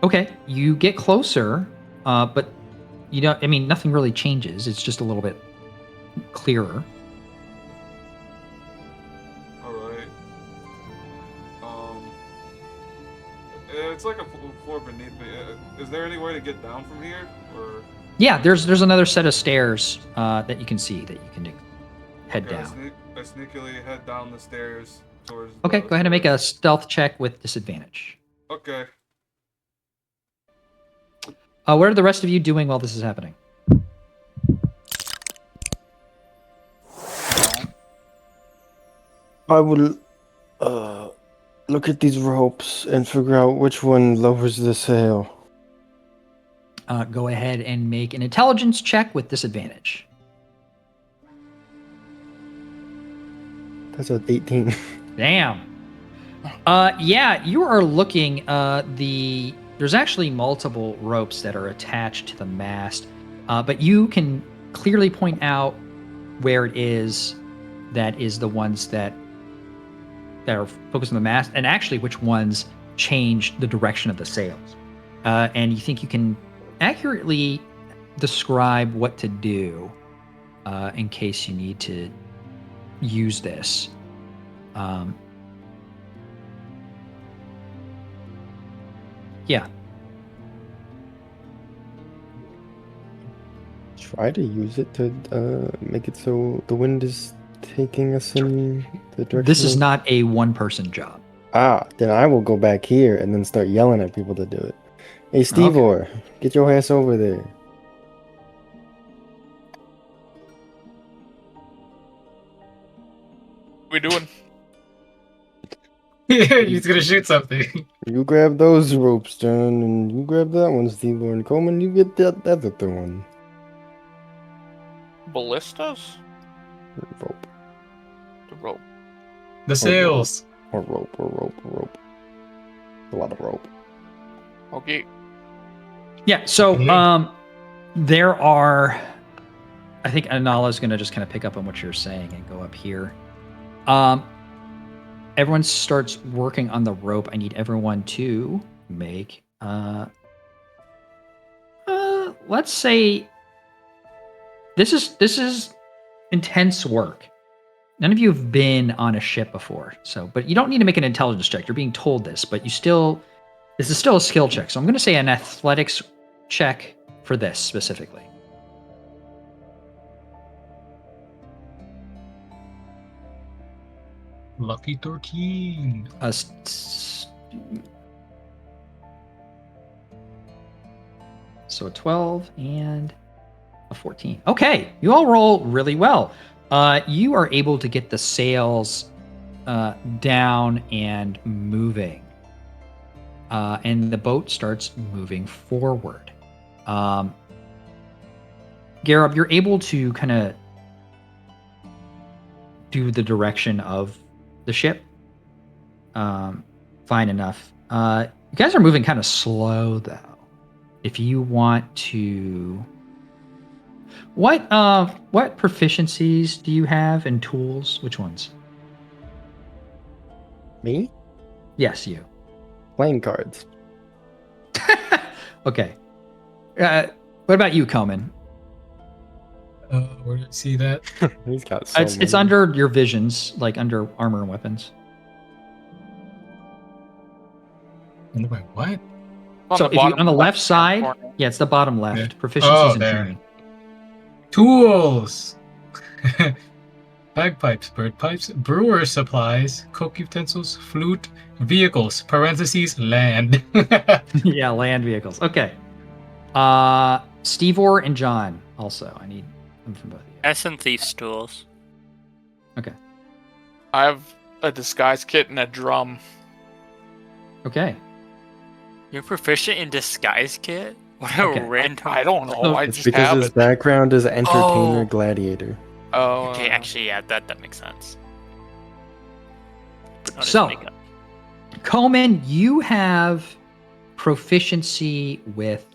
Okay, you get closer, but nothing really changes. It's just a little bit clearer. Alright. It's like a floor beneath me. Is there any way to get down from here? Or yeah, there's another set of stairs that you can see that you can head down. I sneakily head down the stairs towards. Okay, go ahead and make a stealth check with disadvantage. Okay. What are the rest of you doing while this is happening? I will look at these ropes and figure out which one lowers the sail. Go ahead and make an intelligence check with disadvantage. That's an 18. Damn. Yeah, you are looking. There's actually multiple ropes that are attached to the mast, but you can clearly point out where it is. That is the ones that are focused on the mast, and actually which ones change the direction of the sails. And you think you can accurately describe what to do in case you need to use this. Yeah. Try to use it to make it so the wind is taking us in the direction. This is not a one-person job. Then I will go back here and then start yelling at people to do it. Hey, Stevor, get your ass over there. We doing? He's gonna shoot something. You grab those ropes, John, and you grab that one, Stevor, and Coleman, you get that other one. Ballistas? Rope. The rope. The sails. Or rope. A lot of rope. Okay. Yeah, so there are, I think Anala's going to just kind of pick up on what you're saying and go up here. Everyone starts working on the rope. I need everyone to make, let's say, this is intense work. None of you have been on a ship before, but you don't need to make an intelligence check. You're being told this, but this is still a skill check. So I'm going to say an athletics check for this specifically. Lucky 13. So a 12 and A 14. Okay, you all roll really well. You are able to get the sails down and moving. And the boat starts moving forward. Gareb, you're able to kind of do the direction of the ship. Fine enough. You guys are moving kind of slow, though. If you want to... What proficiencies do you have in tools? Which ones? Me? Yes, you. Playing cards. Okay. What about you, Komen? Where did I see that? He's got so It's many. under your visions, like under armor and weapons. And wait, what? So if you on the left side, corner. yeah, it's the bottom left. Yeah. Proficiencies Oh, and there. training. Tools! Bagpipes, bird pipes, brewer supplies, cook utensils, flute, vehicles, parentheses, land. Yeah, land vehicles. Okay. Stevor and John also. I need them from both of you. S and thief's tools. Okay. I have a disguise kit and a drum. Okay. You're proficient in disguise kit? What a Okay. random. I don't know. I It's just because have his it. background is entertainer Oh. gladiator. Oh, Okay, actually, yeah, that makes sense. I'll just So- make up. Komen, you have proficiency with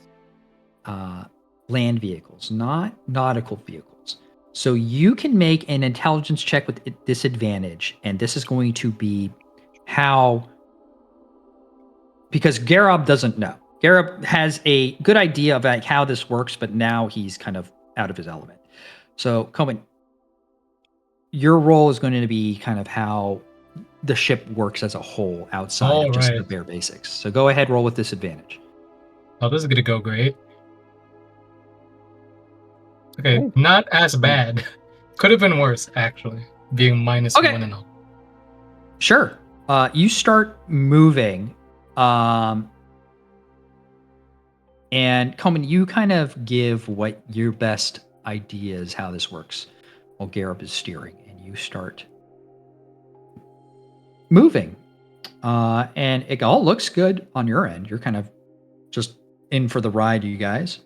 land vehicles, not nautical vehicles. So you can make an intelligence check with disadvantage, and this is going to be how, because Gareb doesn't know. Gareb has a good idea of like how this works, but now he's kind of out of his element. So Komen, your role is going to be kind of how the ship works as a whole outside of just the Alright. bare basics. So go ahead, roll with disadvantage. Oh, this is gonna go great. Okay, Oh. not as bad. Could have been worse, actually. Being minus Okay. 1 and all. Sure. You start moving. And Komen, you kind of give what your best idea is how this works while Gareb is steering. And you start moving. And it all looks good on your end. You're kind of just in for the ride, you guys.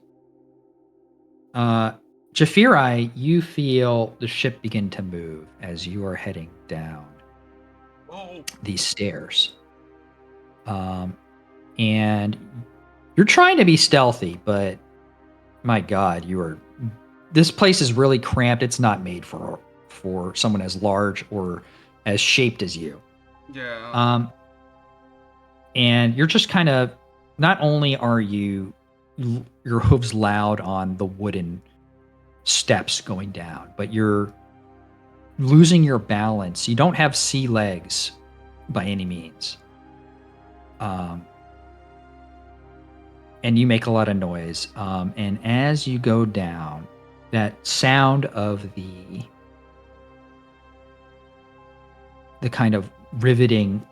Jafiri, you feel the ship begin to move as you are heading down these stairs. And you're trying to be stealthy, but my God, this place is really cramped. It's not made for someone as large or as shaped as you. Yeah. And you're just kind of, not only are your hooves loud on the wooden steps going down, but you're losing your balance. You don't have sea legs by any means. And you make a lot of noise. And as you go down, that sound of the kind of riveting,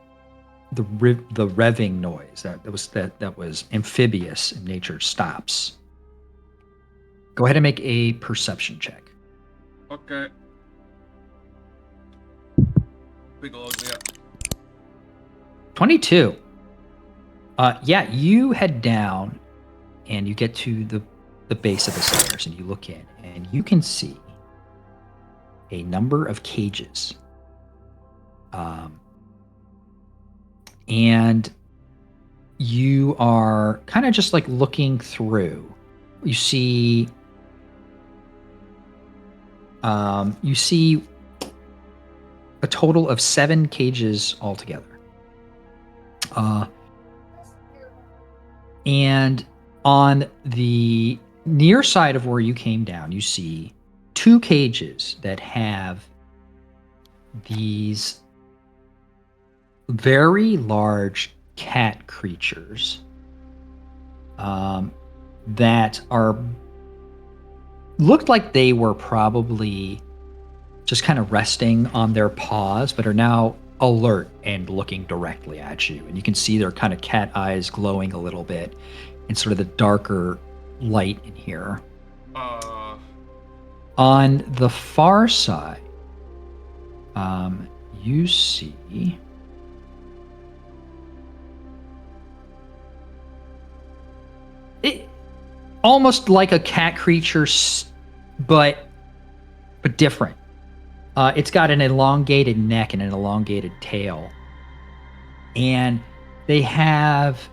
the revving noise that was amphibious in nature stops. Go ahead and make a perception check. Okay. Big ol' ugly. 22. Yeah, you head down and you get to the base of the stairs and you look in and you can see a number of cages. And you are kind of just like looking through. You see a total of 7 cages altogether. And on the near side of where you came down, you see 2 cages that have these very large cat creatures that looked like they were probably just kind of resting on their paws, but are now alert and looking directly at you. And you can see their kind of cat eyes glowing a little bit in sort of the darker light in here. On the far side, you see it almost like a cat creature, but different. It's got an elongated neck and an elongated tail, and they have.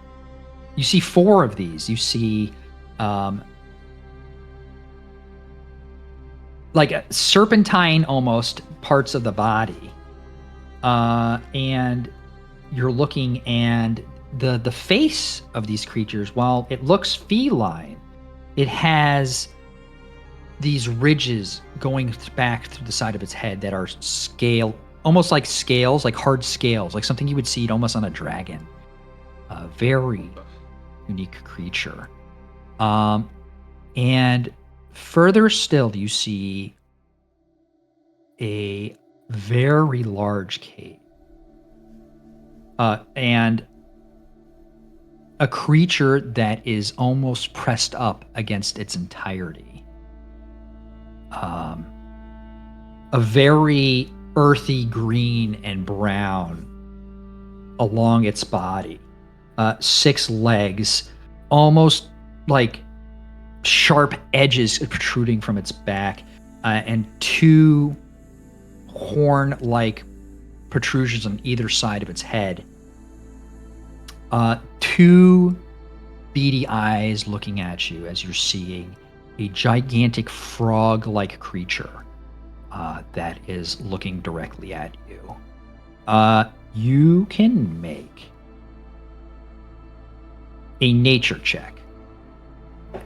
You see 4 of these. You see, like a serpentine almost parts of the body, and you're looking, and the face of these creatures, while it looks feline, it has these ridges going back through the side of its head that are almost like scales, like hard scales, like something you would see almost on a dragon. A very unique creature. And further still, you see a very large cave. And a creature that is almost pressed up against its entirety. A very earthy green and brown along its body. 6 legs, almost like sharp edges protruding from its back, and 2 horn-like protrusions on either side of its head. 2 beady eyes looking at you as you're seeing a gigantic frog-like creature that is looking directly at you. You can make a nature check,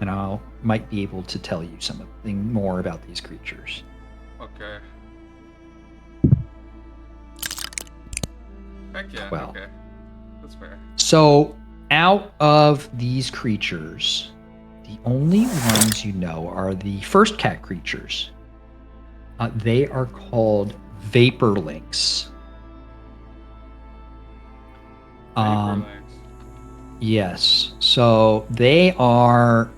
and I might be able to tell you something more about these creatures. Okay. Heck yeah. Well. Okay. That's fair. So, out of these creatures, the only ones you know are the first cat creatures. They are called Vaporlinks. Vaporlinks. Yes. So they are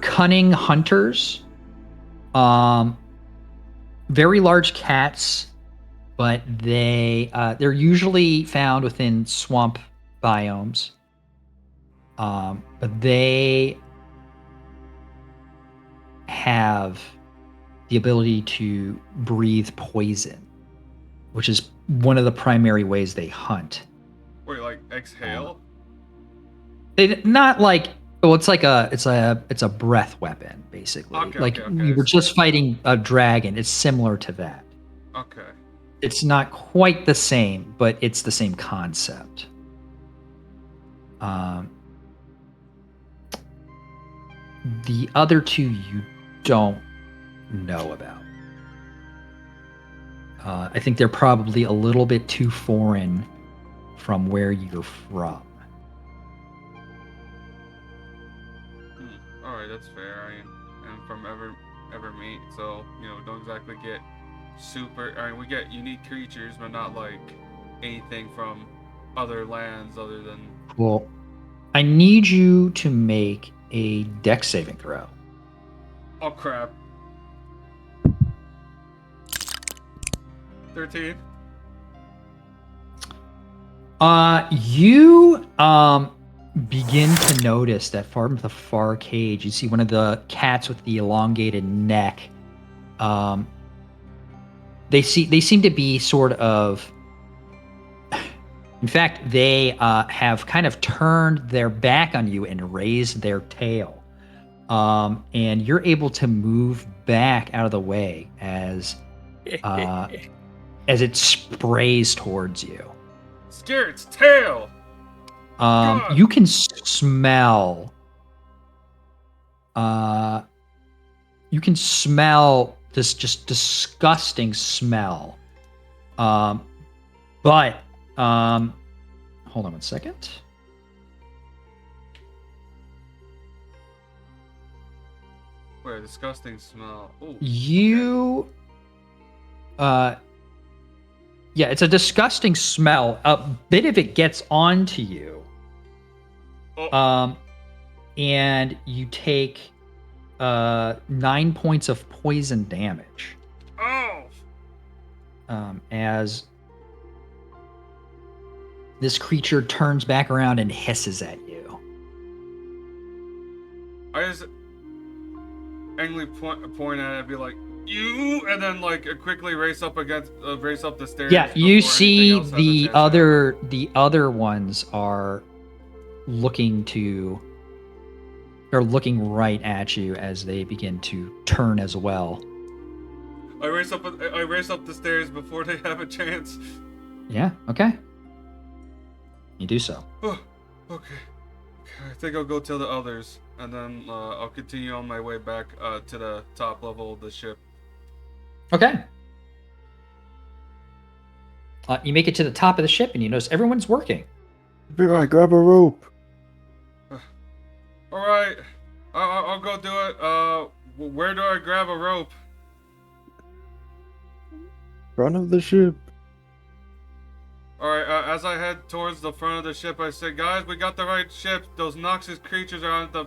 cunning hunters. Very large cats, but they're usually found within swamp biomes. But they have the ability to breathe poison, which is one of the primary ways they hunt. Wait, like exhale? Not like, well, it's a breath weapon basically. Okay. You were just fighting a dragon. It's similar to that. Okay. It's not quite the same, but it's the same concept. The other 2 you don't know about. I think they're probably a little bit too foreign from where you're from. All right, that's fair. I'm from Evermeet, so don't exactly get super. We get unique creatures, but not like anything from other lands other than. Well, I need you to make a dex saving throw. Oh crap. 13. You begin to notice that from the far cage, you see one of the cats with the elongated neck. They seem to be sort of. In fact, they have kind of turned their back on you and raised their tail. And you're able to move back out of the way as it sprays towards you. Scare its tail! God. You can smell. You can smell this just disgusting smell. But hold on one second. Wait, a disgusting smell. Ooh. Yeah, it's a disgusting smell. A bit of it gets onto you. Oh. And you take 9 points of poison damage. Oh! As this creature turns back around and hisses at you. I just angrily point at it and be like, "You!" and then like quickly race up the stairs. Yeah, you before see anything else has a the chance to happen. the other ones are looking to. They're looking right at you as they begin to turn as well. I race up the stairs before they have a chance. Yeah. Okay. You do so. Oh, okay. I think I'll go tell the others, and then I'll continue on my way back to the top level of the ship. Okay. You make it to the top of the ship and you notice everyone's working. Be right, grab a rope. All right, I'll go do it. Where do I grab a rope? Front of the ship. All right, as I head towards the front of the ship, I say, "Guys, we got the right ship. Those noxious creatures are on the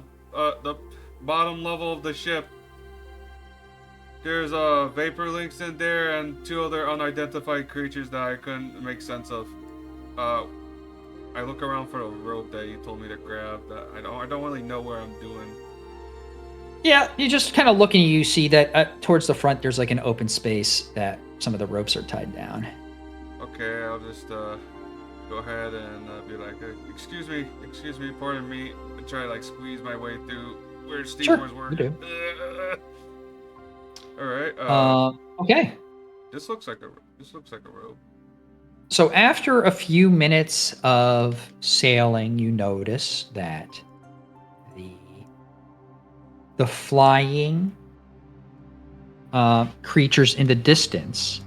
bottom level of the ship. There's vapor links in there and 2 other unidentified creatures that I couldn't make sense of. I look around for a rope that you told me to grab. That I don't really know where I'm doing. Yeah, you just kind of look and you see that towards the front there's like an open space that some of the ropes are tied down. Okay, I'll just go ahead and be like, excuse me, pardon me. I try to like squeeze my way through where steamers were. You do. All right. Okay. This looks like a rope. So after a few minutes of sailing, you notice that the flying creatures in the distance,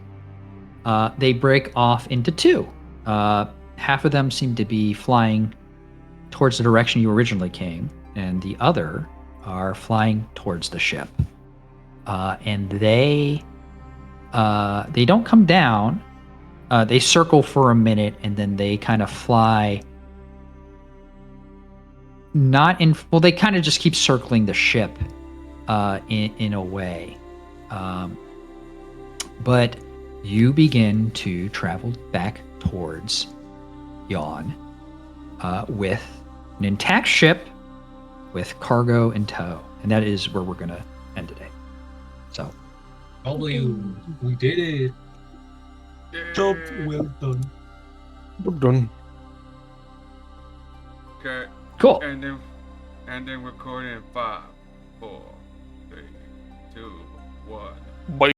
they break off into 2. Half of them seem to be flying towards the direction you originally came, and the other are flying towards the ship. And they don't come down. They circle for a minute and then they kind of fly. They kind of just keep circling the ship in a way. But you begin to travel back towards Yawn with an intact ship with cargo in tow. And that is where we're going to end today. So, W, we did it. Job well done. We're done. Okay. cool. And then recording in 5, 4, 3, 2, 1. Bye.